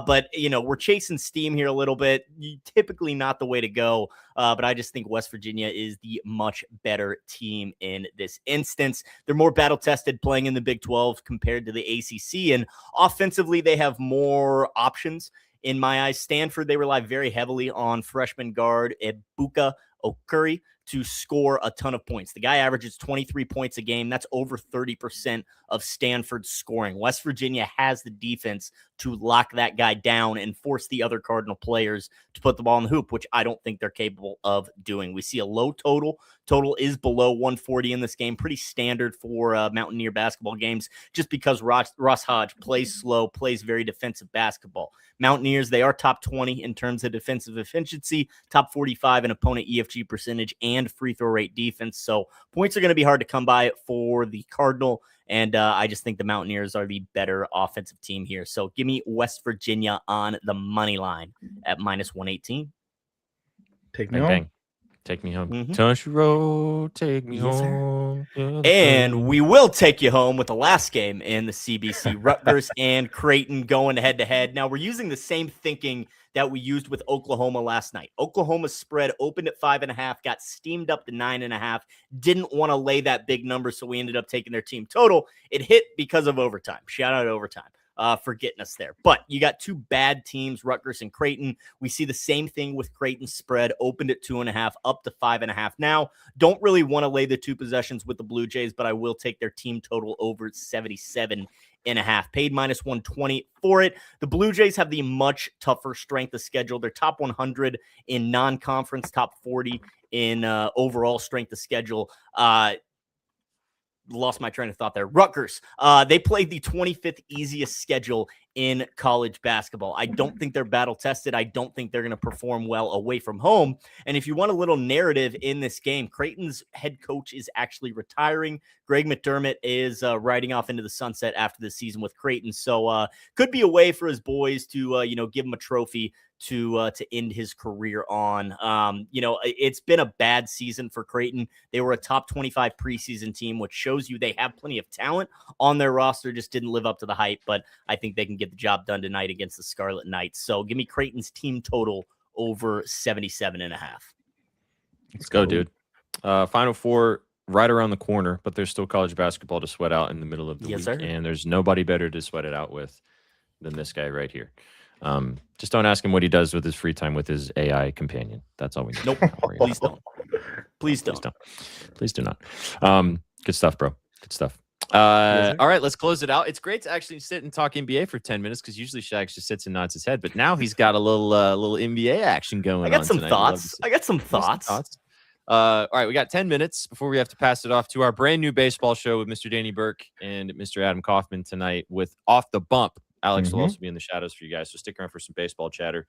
But, we're chasing steam here a little bit. Typically not the way to go. But I just think West Virginia is the much better team in this instance. They're more battle-tested playing in the Big 12 compared to the ACC. And offensively, they have more options. In my eyes, Stanford, they rely very heavily on freshman guard Ebuka Okuri to score a ton of points. The guy averages 23 points a game. That's over 30% of Stanford's scoring. West Virginia has the defense to lock that guy down and force the other Cardinal players to put the ball in the hoop, which I don't think they're capable of doing. We see a low total. Total is below 140 in this game. Pretty standard for Mountaineer basketball games, just because Ross Hodge plays slow, plays very defensive basketball. Mountaineers, they are top 20 in terms of defensive efficiency, top 45 in opponent EFG percentage and free throw rate defense. So points are going to be hard to come by for the Cardinal. And I just think the Mountaineers are the better offensive team here. So give me West Virginia on the money line at -118. Take me home. Bang. Take me home. Touch road, take me home. And we will take you home with the last game in the CBC. Rutgers and Creighton going head-to-head. Now, we're using the same thinking that we used with Oklahoma last night. Oklahoma's spread opened at 5.5, got steamed up to 9.5. Didn't want to lay that big number, so we ended up taking their team total. It hit because of overtime. Shout out overtime. For getting us there. But you got two bad teams, Rutgers and Creighton. We see the same thing with Creighton's spread, opened at 2.5, up to 5.5. Now, don't really want to lay the two possessions with the Blue Jays, but I will take their team total over 77.5. Paid -120 for it. The Blue Jays have the much tougher strength of schedule. They're top 100 in non-conference, top 40 in overall strength of schedule. Lost my train of thought there. Rutgers, they played the 25th easiest schedule in college basketball. I don't think they're battle tested. I don't think they're going to perform well away from home. And if you want a little narrative in this game, Creighton's head coach is actually retiring. Greg McDermott is riding off into the sunset after the season with Creighton. So could be a way for his boys to, give him a trophy to end his career on. It's been a bad season for Creighton. They were a top 25 preseason team, which shows you they have plenty of talent on their roster, just didn't live up to the hype, but I think they can get the job done tonight against the Scarlet Knights. So give me Creighton's team total over 77.5. Let's go, dude. Final Four right around the corner, but there's still college basketball to sweat out in the middle of the week. Sir. And there's nobody better to sweat it out with than this guy right here. Just don't ask him what he does with his free time with his AI companion. That's all we need. Nope. Please don't. Please don't. Please do not. Good stuff, bro. Good stuff. All right, let's close it out. It's great to actually sit and talk NBA for 10 minutes because usually Shags just sits and nods his head, but now he's got a little NBA action going on. I got some thoughts. All right, we got 10 minutes before we have to pass it off to our brand new baseball show with Mr. Danny Burke and Mr. Adam Kaufman tonight with Off the Bump. Alex will also be in the shadows for you guys, so stick around for some baseball chatter.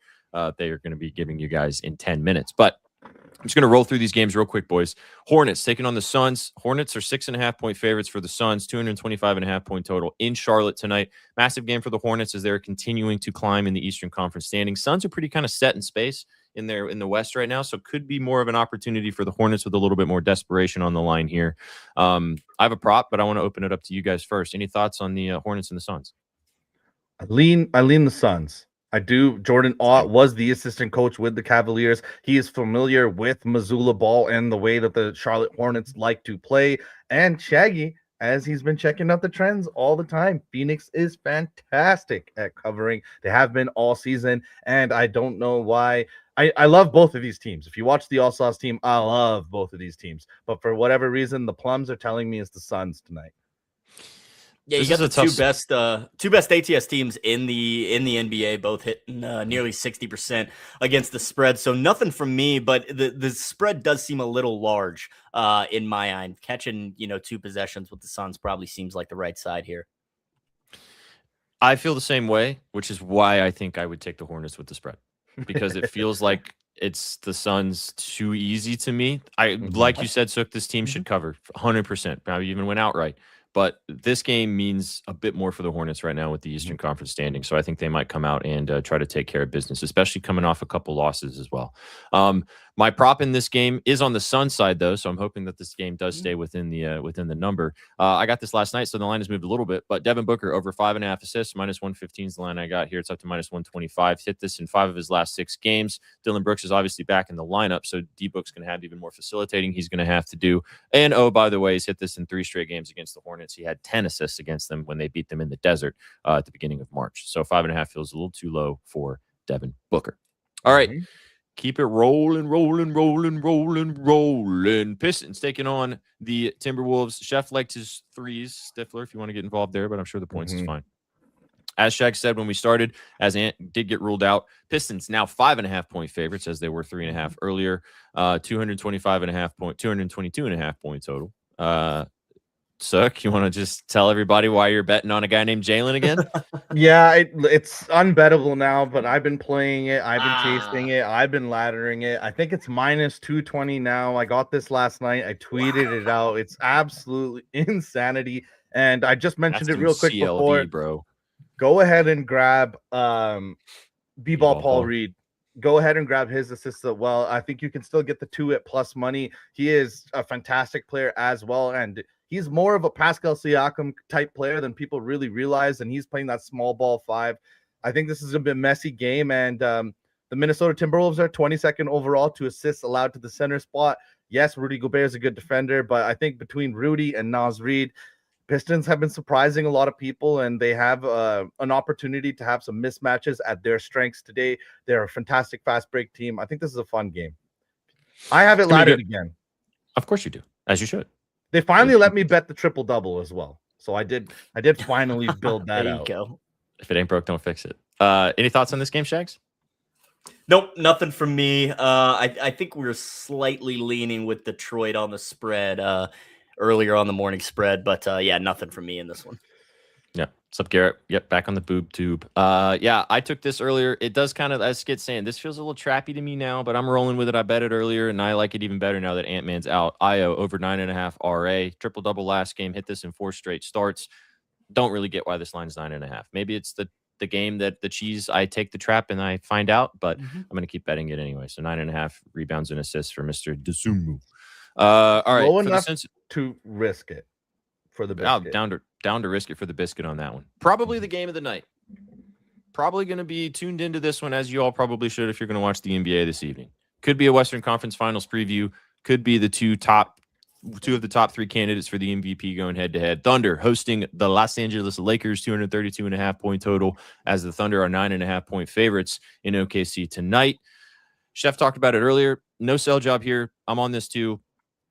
They are going to be giving you guys in 10 minutes. But I'm just going to roll through these games real quick, boys. Hornets taking on the Suns. Hornets are 6.5-point favorites for the Suns, 225.5-point total in Charlotte tonight. Massive game for the Hornets as they're continuing to climb in the Eastern Conference standings. Suns are pretty kind of set in space in the West right now, so could be more of an opportunity for the Hornets with a little bit more desperation on the line here. I have a prop, but I want to open it up to you guys first. Any thoughts on the Hornets and the Suns? I lean the Suns. I do. Jordan Ott was the assistant coach with the Cavaliers. He is familiar with Missoula ball and the way that the Charlotte Hornets like to play. And Shaggy, as he's been checking out the trends all the time, Phoenix is fantastic at covering. They have been all season, and I don't know why. I love both of these teams. If you watch the All-Stars team, I love both of these teams. But for whatever reason, the Plums are telling me it's the Suns tonight. Yeah, you got the two best ATS teams in the NBA, both hitting nearly 60% against the spread. So nothing from me, but the spread does seem a little large in my eye. Catching two possessions with the Suns probably seems like the right side here. I feel the same way, which is why I think I would take the Hornets with the spread because it feels like it's the Suns too easy to me. Like you said, Sook, this team should cover 100%, probably even went outright. But this game means a bit more for the Hornets right now with the Eastern Conference standing. So I think they might come out and try to take care of business, especially coming off a couple losses as well. My prop in this game is on the Sun side, though, so I'm hoping that this game does stay within the number. I got this last night, so the line has moved a little bit. But Devin Booker over 5.5 assists, -115 is the line I got here. It's up to -125. Hit this in 5 of his last 6 games. Dylan Brooks is obviously back in the lineup, so D-Book's going to have even more facilitating he's going to have to do. And, by the way, he's hit this in 3 straight games against the Hornets. He had 10 assists against them when they beat them in the desert at the beginning of March. So 5.5 feels a little too low for Devin Booker. All right. Keep it rolling. Pistons taking on the Timberwolves. Chef liked his threes. Stifler, if you want to get involved there, but I'm sure the points is fine. As Shaq said when we started, as Ant did get ruled out, Pistons now 5.5-point favorites as they were 3.5 earlier. 222.5 point total. Sook, you want to just tell everybody why you're betting on a guy named Jalen again? Yeah, it's unbettable now, but I've been playing it. I've been chasing it. I've been laddering it. I think it's minus 220 now. I got this last night. I tweeted it out. It's absolutely insanity. And I just mentioned it real quick CLV, before. bro. Go ahead and grab B-Ball Paul Reed. Go ahead and grab his assist as well. I think you can still get the 2 at plus money. He is a fantastic player as well. And he's more of a Pascal Siakam type player than people really realize. And he's playing that small ball 5. I think this is a bit messy game. And the Minnesota Timberwolves are 22nd overall to assists allowed to the center spot. Yes, Rudy Gobert is a good defender, but I think between Rudy and Naz Reid, Pistons have been surprising a lot of people, and they have an opportunity to have some mismatches at their strengths today. They're a fantastic fast break team. I think this is a fun game. I have it laddered again. Of course you do, as you should. They finally let me bet the triple-double as well. So I did finally build that out. There you go. If it ain't broke, don't fix it. Any thoughts on this game, Shags? Nope, nothing from me. I think we're slightly leaning with Detroit on the spread earlier on the morning spread, but yeah, nothing from me in this one. Yeah. What's up, Garrett? Yep, back on the boob tube. Yeah, I took this earlier. It does kind of, as Skid's saying, this feels a little trappy to me now, but I'm rolling with it. I bet it earlier, and I like it even better now that Ant-Man's out. Io over 9.5 RA. Triple-double last game. Hit this in 4 straight starts. Don't really get why this line's 9.5. Maybe it's the game that the cheese, I take the trap and I find out, but I'm going to keep betting it anyway. So 9.5 rebounds and assists for Mr. Dosunmu. All right. Low enough to risk it for the biscuit. Down to risk it for the biscuit on that one. Probably the game of the night. Probably going to be tuned into this one, as you all probably should if you're going to watch the NBA this evening. Could be a Western Conference Finals preview. Could be the two of the top 3 candidates for the MVP going head-to-head. Thunder hosting the Los Angeles Lakers, 232.5 point total, as the Thunder are 9.5 point favorites in OKC tonight. Chef talked about it earlier. No sell job here. I'm on this too.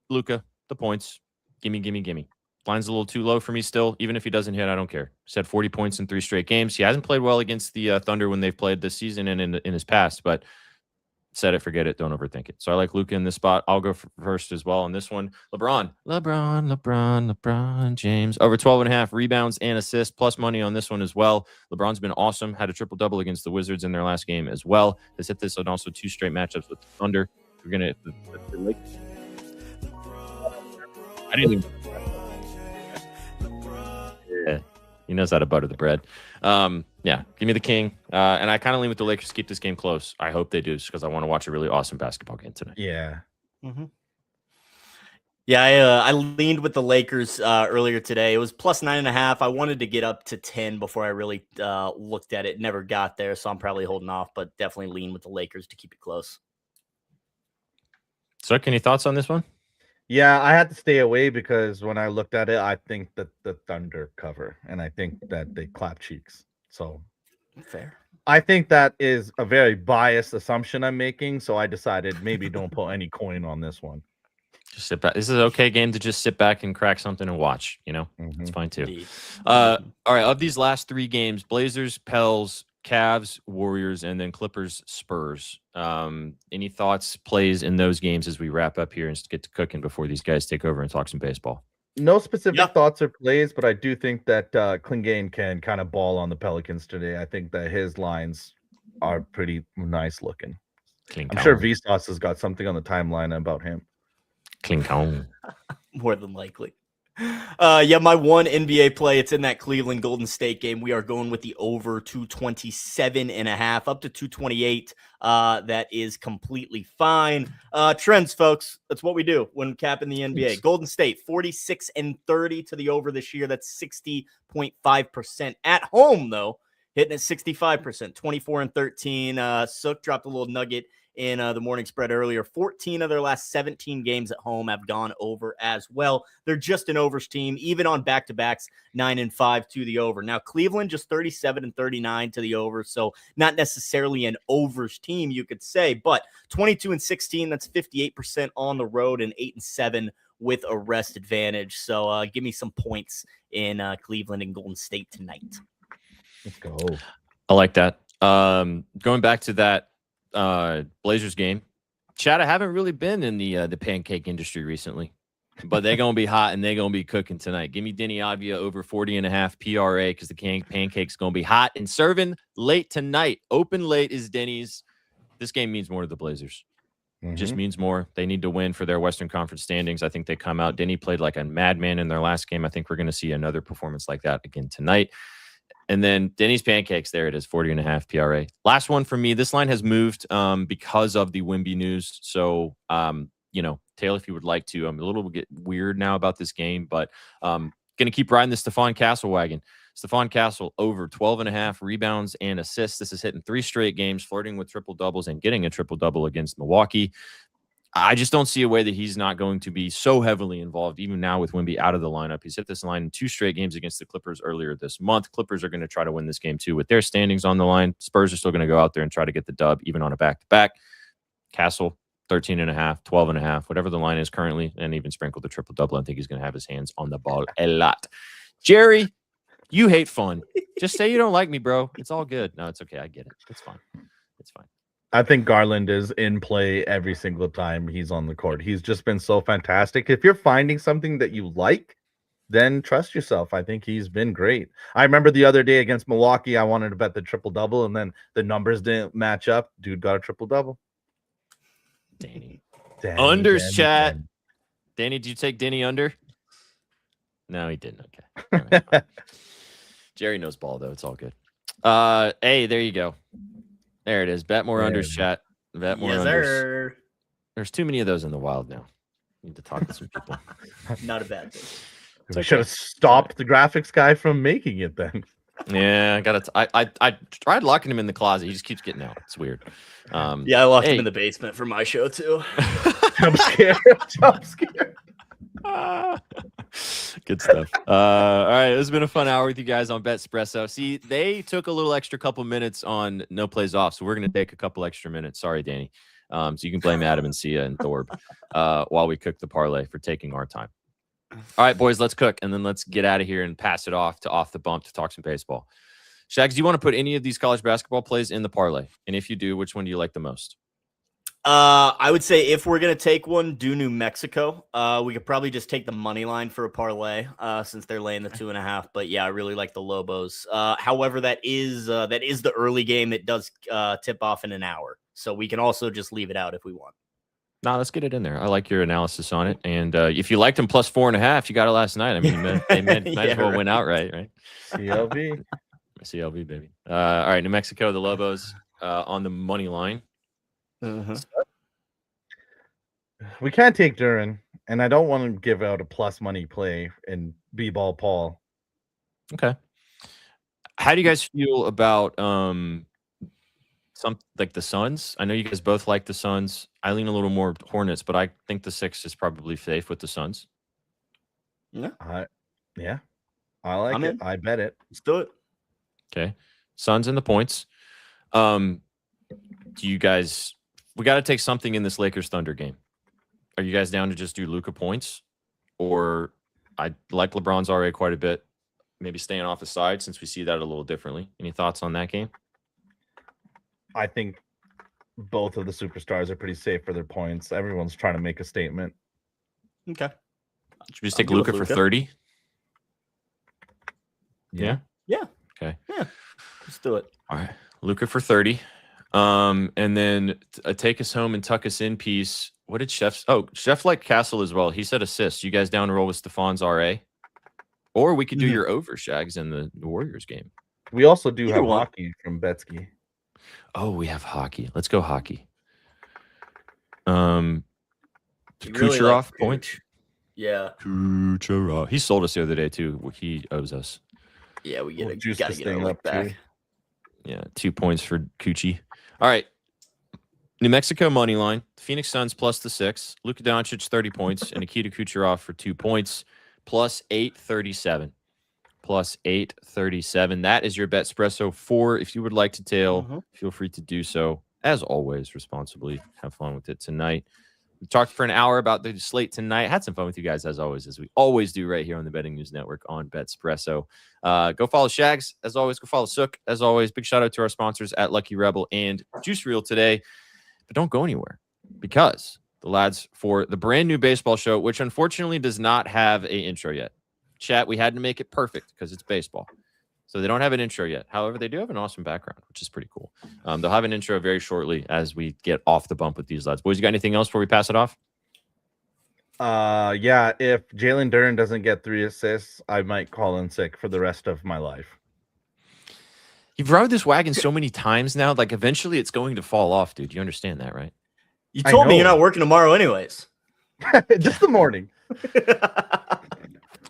Luka, the points. Gimme. Line's a little too low for me still. Even if he doesn't hit, I don't care. He's had 40 points in 3 straight games. He hasn't played well against the Thunder when they've played this season and in his past, but set it, forget it, don't overthink it. So I like Luka in this spot. I'll go first as well on this one. LeBron James. Over 12.5 rebounds and assists, plus money on this one as well. LeBron's been awesome. Had a triple-double against the Wizards in their last game as well. Has hit this on also 2 straight matchups with the Thunder. We're going to hit the Lakers. I didn't even... Yeah, he knows how to butter the bread. Yeah, give me the king. And I kind of lean with the Lakers to keep this game close. I hope they do, just because I want to watch a really awesome basketball game tonight. Yeah. Mm-hmm. Yeah, I leaned with the Lakers earlier today. It was plus 9.5. I wanted to get up to 10 before I really looked at it. Never got there, so I'm probably holding off, but definitely lean with the Lakers to keep it close. So, any thoughts on this one? Yeah, I had to stay away because when I looked at it, I think that the Thunder cover, and I think that they clap cheeks. So fair. I think that is a very biased assumption I'm making. So I decided maybe don't put any coin on this one. Just sit back. This is an okay game to just sit back and crack something and watch. You know, it's fine too. All right. Of these last 3 games, Blazers, Pels, Cavs, Warriors, and then Clippers, Spurs. Any thoughts, plays in those games as we wrap up here and get to cooking before these guys take over and talk some baseball? No specific thoughts or plays, but I do think that Klingane can kind of ball on the Pelicans today. I think that his lines are pretty nice looking. I'm sure Vsauce has got something on the timeline about him. Klingane. More than likely. Yeah, my one NBA play, it's in that Cleveland Golden State game. We are going with the over 227.5 up to 228. That is completely fine. Trends, folks. That's what we do when capping the NBA. Golden State 46-30 to the over this year. That's 60.5% at home, though. Hitting at 65%, 24-13. Sook dropped a little nugget in the morning spread earlier. 14 of their last 17 games at home have gone over as well. They're just an overs team, even on back-to-backs, 9-5 to the over. Now, Cleveland just 37-39 to the over, so not necessarily an overs team, you could say, but 22-16, that's 58% on the road, and 8-7 with a rest advantage. So give me some points in Cleveland and Golden State tonight. Let's go. I like that. Going back to that Blazers game, Chad, I haven't really been in the pancake industry recently, but they're going to be hot and they're going to be cooking tonight. Give me Denny Avdia over 40.5 PRA because the pancake's going to be hot and serving late tonight. Open late is Denny's. This game means more to the Blazers. Just means more. They need to win for their Western Conference standings. I think they come out. Denny played like a madman in their last game. I think we're going to see another performance like that again tonight. And then Denny's Pancakes, there it is, 40.5 PRA. Last one for me. This line has moved because of the Wemby news. So, Taylor, if you would like to, I'm a little bit weird now about this game, but going to keep riding the Stephon Castle wagon. Stephon Castle over 12.5 rebounds and assists. This is hitting 3 straight games, flirting with triple doubles and getting a triple double against Milwaukee. I just don't see a way that he's not going to be so heavily involved, even now with Wemby out of the lineup. He's hit this line in 2 straight games against the Clippers earlier this month. Clippers are going to try to win this game too with their standings on the line. Spurs are still going to go out there and try to get the dub, even on a back-to-back. Castle, 13.5, 12.5, whatever the line is currently, and even sprinkle the triple-double. I think he's going to have his hands on the ball a lot. Jerry, you hate fun. Just say you don't like me, bro. It's all good. No, it's okay. I get it. It's fine. It's fine. I think Garland is in play every single time he's on the court. He's just been so fantastic. If you're finding something that you like, then trust yourself. I think he's been great. I remember the other day against Milwaukee, I wanted to bet the triple-double, and then the numbers didn't match up. Dude got a triple-double. Danny. Unders, chat. Danny, did you take Denny under? No, he didn't. Okay. Right. Jerry knows ball, though. It's all good. Hey, there you go. There it is. Bet more unders, chat. Bet more unders. Sir. There's too many of those in the wild now. Need to talk to some people. Not a bad thing. We should have stopped the graphics guy from making it then. Yeah, I tried locking him in the closet. He just keeps getting out. It's weird. Yeah, I locked him in the basement for my show too. I'm scared. I'm scared. Good stuff. All right, it's been a fun hour with you guys on BETSPRESSO. See, they took a little extra couple minutes on no plays off, so we're going to take a couple extra minutes. Sorry, Danny. So you can blame Adam and Sia and Thorb while we cook the parlay for taking our time. All right, boys, let's cook, and then let's get out of here and pass it off to Off the Bump to talk some baseball. Shags, do you want to put any of these college basketball plays in the parlay? And if you do, which one do you like the most? I would say if we're going to take one, do New Mexico. We could probably just take the money line for a parlay since they're laying the 2.5. But yeah, I really like the Lobos. However, that is the early game. It does tip off in an hour. So we can also just leave it out if we want. No, let's get it in there. I like your analysis on it. And if you liked them plus 4.5, you got it last night. I mean, they might as well win outright, right? CLV, baby. All right, New Mexico, the Lobos on the money line. We can't take Duran, and I don't want to give out a plus money play in B-ball Paul. Okay. How do you guys feel about some like the Suns? I know you guys both like the Suns. I lean a little more Hornets, but I think the 6 is probably safe with the Suns. Yeah. I like it. I bet it. Let's do it. Okay. Suns and the points. Do you guys we got to take something in this Lakers Thunder game. Are you guys down to just do Luka points? Or I like LeBron's RA quite a bit. Maybe staying off the side since we see that a little differently. Any thoughts on that game? I think both of the superstars are pretty safe for their points. Everyone's trying to make a statement. Okay. Should we just take Luka for 30? Yeah. Okay. Yeah. Let's do it. All right. Luka for 30. And then a take us home and tuck us in piece. What did Chef? Oh, Chef liked Castle as well. He said assists. You guys down to roll with Stephon's RA? Or we could do your over, Shags, in the Warriors game. We also do have hockey from Betsky. Oh, we have hockey. Let's go hockey. Kucherov really point. Yeah. Kucherov. He sold us the other day too. He owes us. Yeah, we gotta get our luck back. Yeah, 2 points for Coochie. All right. New Mexico money line, Phoenix Suns plus the 6, Luka Doncic 30 points, and Nikita Kucherov for 2 points, plus 837. Plus 837. That is your BetSpresso 4. If you would like to tail, feel free to do so. As always, responsibly. Have fun with it tonight. We talked for an hour about the slate tonight. Had some fun with you guys, as always, as we always do right here on the Betting News Network on BetSpresso. Go follow Shags, as always. Go follow Sook, as always. Big shout out to our sponsors at Lucky Rebel and Juice Reel today. But don't go anywhere, because the lads for the brand new baseball show, which unfortunately does not have an intro yet. Chat, we had to make it perfect because it's baseball. So they don't have an intro yet. However, they do have an awesome background, which is pretty cool. They'll have an intro very shortly as we get off the bump with these lads. Boys, you got anything else before we pass it off? Yeah, if Jalen Duren doesn't get 3 assists, I might call in sick for the rest of my life. You've rode this wagon so many times now, like eventually it's going to fall off, dude. You understand that, right? You told me you're not working tomorrow anyways. Just the morning.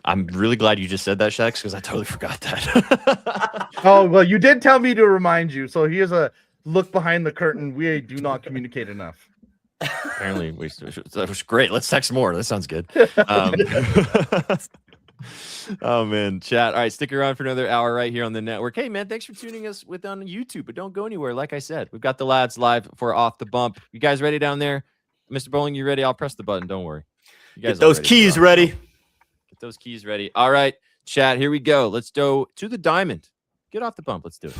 I'm really glad you just said that, Shax, because I totally forgot that. Oh, well, you did tell me to remind you. So here's a look behind the curtain. We do not communicate enough. Apparently, that was great. Let's text more. That sounds good. Oh, man. Chat. All right, stick around for another hour right here on the network. Hey, man, thanks for tuning us with on YouTube, but don't go anywhere. Like I said, we've got the lads live for Off the Bump. You guys ready down there? Mr. Bowling, you ready? I'll press the button. Don't worry. You guys Get those keys ready. Get those keys ready. All right, chat, here we go. Let's go to the diamond. Get off the bump. Let's do it.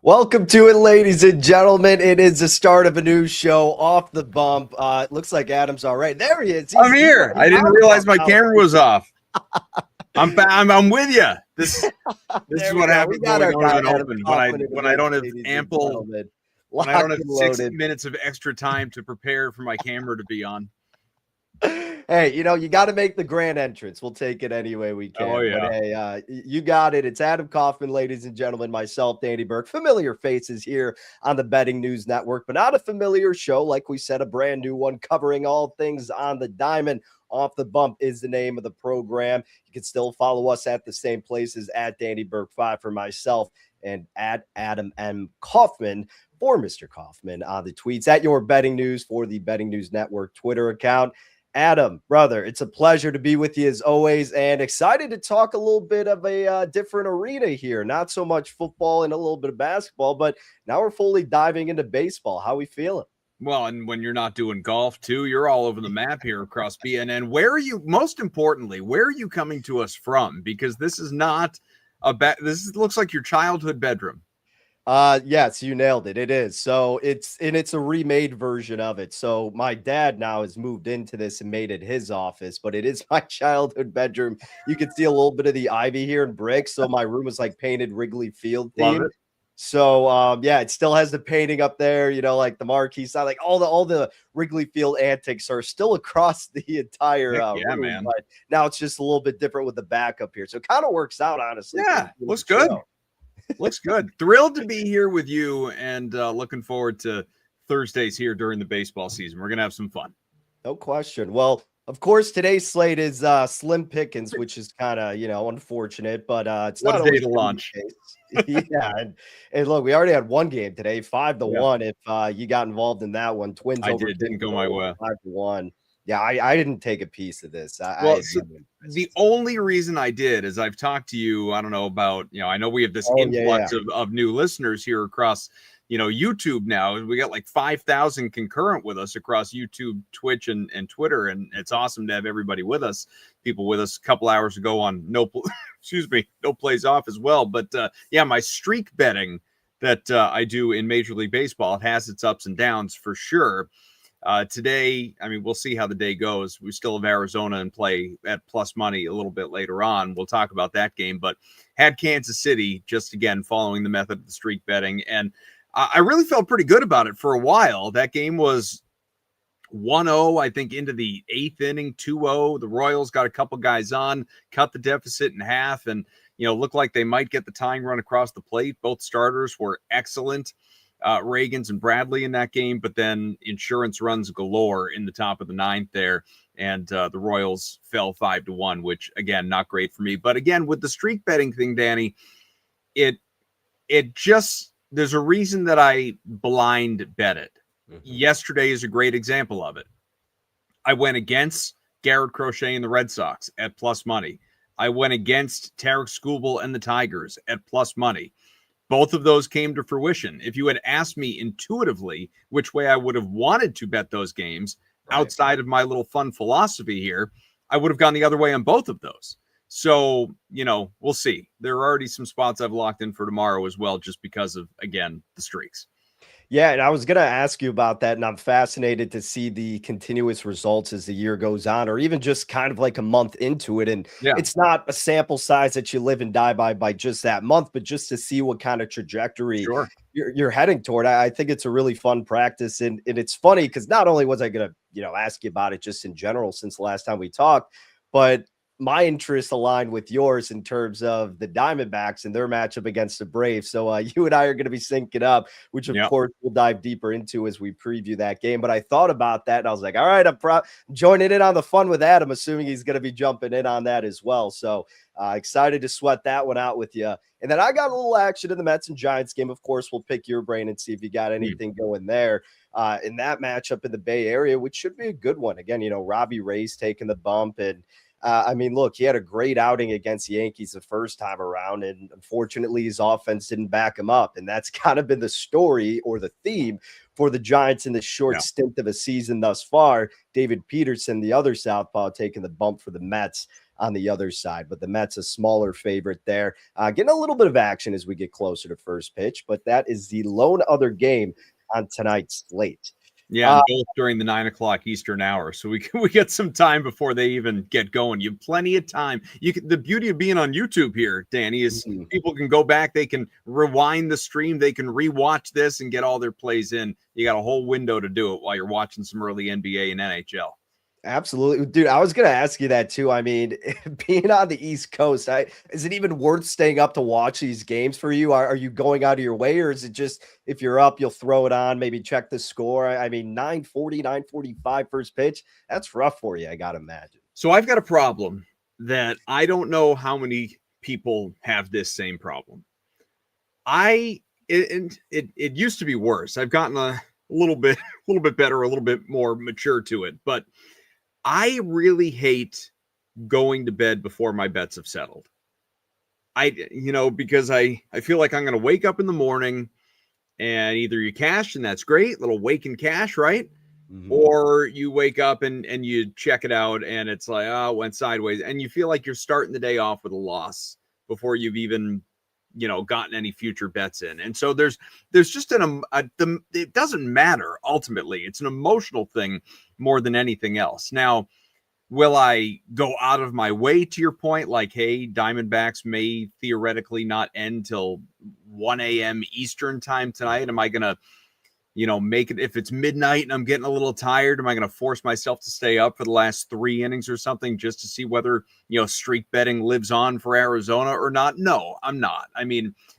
Welcome to it, ladies and gentlemen. It is the start of a new show, Off the Bump. It looks like Adam's all right. There he is. I'm here. I didn't realize my camera was off. I'm with you. This is what happens when we don't open. When I don't have ample, when I don't have 6 minutes of extra time to prepare for my camera to be on. Hey, you got to make the grand entrance. We'll take it any way we can. Oh, yeah. But hey, you got it. It's Adam Kaufman, ladies and gentlemen, myself, Danny Burke. Familiar faces here on the Betting News Network, but not a familiar show. Like we said, a brand new one covering all things on the diamond. Off the Bump is the name of the program. You can still follow us at the same places at Danny Burke 5 for myself and at Adam M. Kaufman for Mr. Kaufman on the tweets, at Your Betting News for the Betting News Network Twitter account. Adam, brother, it's a pleasure to be with you as always, and excited to talk a little bit of a different arena here. Not so much football and a little bit of basketball, but now we're fully diving into baseball. How we feeling? Well, and when you're not doing golf too, you're all over the map here across BNN. Where are you, most importantly, where are you coming to us from? Because this is not this looks like your childhood bedroom. Yes, you nailed it. It is. So it's a remade version of it. So my dad now has moved into this and made it his office, but it is my childhood bedroom. You can see a little bit of the ivy here in bricks. So my room is like painted Wrigley Field theme. So yeah, it still has the painting up there, like the marquee side, like all the Wrigley Field antics are still across the entire room, man. But now it's just a little bit different with the backup here. So it kind of works out, honestly. Yeah, looks good. Looks good. Thrilled to be here with you, and looking forward to Thursdays here during the baseball season. We're gonna have some fun. No question. Well, of course, today's slate is slim pickings, which is kind of unfortunate, but it's not a day to launch. Yeah, and look, we already had one game today, 5-1. If you got involved in that one, Twins. Didn't go my way. 5-1. Yeah, I didn't take a piece of this. The only reason I did is I've talked to you. I don't know about I know we have this influx of new listeners here across YouTube now. We got like 5,000 concurrent with us across YouTube, Twitch, and Twitter, and it's awesome to have everybody with us. People with us a couple hours ago on no plays off as well. But my streak betting that I do in Major League Baseball, it has its ups and downs for sure. Today, we'll see how the day goes. We still have Arizona in play at plus money a little bit later on. We'll talk about that game, but had Kansas City just again following the method of the streak betting, and I really felt pretty good about it for a while. That game was 1-0, I think, into the 8th inning, 2-0. The Royals got a couple guys on, cut the deficit in half, and looked like they might get the tying run across the plate. Both starters were excellent. Reagans and Bradley in that game, but then insurance runs galore in the top of the ninth there. And the Royals fell 5-1, which again, not great for me. But again, with the streak betting thing, Danny, it just, there's a reason that I blind bet it. Yesterday is a great example of it. I went against Garrett Crochet and the Red Sox at plus money. I went against Tarek Skubal and the Tigers at plus money. Both of those came to fruition. If you had asked me intuitively which way I would have wanted to bet those games, outside of my little fun philosophy here, I would have gone the other way on both of those. So, we'll see. There are already some spots I've locked in for tomorrow as well, just because of, again, the streaks. Yeah, and I was going to ask you about that, and I'm fascinated to see the continuous results as the year goes on, or even just kind of like a month into it. And it's not a sample size that you live and die by just that month, but just to see what kind of trajectory you're heading toward. I think it's a really fun practice, and it's funny because not only was I going to ask you about it just in general since the last time we talked, but my interests aligned with yours in terms of the Diamondbacks and their matchup against the Braves. So you and I are going to be syncing up, which of course we'll dive deeper into as we preview that game. But I thought about that and I was like, all right, I'm joining in on the fun with Adam, assuming he's going to be jumping in on that as well. So excited to sweat that one out with you. And then I got a little action in the Mets and Giants game. Of course, we'll pick your brain and see if you got anything going there in that matchup in the Bay Area, which should be a good one. Again, Robbie Ray's taking the bump, and look, he had a great outing against the Yankees the first time around, and unfortunately his offense didn't back him up. And that's kind of been the story or the theme for the Giants in this short stint of a season thus far. David Peterson, the other southpaw, taking the bump for the Mets on the other side, but the Mets a smaller favorite there. Getting a little bit of action as we get closer to first pitch, but that is the lone other game on tonight's slate. Yeah, both during the 9 o'clock Eastern hour, so we get some time before they even get going. You have plenty of time. The beauty of being on YouTube here, Danny, is people can go back, they can rewind the stream, they can rewatch this and get all their plays in. You got a whole window to do it while you're watching some early NBA and NHL. Absolutely. Dude, I was going to ask you that too. Being on the East Coast, is it even worth staying up to watch these games for you? Are you going out of your way, or is it just if you're up, you'll throw it on, maybe check the score? 9:40, 9:45 first pitch, that's rough for you, I got to imagine. So I've got a problem that I don't know how many people have this same problem. It used to be worse. I've gotten a little bit better, a little bit more mature to it, but I really hate going to bed before my bets have settled. Because I feel like I'm going to wake up in the morning and either you cash and that's great, little wake and cash, right? Or you wake up and you check it out and it's like, oh, it went sideways. And you feel like you're starting the day off with a loss before you've even, gotten any future bets in. And so there's just it doesn't matter. Ultimately, it's an emotional thing more than anything else. Now, will I go out of my way, to your point, like, hey, Diamondbacks may theoretically not end till 1 a.m. Eastern time tonight? Am I going to, make it, if it's midnight and I'm getting a little tired, am I going to force myself to stay up for the last 3 innings or something just to see whether, streak betting lives on for Arizona or not? No, I'm not.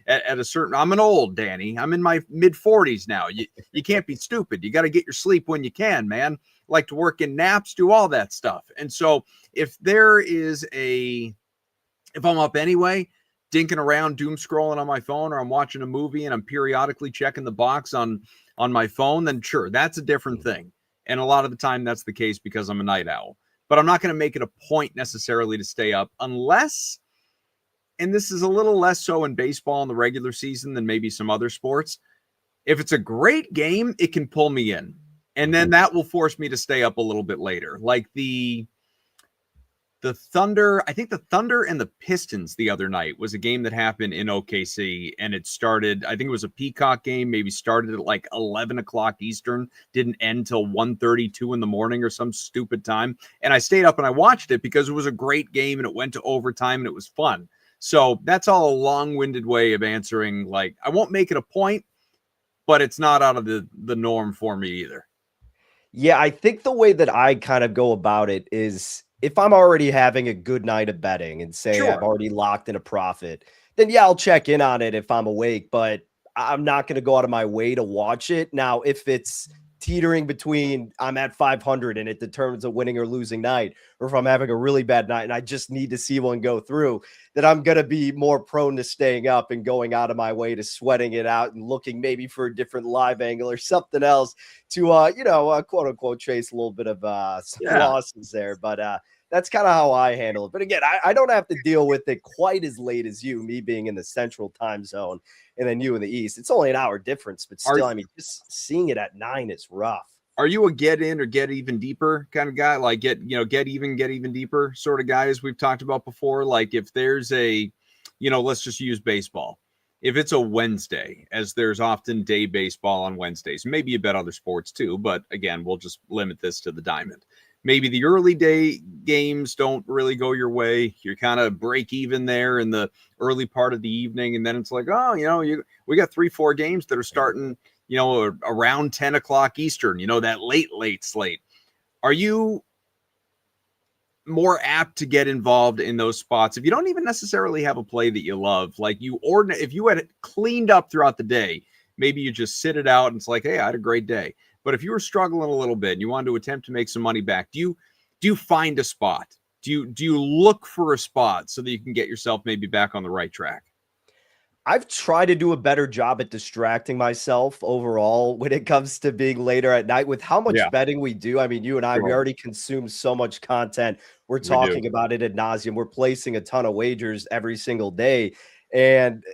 At a certain, I'm an old Danny. I'm in my mid 40s now. You can't be stupid. You got to get your sleep when you can, man. Like to work in naps, do all that stuff. And so if I'm up anyway, dinking around, doom scrolling on my phone, or I'm watching a movie and I'm periodically checking the box on my phone, then sure, that's a different thing. And a lot of the time that's the case because I'm a night owl. But I'm not going to make it a point necessarily to stay up unless, and this is a little less so in baseball in the regular season than maybe some other sports, if it's a great game, it can pull me in. And then that will force me to stay up a little bit later. Like the Thunder, I think the Thunder and the Pistons the other night was a game that happened in OKC, and it started, I think it was a Peacock game, maybe started at like 11 o'clock Eastern, didn't end till 1:32 in the morning or some stupid time. And I stayed up and I watched it because it was a great game and it went to overtime and it was fun. So that's all a long-winded way of answering, like, I won't make it a point, but it's not out of the norm for me either. Yeah, I think the way that I kind of go about it is if I'm already having a good night of betting and say I've already locked in a profit, then yeah, I'll check in on it if I'm awake. But I'm not going to go out of my way to watch it. Now, if it's teetering between I'm at 500 and it determines a winning or losing night, or if I'm having a really bad night and I just need to see one go through, then I'm going to be more prone to staying up and going out of my way to sweating it out and looking maybe for a different live angle or something else to, quote unquote, chase a little bit of some losses there. But that's kind of how I handle it. But again, I don't have to deal with it quite as late as you, me being in the central time zone and then you in the East. It's only an hour difference, but still, I mean, just seeing it at 9 is rough. Are you a get in or get even deeper kind of guy? Like get even deeper sort of guy, as we've talked about before? Like if there's let's just use baseball. If it's a Wednesday, as there's often day baseball on Wednesdays, maybe you bet other sports too, but again, we'll just limit this to the diamond. Maybe the early day games don't really go your way. You're kind of break even there in the early part of the evening. And then it's like, we got 3-4 games that are starting, around 10 o'clock Eastern, that late slate. Are you more apt to get involved in those spots if you don't even necessarily have a play that you love? Like if you had cleaned up throughout the day, maybe you just sit it out and it's like, hey, I had a great day. But if you were struggling a little bit and you wanted to attempt to make some money back, do you find a spot? Do you look for a spot so that you can get yourself maybe back on the right track? I've tried to do a better job at distracting myself overall when it comes to being later at night with how much betting we do. I mean, you and I, we already consume so much content. We're talking about it ad nauseum. We're placing a ton of wagers every single day. And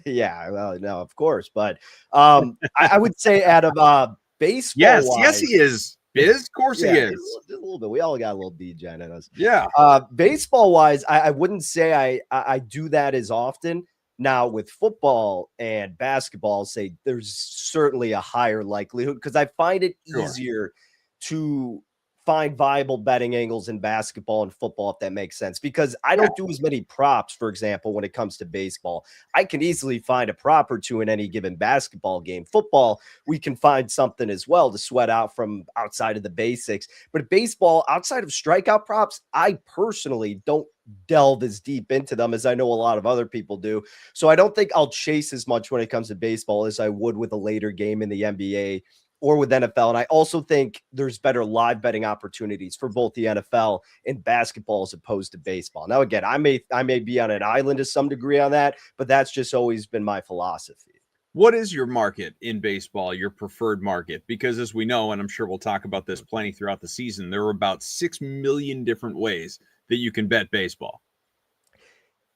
no, of course. But I would say out of baseball. Yes, he is. Biz, of course he is. Just a little bit. We all got a little degen in us. Yeah. Baseball wise, I wouldn't say I do that as often. Now with football and basketball, say there's certainly a higher likelihood because I find it easier to find viable betting angles in basketball and football, if that makes sense, because I don't do as many props, for example, when it comes to baseball. I can easily find a prop or two in any given basketball game. Football, we can find something as well to sweat out from outside of the basics. But baseball, outside of strikeout props, I personally don't delve as deep into them as I know a lot of other people do. So I don't think I'll chase as much when it comes to baseball as I would with a later game in the NBA or with NFL. And I also think there's better live betting opportunities for both the NFL and basketball as opposed to baseball. Now, again, I may be on an island to some degree on that, but that's just always been my philosophy. What is your market in baseball, your preferred market? Because as we know, and I'm sure we'll talk about this plenty throughout the season, there are about 6 million different ways that you can bet baseball.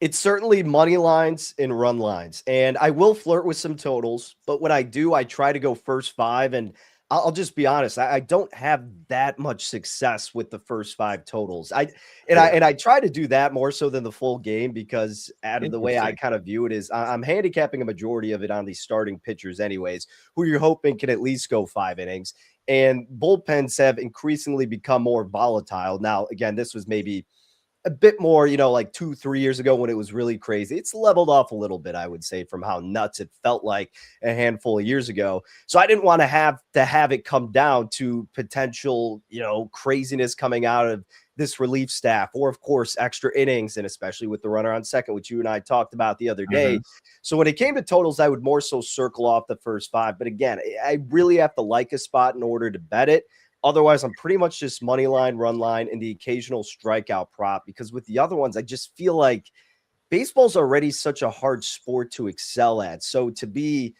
It's certainly money lines and run lines, and I will flirt with some totals, but when I do, I try to go first 5, and I'll just be honest, I don't have that much success with the first 5 totals. I try to do that more so than the full game because out of the way I kind of view it is I'm handicapping a majority of it on these starting pitchers anyways, who you're hoping can at least go 5 innings, and bullpens have increasingly become more volatile. Now, again, this was maybe a bit more, like 2-3 years ago when it was really crazy. It's leveled off a little bit, I would say, from how nuts it felt like a handful of years ago. So I didn't want to have it come down to potential, craziness coming out of this relief staff, or of course, extra innings, and especially with the runner on second, which you and I talked about the other day. So when it came to totals, I would more so circle off the first 5. But again, I really have to like a spot in order to bet it. Otherwise, I'm pretty much just money line, run line, and the occasional strikeout prop, because with the other ones, I just feel like baseball's already such a hard sport to excel at. So to be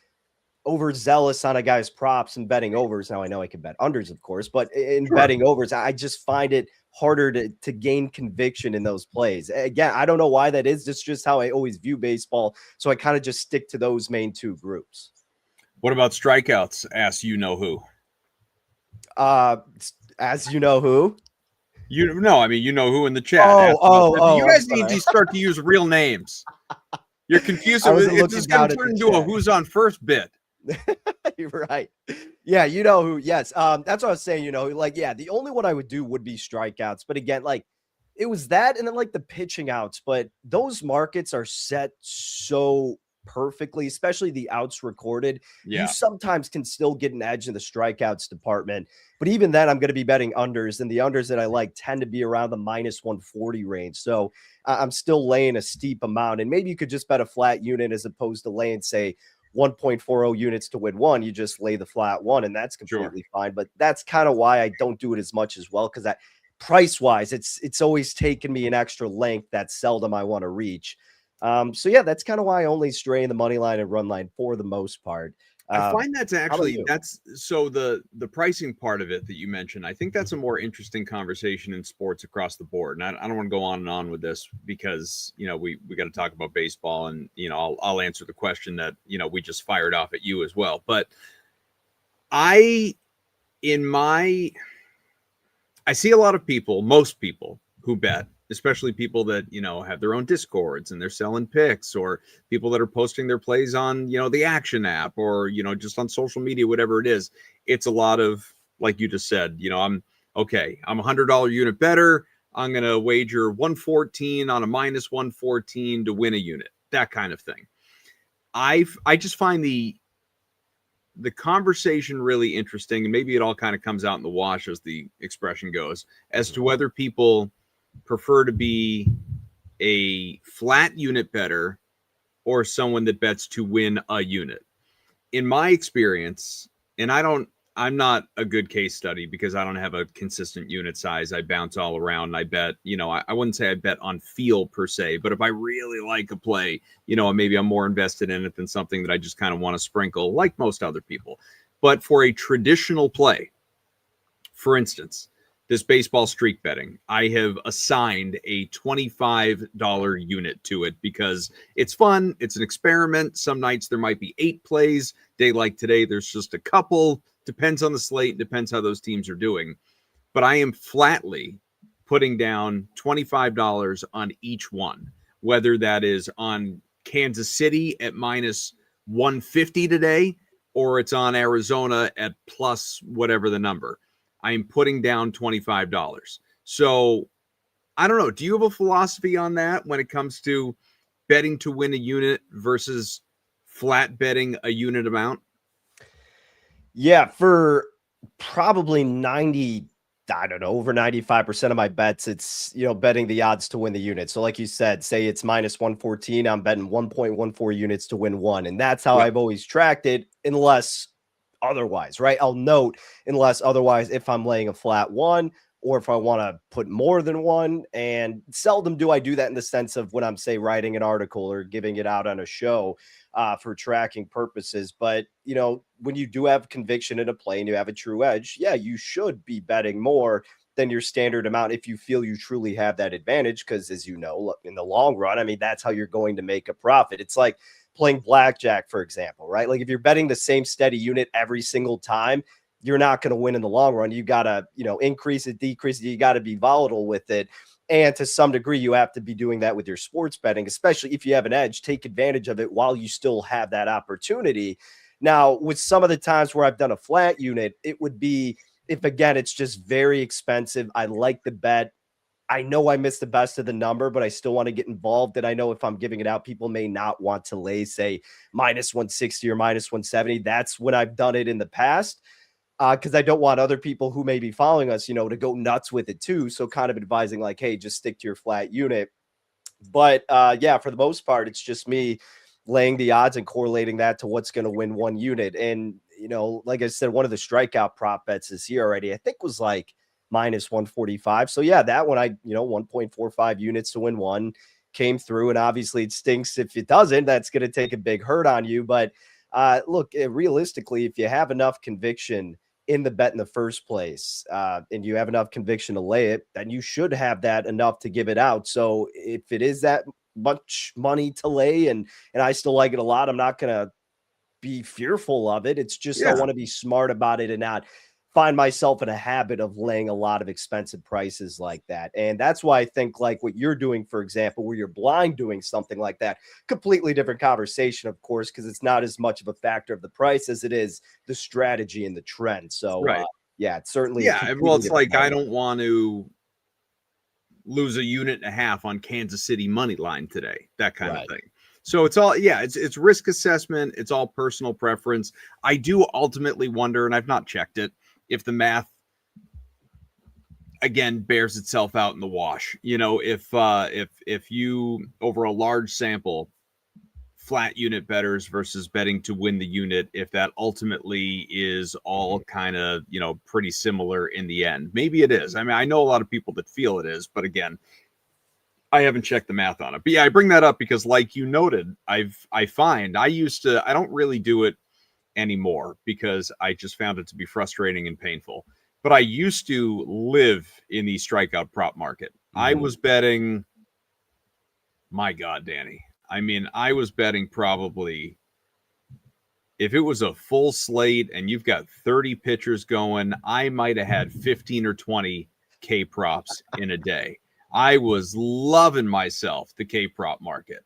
overzealous on a guy's props and betting overs, now I know I can bet unders, of course, but in betting overs, I just find it harder to gain conviction in those plays. Again, I don't know why that is. That's just how I always view baseball. So I kind of just stick to those main 2 groups. What about strikeouts? Ask you-know-who. As you know who? You know who in the chat. You guys need to start to use real names. You're confused. It's just going to turn into a who's on first bit. You're right. Yeah, you know who. Yes. That's what I was saying. The only one I would do would be strikeouts. But again, it was that and then the pitching outs. But those markets are set so perfectly, especially the outs recorded. You sometimes can still get an edge in the strikeouts department, but even then I'm going to be betting unders, and the unders that I like tend to be around the -140 range. So I'm still laying a steep amount, and maybe you could just bet a flat unit as opposed to laying, say, 1.40 units to win one, you just lay the flat one, and that's completely fine. But that's kind of why I don't do it as much as well, because that price wise, it's always taken me an extra length that seldom I want to reach. So yeah, that's kind of why I only stray in the money line and run line for the most part. I find that's actually you? so the pricing part of it that you mentioned. I think that's a more interesting conversation in sports across the board. And I don't want to go on and on with this because we got to talk about baseball, and I'll answer the question that we just fired off at you as well. But I see a lot of people, most people who bet, especially people that have their own discords and they're selling picks, or people that are posting their plays on the Action app, or just on social media, whatever it is. It's a lot of, like you just said, I'm a $100 unit bettor. I'm gonna wager 114 on a minus 114 to win a unit, that kind of thing. I just find the conversation really interesting, and maybe it all kind of comes out in the wash, as the expression goes, as to whether people prefer to be a flat unit bettor or someone that bets to win a unit. In my experience, and I'm not a good case study because I don't have a consistent unit size. I bounce all around, and I bet, I wouldn't say I bet on feel per se, but if I really like a play, maybe I'm more invested in it than something that I just kind of want to sprinkle, like most other people. But for a traditional play, for instance, this baseball streak betting, I have assigned a $25 unit to it because it's fun. It's an experiment. Some nights there might be 8 plays. Day like today, there's just a couple. Depends on the slate. Depends how those teams are doing. But I am flatly putting down $25 on each one, whether that is on Kansas City at minus 150 today, or it's on Arizona at plus whatever the number. I am putting down $25. So I don't know. Do you have a philosophy on that when it comes to betting to win a unit versus flat betting a unit amount? Yeah, for probably over 95% of my bets, it's, betting the odds to win the unit. So like you said, say it's minus 114, I'm betting 1.14 units to win one. And that's how I've always tracked it, unless otherwise, right? I'll note unless otherwise, if I'm laying a flat one, or if I want to put more than one. And seldom do I do that in the sense of when I'm, say, writing an article or giving it out on a show for tracking purposes. But, when you do have conviction in a play and you have a true edge, yeah, you should be betting more than your standard amount if you feel you truly have that advantage. Because as you know, in the long run, I mean, that's how you're going to make a profit. It's like playing blackjack, for example, right? Like if you're betting the same steady unit every single time, you're not going to win in the long run. You got to, increase it, decrease it. You got to be volatile with it. And to some degree, you have to be doing that with your sports betting, especially if you have an edge. Take advantage of it while you still have that opportunity. Now, with some of the times where I've done a flat unit, it would be if, again, it's just very expensive. I like the bet. I know I missed the best of the number, but I still want to get involved. And I know if I'm giving it out, people may not want to lay, say, minus 160 or minus 170. That's when I've done it in the past, because I don't want other people who may be following us, to go nuts with it too. So kind of advising like, hey, just stick to your flat unit. But yeah, for the most part, it's just me laying the odds and correlating that to what's going to win one unit. And, like I said, one of the strikeout prop bets this year already, I think was like minus 145. So yeah, that one, 1.45 units to win one came through. And obviously it stinks if it doesn't. That's going to take a big hurt on you. But look, realistically, if you have enough conviction in the bet in the first place, and you have enough conviction to lay it, then you should have that enough to give it out. So if it is that much money to lay and I still like it a lot, I'm not going to be fearful of it. It's just, I want to be smart about it and not find myself in a habit of laying a lot of expensive prices like that. And that's why I think like what you're doing, for example, where you're blind doing something like that, completely different conversation, of course, because it's not as much of a factor of the price as it is the strategy and the trend. So yeah, it's certainly. Yeah. Well, it's like, I don't want to lose a unit and a half on Kansas City money line today, that kind of thing. So it's all, it's risk assessment. It's all personal preference. I do ultimately wonder, and I've not checked it, if the math again bears itself out in the wash. If you over a large sample flat unit bettors versus betting to win the unit, if that ultimately is all kind of, pretty similar in the end. Maybe it is. I mean, I know a lot of people that feel it is, but again, I haven't checked the math on it. But yeah, I bring that up because, like you noted, I don't really do it anymore because I just found it to be frustrating and painful. But I used to live in the strikeout prop market. I was betting, my God, Danny. I mean, I was betting probably, if it was a full slate and you've got 30 pitchers going, I might have had 15 or 20 K props in a day. I was loving myself, the K prop market.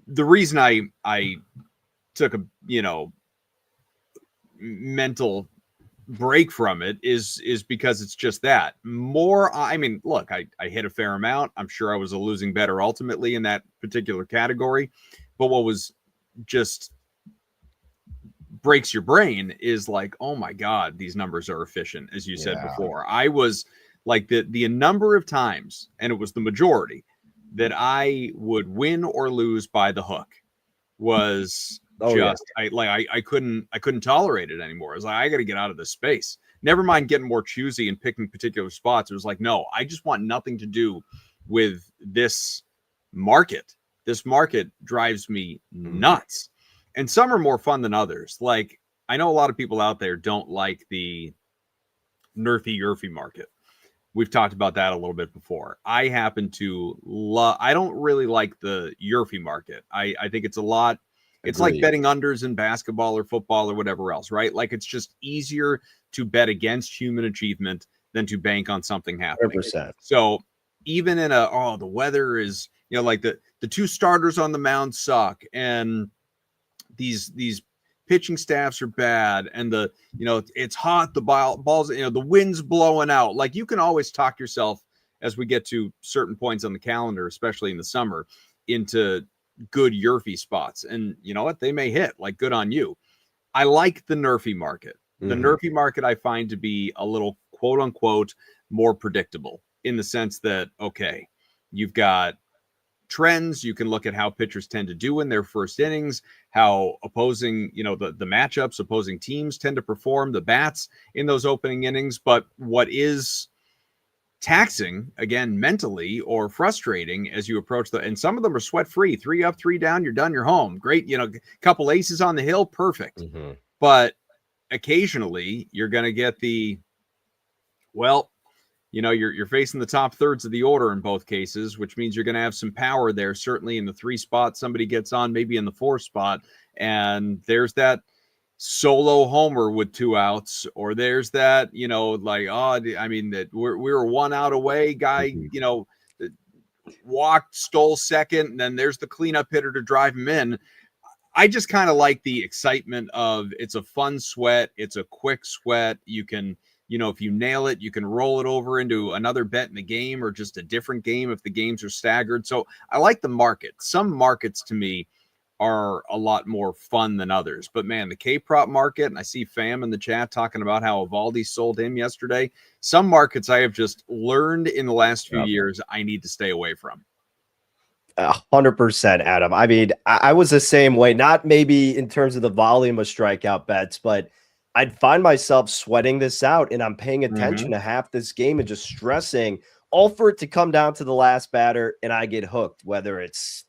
The reason I took a, mental break from it is because it's just that more. I mean, look, I hit a fair amount. I'm sure I was a losing bettor ultimately in that particular category. But what was just breaks your brain is like, oh my God, these numbers are efficient, as you said before. I was like the number of times, and it was the majority, that I would win or lose by the hook was I couldn't tolerate it anymore. I was like, I got to get out of this space. Never mind getting more choosy and picking particular spots. It was like, no, I just want nothing to do with this market. This market drives me nuts. And some are more fun than others. Like, I know a lot of people out there don't like the nerfy-yerfy market. We've talked about that a little bit before. I happen to I don't really like the yerfy market. I think it's a lot. It's like betting unders in basketball or football or whatever else, right? Like, it's just easier to bet against human achievement than to bank on something happening. 100%. So even in the weather is, like the two starters on the mound suck, and these pitching staffs are bad, and it's hot, the balls, the wind's blowing out. Like, you can always talk yourself, as we get to certain points on the calendar, especially in the summer, into good yerfy spots. And you know what? They may hit. Like, good on you. I like the nerfy market. The nerfy market I find to be a little, quote unquote, more predictable, in the sense that, okay, you've got trends. You can look at how pitchers tend to do in their first innings, how opposing, the matchups, opposing teams tend to perform, the bats in those opening innings. But what is taxing, again, mentally, or frustrating as you approach and some of them are sweat free, 3 up, 3 down, you're done, you're home. Great. Couple aces on the hill. Perfect. But occasionally you're going to get you're facing the top thirds of the order in both cases, which means you're going to have some power there. Certainly in the 3 spot, somebody gets on, maybe in the 4 spot, and there's that solo homer with 2 outs, or there's that, that we were 1 out away, guy, walked, stole second, and then there's the cleanup hitter to drive him in. I just kind of like the excitement of, it's a fun sweat. It's a quick sweat. You can, if you nail it, you can roll it over into another bet in the game, or just a different game if the games are staggered. So I like the market. Some markets to me are a lot more fun than others. But man, the K-prop market, and I see Fam in the chat talking about how Evaldi sold him yesterday. Some markets I have just learned in the last few years I need to stay away from. 100%, Adam. I mean, I was the same way, not maybe in terms of the volume of strikeout bets, but I'd find myself sweating this out, and I'm paying attention to half this game and just stressing, all for it to come down to the last batter, and I get hooked, whether it's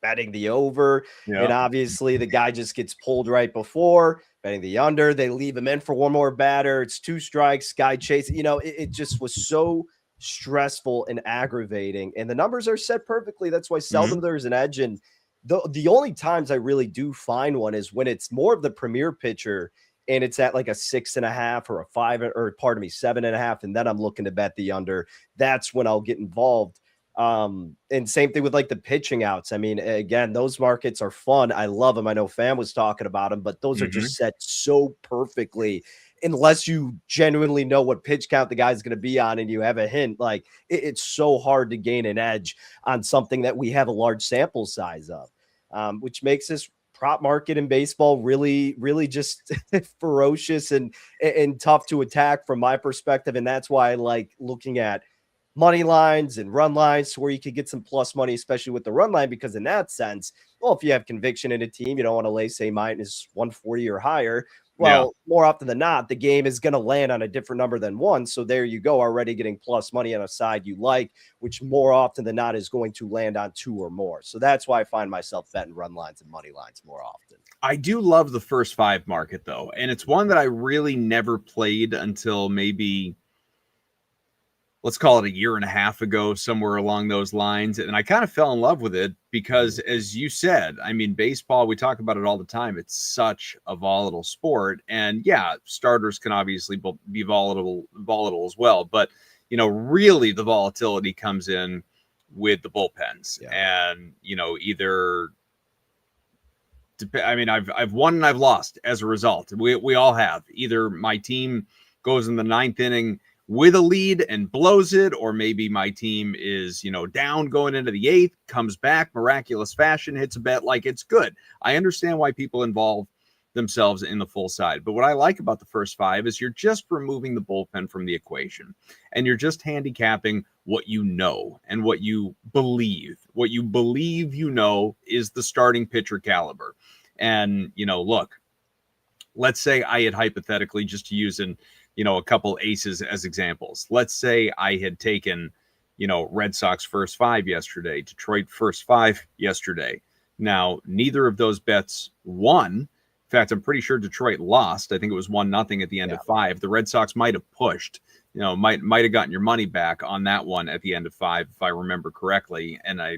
betting the over, and obviously the guy just gets pulled right before, betting the under, they leave him in for one more batter, it's 2 strikes, guy chasing, it just was so stressful and aggravating, and the numbers are set perfectly. That's why seldom there's an edge, and the only times I really do find one is when it's more of the premier pitcher, and it's at like a 6.5 or a 5, or pardon me, 7.5, and then I'm looking to bet the under. That's when I'll get involved. And same thing with like the pitching outs. I mean, again, those markets are fun. I love them. I know Fam was talking about them, but those are just set so perfectly, unless you genuinely know what pitch count the guy's going to be on and you have a hint. Like, it's so hard to gain an edge on something that we have a large sample size of, which makes this prop market in baseball really, really just ferocious and tough to attack from my perspective. And that's why I like looking at money lines and run lines to where you could get some plus money, especially with the run line, because in that sense, well, if you have conviction in a team, you don't want to lay, say, minus 140 or higher. Well, more often than not, the game is going to land on a different number than one. So there you go, already getting plus money on a side you like, which more often than not is going to land on 2 or more. So that's why I find myself betting run lines and money lines more often. I do love the first 5 market, though. And it's one that I really never played until maybe, let's call it a year and a half ago, somewhere along those lines. And I kind of fell in love with it because, as you said, I mean, baseball, we talk about it all the time. It's such a volatile sport. And yeah, starters can obviously be volatile as well. But, you know, really the volatility comes in with the bullpens. And, you know, either, I mean, I've won and I've lost as a result. We all have. Either my team goes in the 9th inning with a lead and blows it, or maybe my team is, you know, down going into the 8th, comes back, miraculous fashion, hits a bet. Like, it's good. I understand why people involve themselves in the full side. But what I like about the first 5 is you're just removing the bullpen from the equation, and you're just handicapping what you know and what you believe. What you believe, you know, is the starting pitcher caliber. And, you know, look, let's say I had hypothetically, just to use a couple aces as examples. Let's say I had taken, you know, Red Sox first 5 yesterday, Detroit first 5 yesterday. Now, neither of those bets won. In fact, I'm pretty sure Detroit lost. I think it was 1-0 at the end of 5. The Red Sox might have pushed, you know, might have gotten your money back on that one at the end of 5, if I remember correctly. And I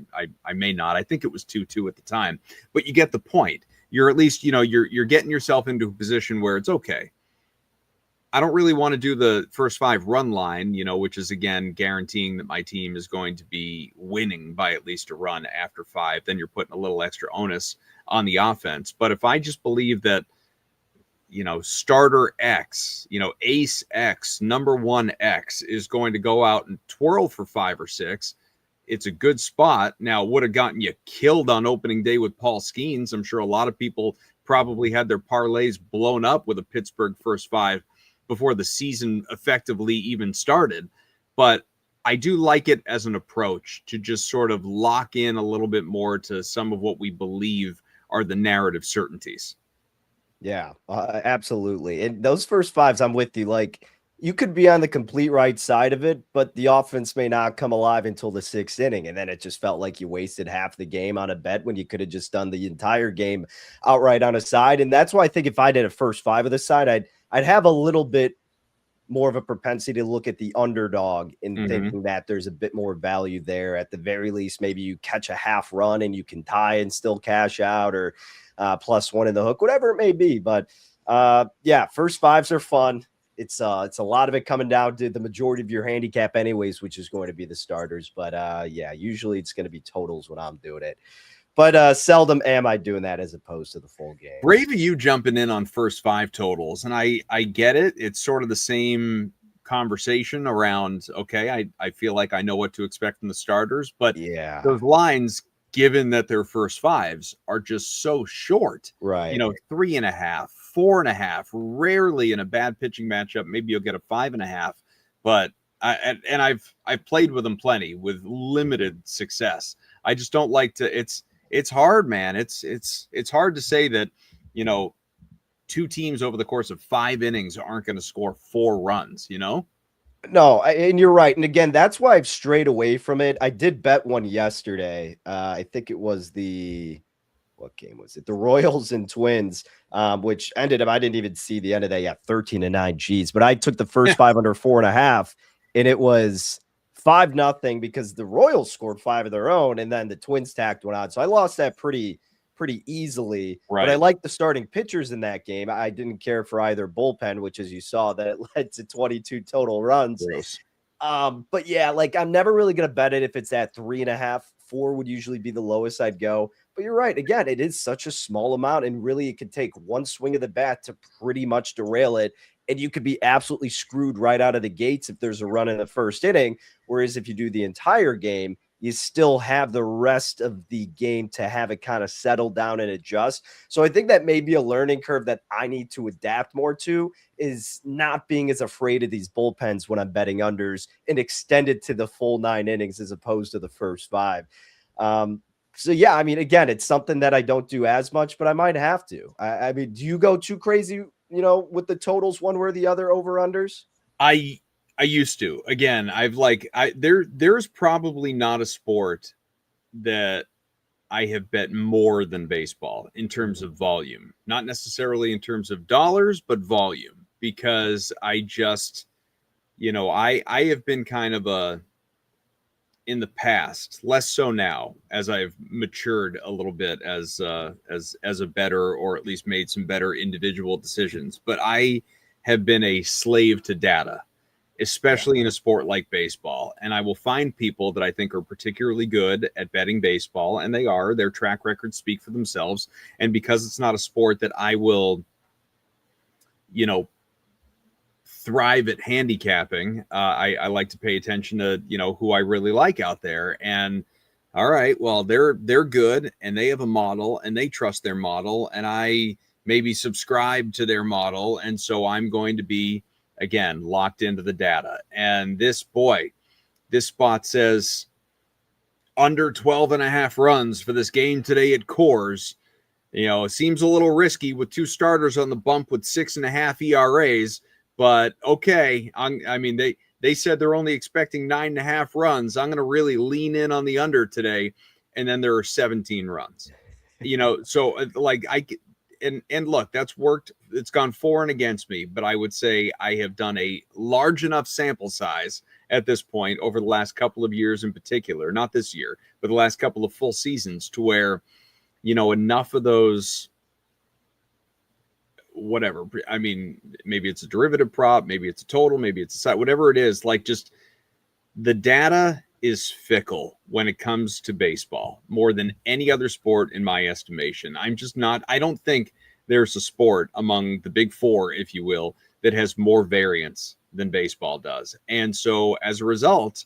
may not. I think it was 2-2 at the time. But you get the point. You're at least, you know, you're getting yourself into a position where it's okay. I don't really want to do the first 5 run line, you know, which is, again, guaranteeing that my team is going to be winning by at least a run after 5. Then you're putting a little extra onus on the offense. But if I just believe that, you know, starter X, you know, ace X, number 1 X is going to go out and twirl for 5 or 6, it's a good spot. Now, it would have gotten you killed on opening day with Paul Skeens. I'm sure a lot of people probably had their parlays blown up with a Pittsburgh first 5 before the season effectively even started. But I do like it as an approach to just sort of lock in a little bit more to some of what we believe are the narrative certainties. Yeah, absolutely. And those first 5s, I'm with you. Like, you could be on the complete right side of it, but the offense may not come alive until the 6th inning. And then it just felt like you wasted half the game on a bet when you could have just done the entire game outright on a side. And that's why I think if I did a first 5 of the side, I'd have a little bit more of a propensity to look at the underdog and thinking that there's a bit more value there. At the very least, maybe you catch a half run and you can tie and still cash out, or +1 in the hook, whatever it may be. But yeah, first 5s are fun. It's a lot of it coming down to the majority of your handicap anyways, which is going to be the starters. But yeah, usually it's going to be totals when I'm doing it. But seldom am I doing that as opposed to the full game. Brave of you jumping in on first 5 totals. And I get it. It's sort of the same conversation around, okay, I feel like I know what to expect from the starters. But yeah, those lines, given that their first 5s are just so short, right? You know, 3.5, 4.5, rarely in a bad pitching matchup. Maybe you'll get a 5.5, but I've played with them plenty with limited success. I just don't like to, it's hard, man. It's hard to say that, you know, 2 teams over the course of 5 innings aren't going to score 4 runs, you know? No, and you're right. And again, that's why I've strayed away from it. I did bet one yesterday. I think it was what game was it? The Royals and Twins, which ended up, I didn't even see the end of that. Yeah, 13-9. Geez. But I took the first 5 under 4.5, and it was 5-0 because the Royals scored 5 of their own, and then the Twins tacked one on. So I lost that pretty easily. Right. But I like the starting pitchers in that game. I didn't care for either bullpen, which, as you saw, that it led to 22 total runs. Gross. But yeah, like, I'm never really going to bet it if it's at 3.5. 4 would usually be the lowest I'd go. But you're right. Again, it is such a small amount, and really it could take one swing of the bat to pretty much derail it. And you could be absolutely screwed right out of the gates if there's a run in the first inning. Whereas if you do the entire game, you still have the rest of the game to have it kind of settle down and adjust. So I think that may be a learning curve that I need to adapt more to, is not being as afraid of these bullpens when I'm betting unders and extend it to the full 9 innings as opposed to the first 5. So yeah, I mean, again, it's something that I don't do as much, but I might have to. I mean, do you go too crazy, with the totals one way or the other, over unders? I used to. Again, there's probably not a sport that I have bet more than baseball in terms of volume, not necessarily in terms of dollars, but volume, because I just, I have been kind of in the past, less so now, as I've matured a little bit as a bettor, or at least made some better individual decisions. But I have been a slave to data, especially in a sport like baseball. And I will find people that I think are particularly good at betting baseball, and their track records speak for themselves. And because it's not a sport that I will, thrive at handicapping, I like to pay attention to who I really like out there. And all right, well, they're good, and they have a model, and they trust their model, and I maybe subscribe to their model, and so I'm going to be, again, locked into the data. And this spot says under 12.5 runs for this game today at Coors. It seems a little risky with 2 starters on the bump with 6.5 ERAs. But okay, I mean, they said they're only expecting 9.5 runs. I'm going to really lean in on the under today, and then there are 17 runs. So and look, that's worked. It's gone for and against me, but I would say I have done a large enough sample size at this point over the last couple of years in particular, not this year, but the last couple of full seasons, to where, enough of those. Whatever. I mean, maybe it's a derivative prop, maybe it's a total, maybe it's a side, whatever it is, just the data is fickle when it comes to baseball more than any other sport in my estimation. I don't think there's a sport among the big 4, if you will, that has more variance than baseball does. And so as a result,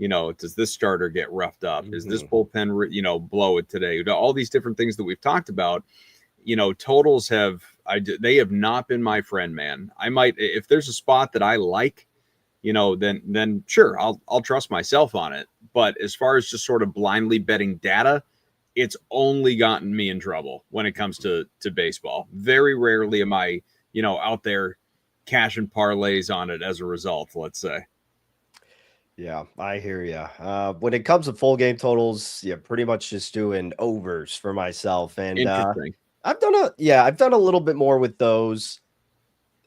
does this starter get roughed up? Is this bullpen, blow it today? All these different things that we've talked about. Totals they have not been my friend, man. I might, if there's a spot that I like, then sure, I'll trust myself on it. But as far as just sort of blindly betting data, it's only gotten me in trouble when it comes to baseball. Very rarely am I, out there cashing parlays on it as a result, let's say. Yeah, I hear you. When it comes to full game totals, pretty much just doing overs for myself. And interesting. I've done a little bit more with those.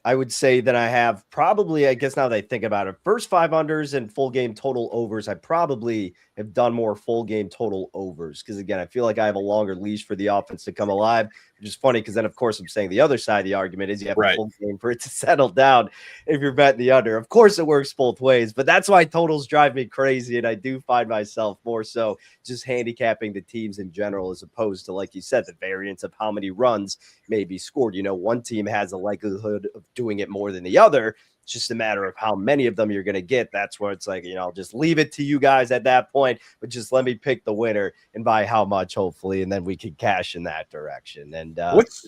I would say that I have probably, I guess now that I think about it, first 5 unders and full game total overs, I probably have done more full game total overs. Because again, I feel like I have a longer leash for the offense to come alive, which is funny because then, of course, I'm saying the other side of the argument is you have a full game for it to settle down if you're betting the under. Of course, it works both ways, but that's why totals drive me crazy. And I do find myself more so just handicapping the teams in general, as opposed to, like you said, the variance of how many runs may be scored. One team has a likelihood of doing it more than the other. It's just a matter of how many of them you're going to get. That's where it's like, I'll just leave it to you guys at that point, but just let me pick the winner and by how much, hopefully, and then we can cash in that direction. And what's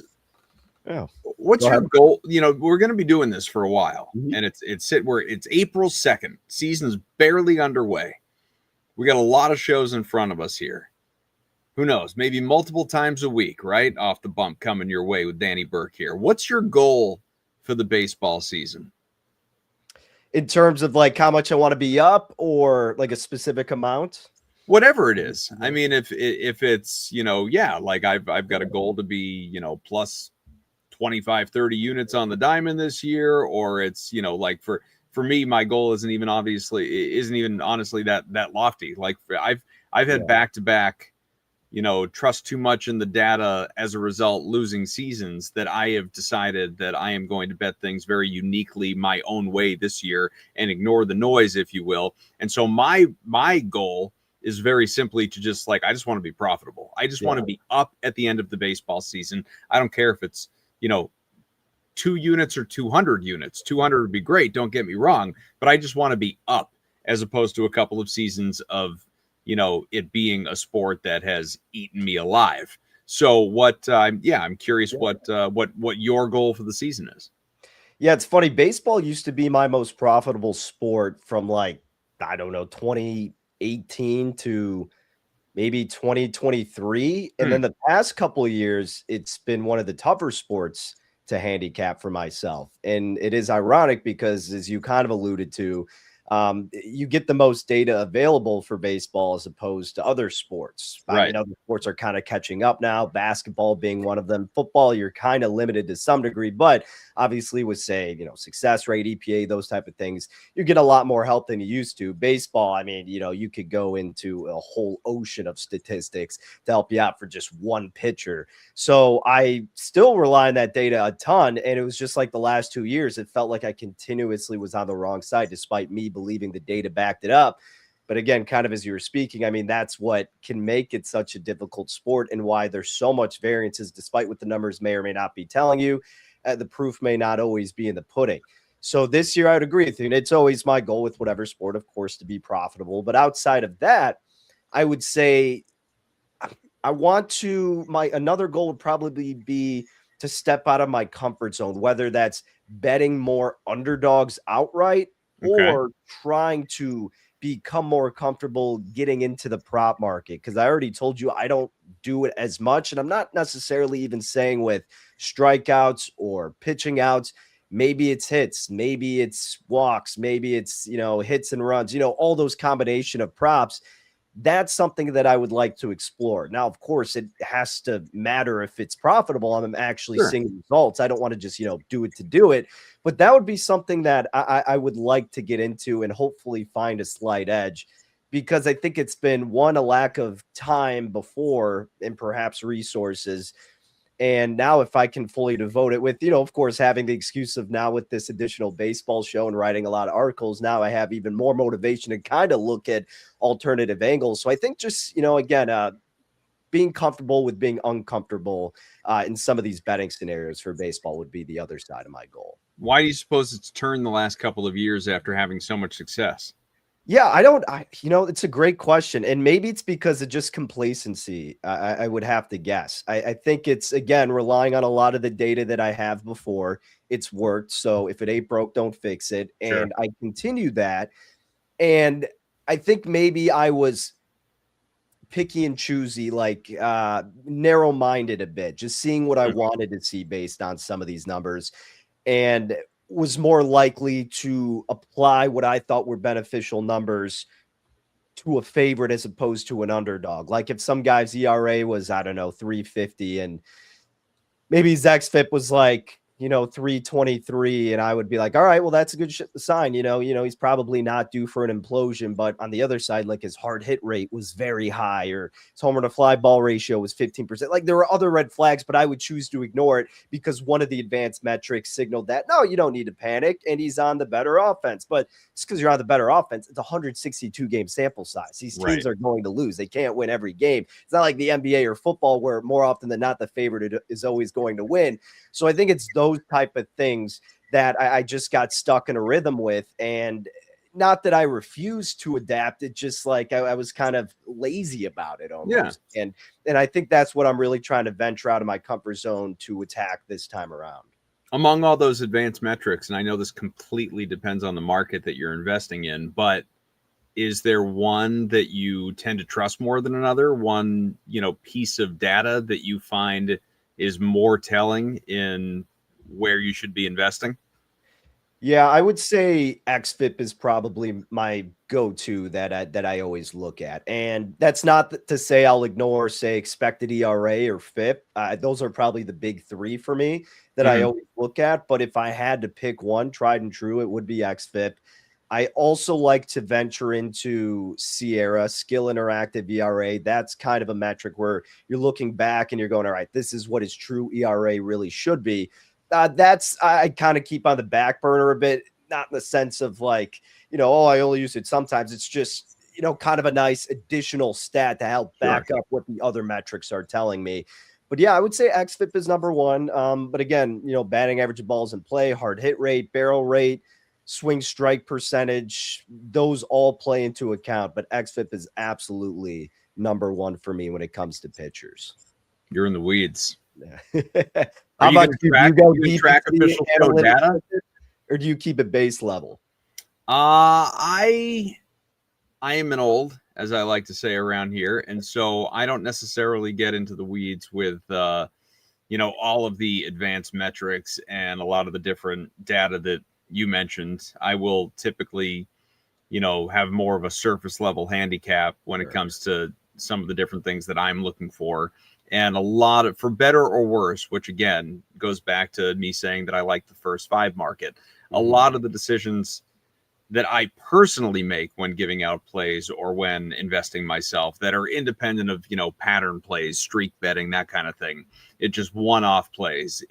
your goal? We're going to be doing this for a while, and it's April 2nd. Season's barely underway. We got a lot of shows in front of us here. Who knows? Maybe multiple times a week, right? Off the bump coming your way with Danny Burke here. What's your goal for the baseball season? In terms of like how much I want to be up, or like a specific amount? Whatever it is. I mean, if it's, like I've got a goal to be, plus 25, 30 units on the diamond this year, or it's, like for me, my goal isn't even honestly that lofty. Like I've had back-to-back, trust too much in the data, as a result, losing seasons, that I have decided that I am going to bet things very uniquely my own way this year and ignore the noise, if you will. And so my goal is very simply to just I just want to be profitable. I just want to be up at the end of the baseball season. I don't care if it's, 2 units or 200 units. 200 would be great, don't get me wrong, but I just want to be up, as opposed to a couple of seasons of it being a sport that has eaten me alive. So what? I'm curious what your goal for the season is. Yeah, it's funny. Baseball used to be my most profitable sport from like, I don't know, 2018 to maybe 2023. And then the past couple of years, it's been one of the tougher sports to handicap for myself. And it is ironic because, as you kind of alluded to, you get the most data available for baseball as opposed to other sports. I mean, other sports are kind of catching up now, basketball being one of them. Football, you're kind of limited to some degree, but obviously with, say, success rate, EPA, those type of things, you get a lot more help than you used to. Baseball, I mean, you could go into a whole ocean of statistics to help you out for just one pitcher. So I still rely on that data a ton. And it was just like the last 2 years, it felt like I continuously was on the wrong side, despite me believing the data backed it up. But again, kind of as you were speaking, I mean, that's what can make it such a difficult sport and why there's so much variances, despite what the numbers may or may not be telling you. The proof may not always be in the pudding. So this year, I would agree with you. And it's always my goal with whatever sport, of course, to be profitable. But outside of that, I would say I want to, another goal would probably be to step out of my comfort zone, whether that's betting more underdogs outright or trying to become more comfortable getting into the prop market. Because I already told you I don't do it as much. And I'm not necessarily even saying with strikeouts or pitching outs. Maybe it's hits, maybe it's walks, maybe it's, hits and runs, all those combination of props. That's something that I would like to explore. Now, of course, it has to matter if it's profitable. I'm actually seeing results. I don't want to just, do it to do it. But that would be something that I would like to get into and hopefully find a slight edge, because I think it's been, one, a lack of time before and perhaps resources. And now if I can fully devote it with, of course, having the excuse of now with this additional baseball show and writing a lot of articles, now I have even more motivation to kind of look at alternative angles. So I think just, again, being comfortable with being uncomfortable in some of these betting scenarios for baseball would be the other side of my goal. Why do you suppose it's turned the last couple of years after having so much success? Yeah, it's a great question. And maybe it's because of just complacency. I would have to guess. I think it's, again, relying on a lot of the data that I have before. It's worked. So if it ain't broke, don't fix it. And I continue that. And I think maybe I was picky and choosy, like narrow-minded a bit, just seeing what I wanted to see based on some of these numbers. And was more likely to apply what I thought were beneficial numbers to a favorite as opposed to an underdog. Like if some guy's ERA was, I don't know, 350 and maybe his xFIP was like, 323, and I would be like, all right, well, that's a good sign. He's probably not due for an implosion. But on the other side, like his hard hit rate was very high, or his homer to fly ball ratio was 15%. Like there were other red flags, but I would choose to ignore it because one of the advanced metrics signaled that, no, you don't need to panic, and he's on the better offense. But just because you're on the better offense, it's a 162 game sample size. These teams are going to lose. They can't win every game. It's not like the NBA or football where more often than not, the favorite is always going to win. So I think it's those type of things that I just got stuck in a rhythm with. And not that I refused to adapt. It just like I was kind of lazy about it almost. Yeah. And I think that's what I'm really trying to venture out of my comfort zone to attack this time around. Among all those advanced metrics, and I know this completely depends on the market that you're investing in, but is there one that you tend to trust more than another? One, piece of data that you find is more telling in where you should be investing? Yeah, I would say xFIP is probably my go-to that I always look at. And that's not to say I'll ignore, say, expected ERA or FIP. Those are probably the big three for me that I always look at. But if I had to pick one, tried and true, it would be xFIP. I also like to venture into Sierra, skill interactive ERA. That's kind of a metric where you're looking back and you're going, all right, this is what his true ERA really should be. That's I kind of keep on the back burner a bit, not in the sense of like, I only use it sometimes. It's just, kind of a nice additional stat to help back up what the other metrics are telling me. But yeah, I would say xFIP is number one. But again, batting average of balls in play, hard hit rate, barrel rate, swing strike percentage, those all play into account. But XFIP is absolutely number one for me when it comes to pitchers. You're in the weeds. How about you? Do you go track official show data, or do you keep it base level? I am an old, as I like to say around here, and so I don't necessarily get into the weeds with all of the advanced metrics and a lot of the different data that you mentioned. I will typically, have more of a surface level handicap when it comes to some of the different things that I'm looking for. And a lot of, for better or worse, which again goes back to me saying that I like the first 5 market. A lot of the decisions that I personally make when giving out plays or when investing myself that are independent of, pattern plays, streak betting, that kind of thing. It just one-off plays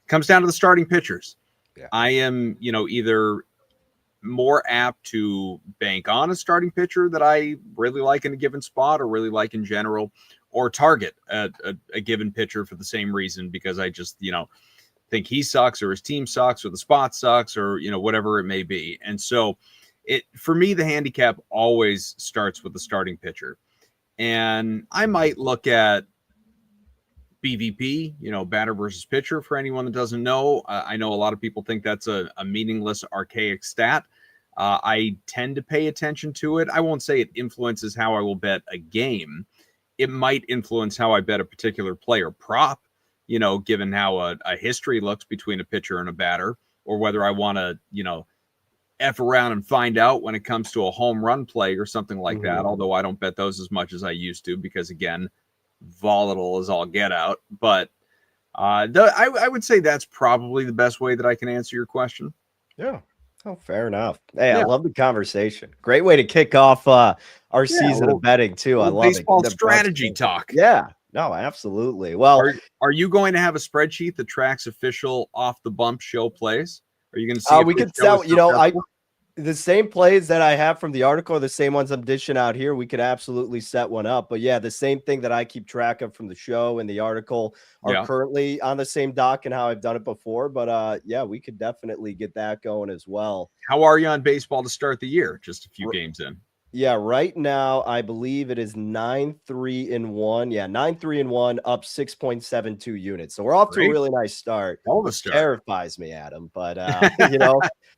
comes down to the starting pitchers. Yeah. I am, either more apt to bank on a starting pitcher that I really like in a given spot or really like in general, or target a given pitcher for the same reason, because I just, think he sucks or his team sucks or the spot sucks or, whatever it may be. And so for me, the handicap always starts with the starting pitcher. And I might look at BVP, batter versus pitcher, for anyone that doesn't know. I know a lot of people think that's a meaningless, archaic stat. I tend to pay attention to it. I won't say it influences how I will bet a game. It might influence how I bet a particular player prop, given how a history looks between a pitcher and a batter, or whether I want to, F around and find out when it comes to a home run play or something like that. Although I don't bet those as much as I used to, because again, volatile as all get out. But I would say that's probably the best way that I can answer your question. Yeah. Oh, fair enough. Hey, I love the conversation. Great way to kick off our season of betting too. I love baseball strategy talk. Yeah, no, absolutely. Well, are you going to have a spreadsheet that tracks official off the bump show plays? Are you going to see? We could sell. The same plays that I have from the article are the same ones I'm dishing out here. We could absolutely set one up. But yeah, the same thing that I keep track of from the show and the article are currently on the same doc and how I've done it before. But yeah, we could definitely get that going as well. How are you on baseball to start the year? Just a few games in. Yeah, right now I believe it is 9-3-1. Yeah, 9-3-1, up 6.72 units. So we're off to a really nice start. Terrifies me, Adam. But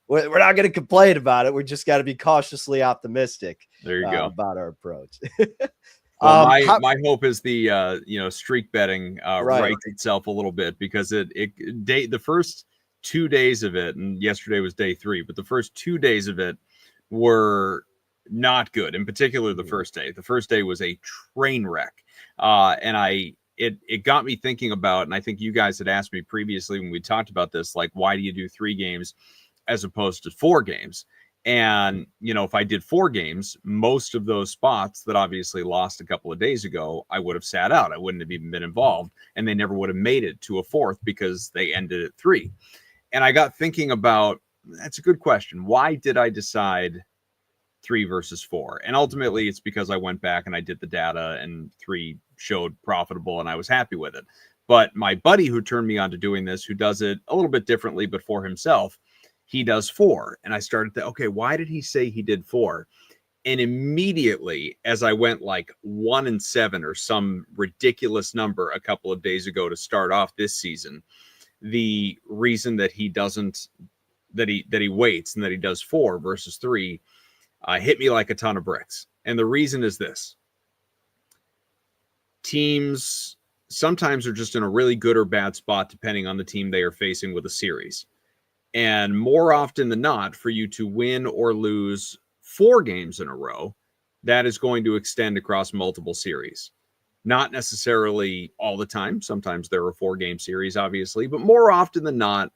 we're not going to complain about it. We just got to be cautiously optimistic. There you go about our approach. Well, my hope is the streak betting rights itself a little bit, because the first 2 days of it, and yesterday was day 3, but the first 2 days of it were not good. In particular, the first day. The first day was a train wreck, and it got me thinking about, and I think you guys had asked me previously when we talked about this, like, why do you do 3 games as opposed to 4 games? And if I did 4 games, most of those spots that obviously lost a couple of days ago, I would have sat out. I wouldn't have even been involved, and they never would have made it to a 4th because they ended at 3. And I got thinking about, that's a good question. Why did I decide 3 versus 4? And ultimately it's because I went back and I did the data, and 3 showed profitable and I was happy with it. But my buddy who turned me on to doing this, who does it a little bit differently, but for himself, he does 4. And I started to, okay, why did he say he did 4? And immediately, as I went like 1 and 7 or some ridiculous number a couple of days ago to start off this season, the reason that he doesn't, that he waits and that he does 4 versus 3 hit me like a ton of bricks. And the reason is this: teams sometimes are just in a really good or bad spot depending on the team they are facing with a series. And more often than not, for you to win or lose 4 games in a row, that is going to extend across multiple series. Not necessarily all the time. Sometimes there are 4-game series, obviously, but more often than not,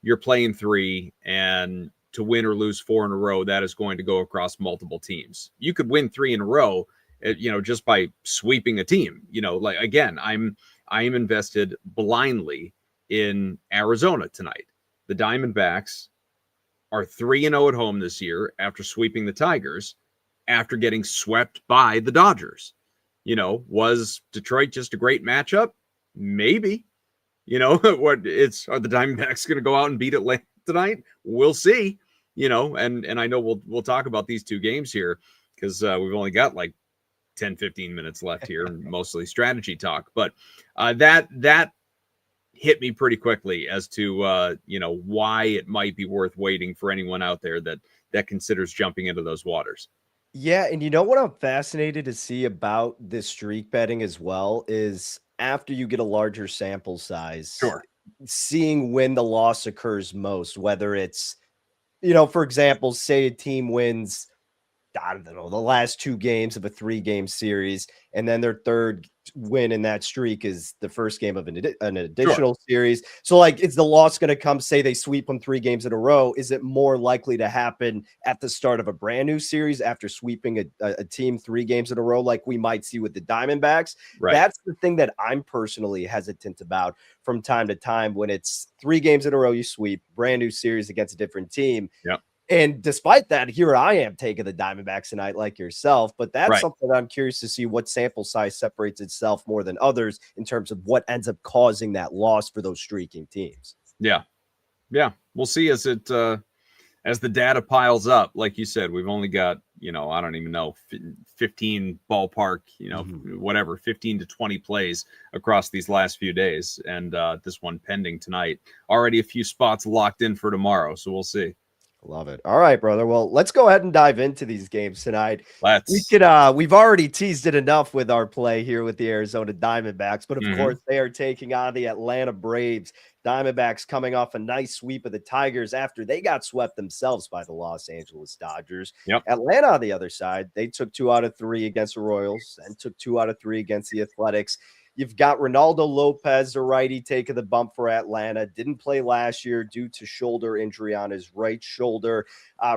you're playing 3, and to win or lose 4 in a row, that is going to go across multiple teams. You could win 3 in a row, just by sweeping a team. Like, again, I am invested blindly in Arizona tonight. The Diamondbacks are 3-0 at home this year after sweeping the Tigers, after getting swept by the Dodgers. Was Detroit just a great matchup? Maybe. Are the Diamondbacks going to go out and beat Atlanta tonight? We'll see. and I know we'll talk about these two games here because we've only got like 10, 15 minutes left here, and mostly strategy talk. But that hit me pretty quickly as to why it might be worth waiting for anyone out there that considers jumping into those waters. Yeah, and you know what I'm fascinated to see about this streak betting as well is after you get a larger sample size, Sure. seeing when the loss occurs most, whether it's, for example, say a team wins, I don't know, the last 2 games of a 3-game series, and then their third win in that streak is the first game of an additional series. So, like, is the loss going to come, say they sweep them 3 games in a row? Is it more likely to happen at the start of a brand new series after sweeping a team 3 games in a row, like we might see with the Diamondbacks? Right. That's the thing that I'm personally hesitant about from time to time when it's 3 games in a row you sweep, brand new series against a different team. Yep. And despite that, here I am taking the Diamondbacks tonight like yourself. But that's Right. something I'm curious to see what sample size separates itself more than others in terms of what ends up causing that loss for those streaking teams. Yeah. We'll see as the data piles up. Like you said, we've only got, I don't even know, 15 ballpark, whatever, 15 to 20 plays across these last few days. And this one pending tonight. Already a few spots locked in for tomorrow. So we'll see. Love it. All right, brother. Well, let's go ahead and dive into these games tonight. We've already teased it enough with our play here with the Arizona Diamondbacks, but of course they are taking on the Atlanta Braves. Diamondbacks coming off a nice sweep of the Tigers after they got swept themselves by the Los Angeles Dodgers. Yep. Atlanta on the other side, they took 2 out of 3 against the Royals and took 2 out of 3 against the Athletics. You've got Ronaldo Lopez, the righty, taking the bump for Atlanta. Didn't play last year due to shoulder injury on his right shoulder.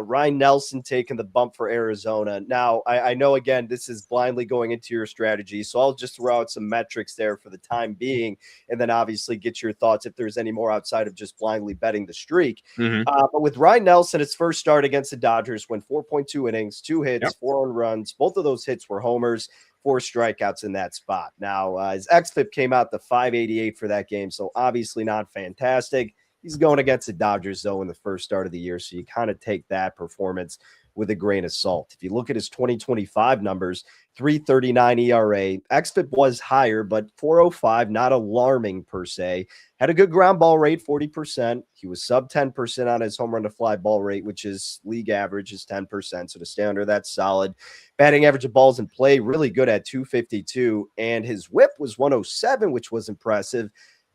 Ryan Nelson taking the bump for Arizona. Now, I know, again, this is blindly going into your strategy, so I'll just throw out some metrics there for the time being, and then obviously get your thoughts if there's any more outside of just blindly betting the streak. But with Ryan Nelson, his first start against the Dodgers, went 4.2 innings, 2 hits, 4 earned runs. Both of those hits were homers. 4 strikeouts in that spot. Now, his xFIP came out to 588 for that game, so obviously not fantastic. He's going against the Dodgers, though, in the first start of the year, so you kind of take that performance with a grain of salt. If you look at his 2025 numbers, 3.39 ERA. xFIP was higher, but 4.05, not alarming per se. Had a good ground ball rate, 40%. He was sub 10% on his home run to fly ball rate, which is league average is 10%. So to stay under that's solid. Batting average of balls in play, really good at 252. And his whip was 107, which was impressive.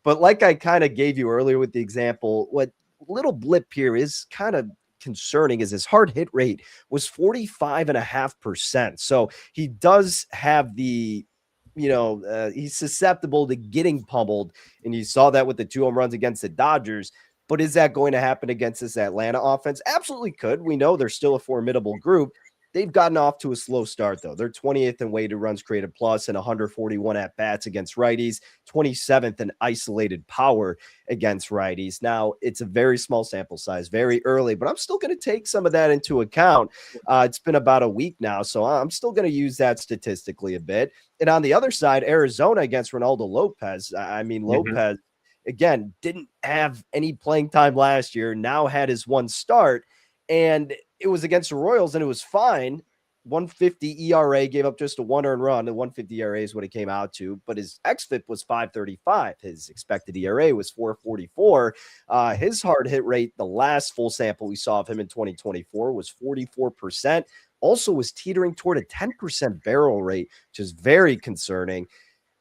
But like I kind of gave you earlier with the example, what little blip here is kind of concerning is his hard hit rate was 45.5%. So he does have the, he's susceptible to getting pummeled. And you saw that with the 2 home runs against the Dodgers. But is that going to happen against this Atlanta offense? Absolutely could. We know they're still a formidable group. They've gotten off to a slow start, though. They're 20th in weighted runs created plus and 141 at-bats against righties, 27th in isolated power against righties. Now, it's a very small sample size, very early, but I'm still going to take some of that into account. It's been about a week now, so I'm still going to use that statistically a bit. And on the other side, Arizona against Ronaldo Lopez. Lopez, again, didn't have any playing time last year, now had his one start, and it was against the Royals, and it was fine. 150 ERA, gave up just a 1 earned run. The 150 ERA is what it came out to, but his xFIP was 535. His expected ERA was 444. His hard hit rate, the last full sample we saw of him in 2024, was 44%. Also was teetering toward a 10% barrel rate, which is very concerning.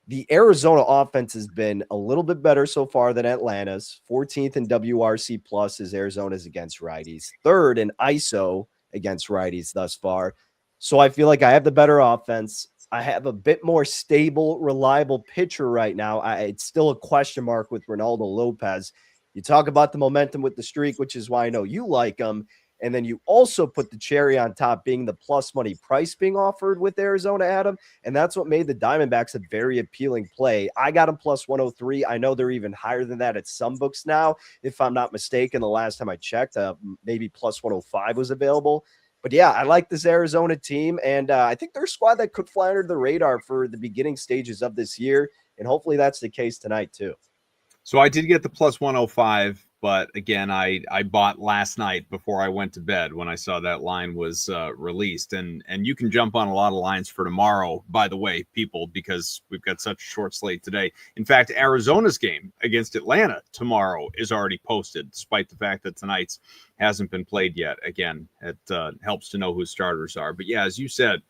The Arizona offense has been a little bit better so far than Atlanta's. 14th in WRC plus is Arizona's against righties. 3rd in ISO against righties thus far. So I feel like I have the better offense. I have a bit more stable, reliable pitcher right now. It's still a question mark with Ronaldo Lopez. You talk about the momentum with the streak, which is why I know you like him. And then you also put the cherry on top being the plus money price being offered with Arizona, Adam. And that's what made the Diamondbacks a very appealing play. I got them plus 103. I know they're even higher than that at some books now. If I'm not mistaken, the last time I checked, maybe plus 105 was available. But yeah, I like this Arizona team. And I think they're a squad that could fly under the radar for the beginning stages of this year. And hopefully that's the case tonight too. So I did get the plus 105 But again, I bought last night before I went to bed when I saw that line was released. And you can jump on a lot of lines for tomorrow, by the way, people, because we've got such a short slate today. In fact, Arizona's game against Atlanta tomorrow is already posted, despite the fact that tonight's hasn't been played yet. Again, it helps to know who starters are. But yeah, as you said,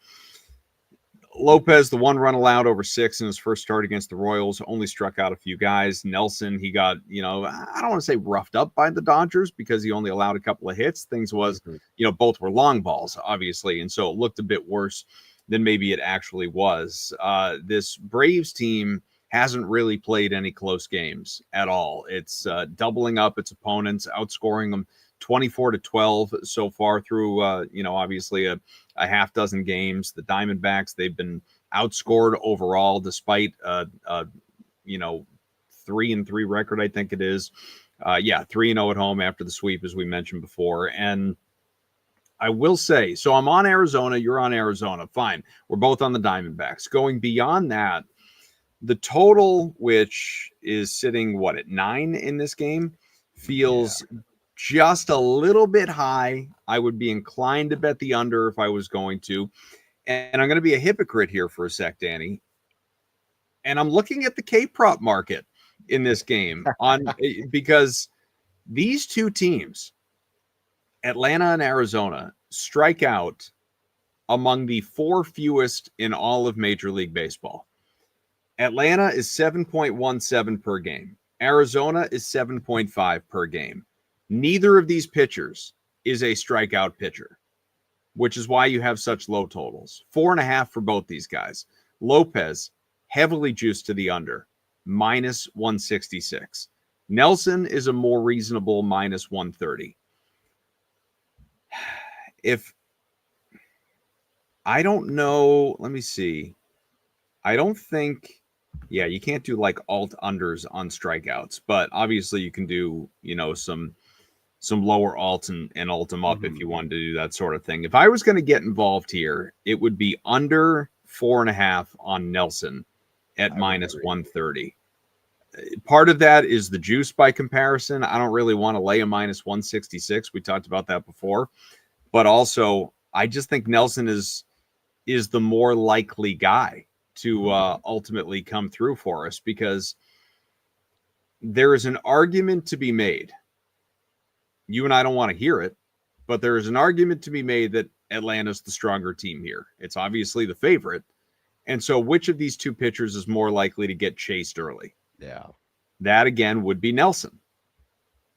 Lopez, the 1 run allowed over 6 in his first start against the Royals, only struck out a few guys. Nelson, he got, I don't want to say roughed up by the Dodgers because he only allowed a couple of hits. Things was, both were long balls, obviously. And so it looked a bit worse than maybe it actually was. This Braves team hasn't really played any close games at all. It's doubling up its opponents, outscoring them 24-12 so far through, obviously a half dozen games. The Diamondbacks, they've been outscored overall despite 3-3 record, I think it is. 3-0 at home after the sweep, as we mentioned before. And I will say, so I'm on Arizona, you're on Arizona. Fine. We're both on the Diamondbacks. Going beyond that, the total, which is sitting, at 9 in this game, feels just a little bit high. I would be inclined to bet the under if I was going to. And I'm going to be a hypocrite here for a sec, Danny. And I'm looking at the K-prop market in this game because these two teams, Atlanta and Arizona, strike out among the 4 fewest in all of Major League Baseball. Atlanta is 7.17 per game. Arizona is 7.5 per game. Neither of these pitchers is a strikeout pitcher, which is why you have such low totals. 4.5 for both these guys. Lopez, heavily juiced to the under, minus 166. Nelson is a more reasonable minus 130. I don't know, let me see. I don't think, you can't do like alt unders on strikeouts, but obviously you can do, some lower alt and alt them up if you wanted to do that sort of thing. If I was going to get involved here, it would be under 4.5 on Nelson at minus 130. Part of that is the juice by comparison. I don't really want to lay a minus 166. We talked about that before. But also, I just think Nelson is the more likely guy to ultimately come through for us, because there is an argument to be made. You and I don't want to hear it, but there is an argument to be made that Atlanta's the stronger team here. It's obviously the favorite. And so which of these two pitchers is more likely to get chased early? Yeah. That, again, would be Nelson.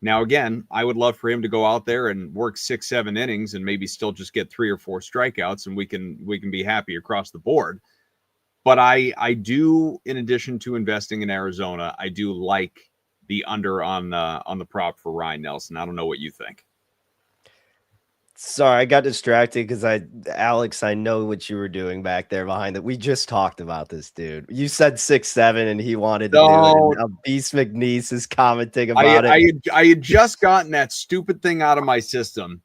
Now, again, I would love for him to go out there and work 6-7 innings and maybe still just get 3 or 4 strikeouts, and we can be happy across the board. But I do, in addition to investing in Arizona, I do like the under on the prop for Ryan Nelson. I don't know what you think. Sorry, I got distracted because Alex, I know what you were doing back there behind it. We just talked about this, dude. You said 6-7 and he wanted to do it. And Beast McNeese is commenting about it. I had just gotten that stupid thing out of my system.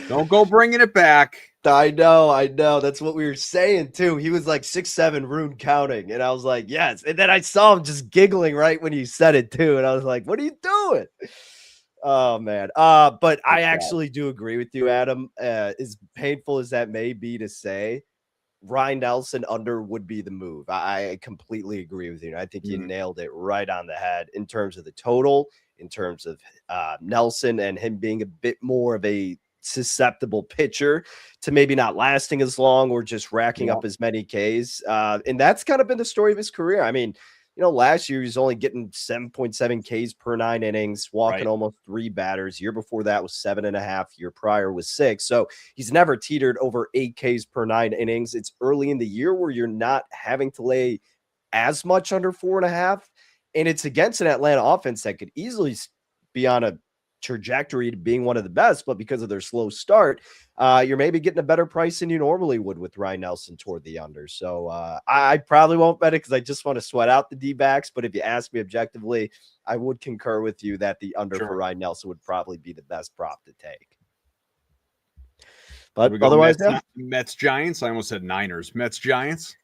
Don't go bringing it back. I know. That's what we were saying too. He was like 6-7 rune counting. And I was like, yes. And then I saw him just giggling right when you said it too. And I was like, what are you doing? Oh man. But I actually do agree with you, Adam. As painful as that may be to say, Ryan Nelson under would be the move. I completely agree with you. I think you nailed it right on the head in terms of the total, in terms of Nelson and him being a bit more of a susceptible pitcher to maybe not lasting as long or just racking up as many Ks. And that's kind of been the story of his career. I mean, last year he was only getting 7.7 Ks per 9 innings, walking almost 3 batters. Year before that was 7.5. Year prior was 6. So he's never teetered over 8 Ks per 9 innings. It's early in the year where you're not having to lay as much under 4.5. And it's against an Atlanta offense that could easily be on a trajectory to being one of the best, but because of their slow start, you're maybe getting a better price than you normally would with Ryan Nelson toward the under. So I probably won't bet it because I just want to sweat out the D-backs. But if you ask me objectively, I would concur with you that the under for Ryan Nelson would probably be the best prop to take. But we go otherwise, Mets Giants. I almost said Niners. Mets Giants.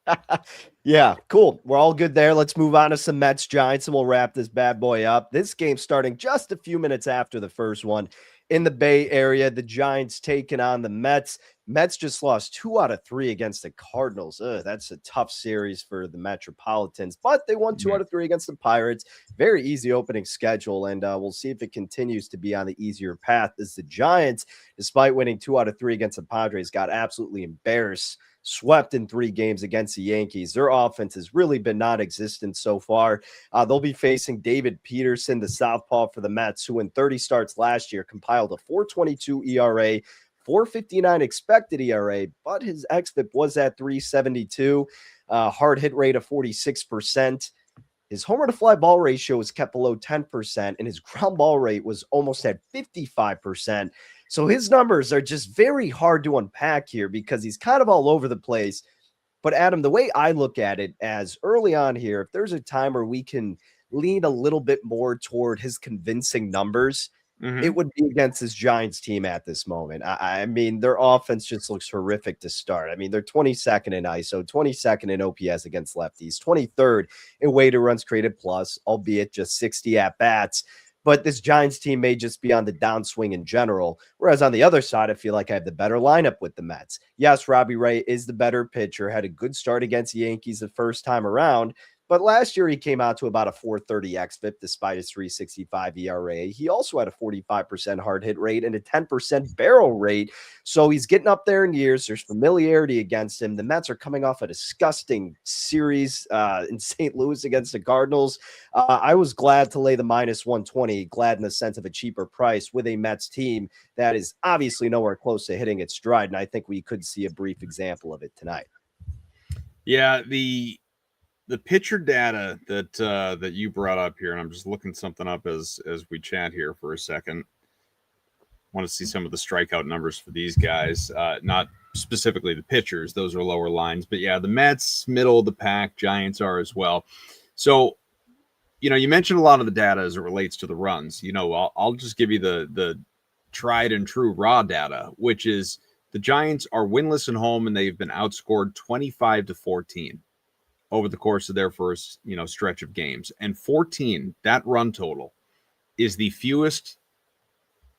Yeah, cool. We're all good there. Let's move on to some Mets Giants and we'll wrap this bad boy up. This game starting just a few minutes after the first one in the Bay Area. The Giants taking on the Mets. Mets just lost 2 out of 3 against the Cardinals. That's a tough series for the Metropolitans, but they won 2 out of 3 against the Pirates. Very easy opening schedule, and we'll see if it continues to be on the easier path as the Giants, despite winning 2 out of 3 against the Padres, got absolutely embarrassed. Swept in 3 games against the Yankees. Their offense has really been non-existent so far. They'll be facing David Peterson, the southpaw for the Mets, who in 30 starts last year compiled a 4.22 ERA, 4.59 expected ERA, but his xFIP was at 3.72, hard hit rate of 46%. His homer to fly ball ratio was kept below 10%, and his ground ball rate was almost at 55%. So his numbers are just very hard to unpack here because he's kind of all over the place. But Adam, the way I look at it as early on here, if there's a time where we can lean a little bit more toward his convincing numbers, it would be against this Giants team at this moment. I mean, their offense just looks horrific to start. I mean, they're 22nd in ISO, 22nd in OPS against lefties, 23rd in weighted runs created plus, albeit just 60 at-bats. But this Giants team may just be on the downswing in general. Whereas on the other side, I feel like I have the better lineup with the Mets. Yes, Robbie Ray is the better pitcher, had a good start against the Yankees the first time around. But last year, he came out to about a 4.30 xFIP despite his 3.65 ERA. He also had a 45% hard hit rate and a 10% barrel rate. So he's getting up there in years. There's familiarity against him. The Mets are coming off a disgusting series in St. Louis against the Cardinals. I was glad to lay the minus 120, glad in the sense of a cheaper price with a Mets team that is obviously nowhere close to hitting its stride. And I think we could see a brief example of it tonight. Yeah, the pitcher data that you brought up here, and I'm just looking something up as we chat here for a second. Want to see some of the strikeout numbers for these guys, not specifically the pitchers; those are lower lines. But yeah, the Mets, middle of the pack, Giants are as well. So, you mentioned a lot of the data as it relates to the runs. I'll just give you the tried and true raw data, which is the Giants are winless at home and they've been outscored 25-14. Over the course of their first, stretch of games. And 14, that run total, is the fewest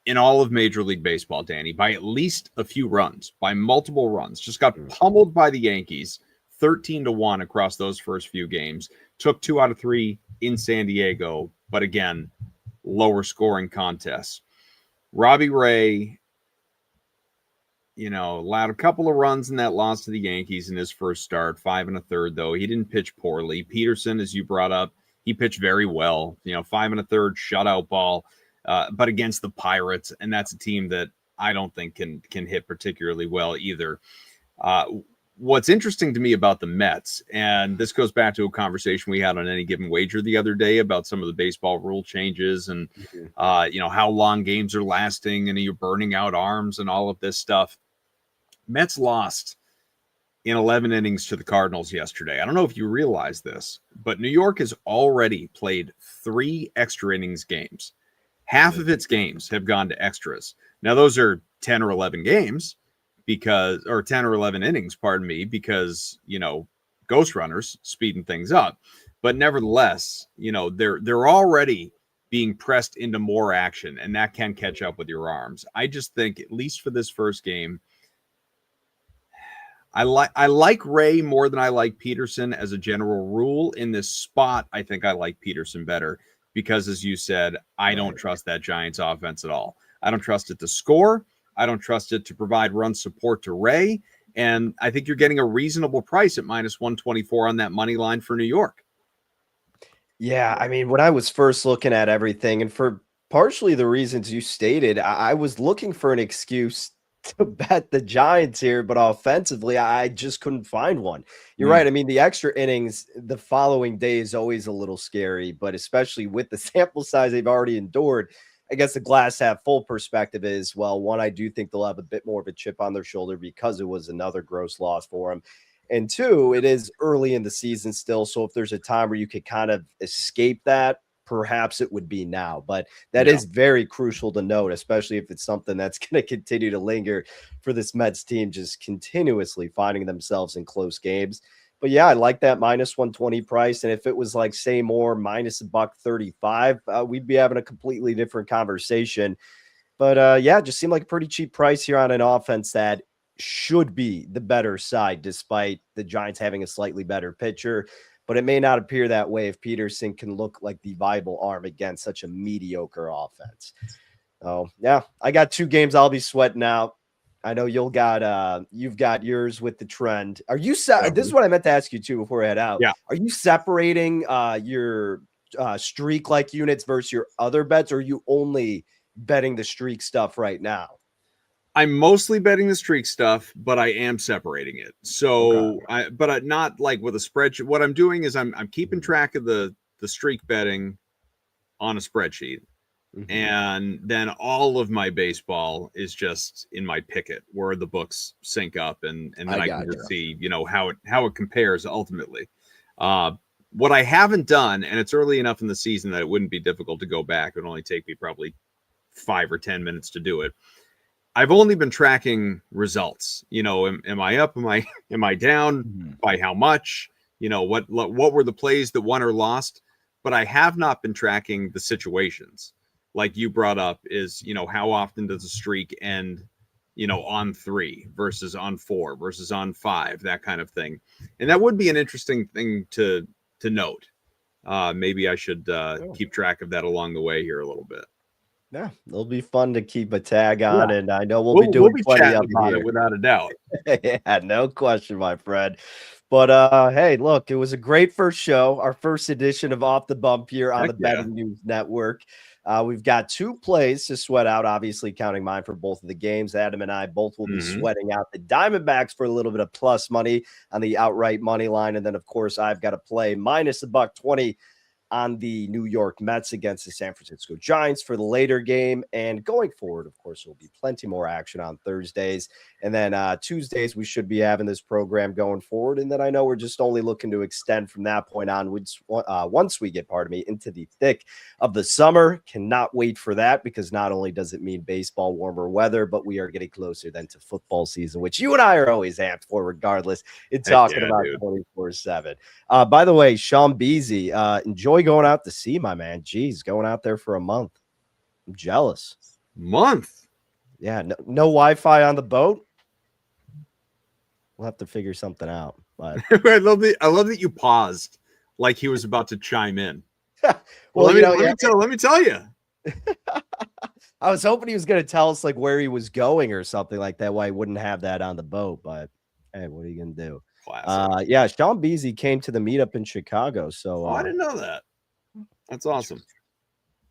in all of Major League Baseball, Danny, by at least a few runs, by multiple runs. Just got pummeled by the Yankees, 13-1 across those first few games. Took 2 out of 3 in San Diego, but again, lower scoring contests. Robbie Ray, allowed a couple of runs in that loss to the Yankees in his first start, 5 1/3, though. He didn't pitch poorly. Peterson, as you brought up, he pitched very well, 5 1/3 shutout ball, but against the Pirates. And that's a team that I don't think can hit particularly well either. What's interesting to me about the Mets, and this goes back to a conversation we had on Any Given Wager the other day about some of the baseball rule changes and, how long games are lasting and you're burning out arms and all of this stuff. Mets lost in 11 innings to the Cardinals yesterday. I don't know if you realize this, but New York has already played 3 extra innings games. Half of its games have gone to extras. Now, those are 10 or 11 games or 10 or 11 innings, pardon me, because, ghost runners speeding things up. But nevertheless, they're already being pressed into more action, and that can catch up with your arms. I just think, at least for this first game, I like Ray more than I like Peterson as a general rule. In this spot, I think I like Peterson better because, as you said, I don't trust that Giants offense at all. I don't trust it to score. I don't trust it to provide run support to Ray. And I think you're getting a reasonable price at minus 124 on that money line for New York. Yeah, I mean, when I was first looking at everything, and for partially the reasons you stated, I was looking for an excuse to bet the Giants here, but offensively, I just couldn't find one. You're right. I mean, the extra innings the following day is always a little scary, but especially with the sample size they've already endured, I guess the glass half full perspective is, well, one, I do think they'll have a bit more of a chip on their shoulder because it was another gross loss for them. And 2, it is early in the season still. So if there's a time where you could kind of escape that, perhaps it would be now. But that is very crucial to note, especially if it's something that's going to continue to linger for this Mets team, just continuously finding themselves in close games. But yeah, I like that minus 120 price. And if it was like, say, more minus $135, we'd be having a completely different conversation. But yeah, it just seemed like a pretty cheap price here on an offense that should be the better side, despite the Giants having a slightly better pitcher. But it may not appear that way if Peterson can look like the viable arm against such a mediocre offense. So yeah, I got 2 games I'll be sweating out. I know you've got yours with the trend. Are you this is what I meant to ask you too before I head out. Yeah. Are you separating your streak like units versus your other bets, or are you only betting the streak stuff right now? I'm mostly betting the streak stuff, but I am separating it. So, okay. Not like with a spreadsheet. What I'm doing is I'm keeping track of the streak betting on a spreadsheet, and then all of my baseball is just in my Picket, where the books sync up, and then I can just see how it compares ultimately. What I haven't done, and it's early enough in the season that it wouldn't be difficult to go back. It would only take me probably 5 or 10 minutes to do it. I've only been tracking results. Am I up? Am I down? By how much? What were the plays that won or lost? But I have not been tracking the situations. Like you brought up, is how often does a streak end? On 3 versus on 4 versus on 5, that kind of thing. And that would be an interesting thing to note. Maybe I should keep track of that along the way here a little bit. Yeah, it'll be fun to keep a tag on, and I know we'll be doing plenty of it without a doubt. Yeah, no question, my friend. But hey, look, it was a great first show, our first edition of Off the Bump here on the Betting News Network. We've got 2 plays to sweat out, obviously counting mine for both of the games. Adam and I both will be sweating out the Diamondbacks for a little bit of plus money on the outright money line, and then of course I've got to play minus $120 on the New York Mets against the San Francisco Giants for the later game. And going forward, of course, there'll be plenty more action on Thursdays. And then Tuesdays, we should be having this program going forward. And then I know we're just only looking to extend from that point on once we get, into the thick of the summer. Cannot wait for that, because not only does it mean baseball, warmer weather, but we are getting closer then to football season, which you and I are always amped for regardless. It's talking about 24/7. By the way, Sean Beasy, enjoy going out to sea, my man. Geez, going out there for a month. I'm jealous. Month? Yeah, no Wi-Fi on the boat. We'll have to figure something out. But I love that you paused like he was about to chime in. well, let me tell you. I was hoping he was going to tell us like where he was going or something like that, why he wouldn't have that on the boat. But hey, what are you going to do? Yeah, Sean Beasy came to the meetup in Chicago. So I didn't know that. That's awesome.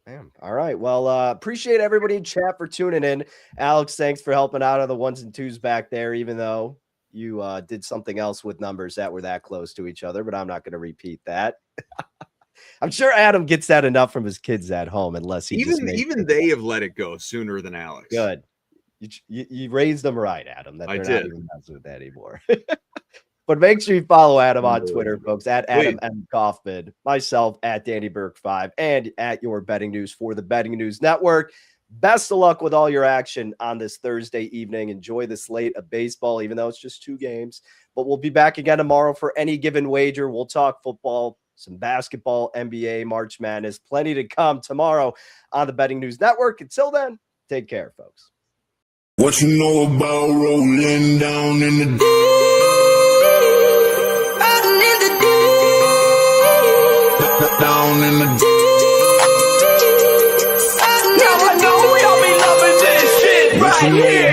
Damn. All right. Well, appreciate everybody in chat for tuning in. Alex, thanks for helping out on the 1s and 2s back there, even though you did something else with numbers that were that close to each other, but I'm not going to repeat that. I'm sure Adam gets that enough from his kids at home, unless he even they have let it go sooner than Alex. Good. You raised them right, Adam. That I they're did. not even messing with that anymore. But make sure you follow Adam on Twitter, folks, at Adam M. Kaufman, myself at Danny Burke 5, and at Your Betting News for the Betting News Network. Best of luck with all your action on this Thursday evening. Enjoy the slate of baseball, even though it's just 2 games. But we'll be back again tomorrow for Any Given Wager. We'll talk football, some basketball, NBA, March Madness. Plenty to come tomorrow on the Betting News Network. Until then, take care, folks. What you know about rolling down in the down in the now I know we all be loving this shit right here.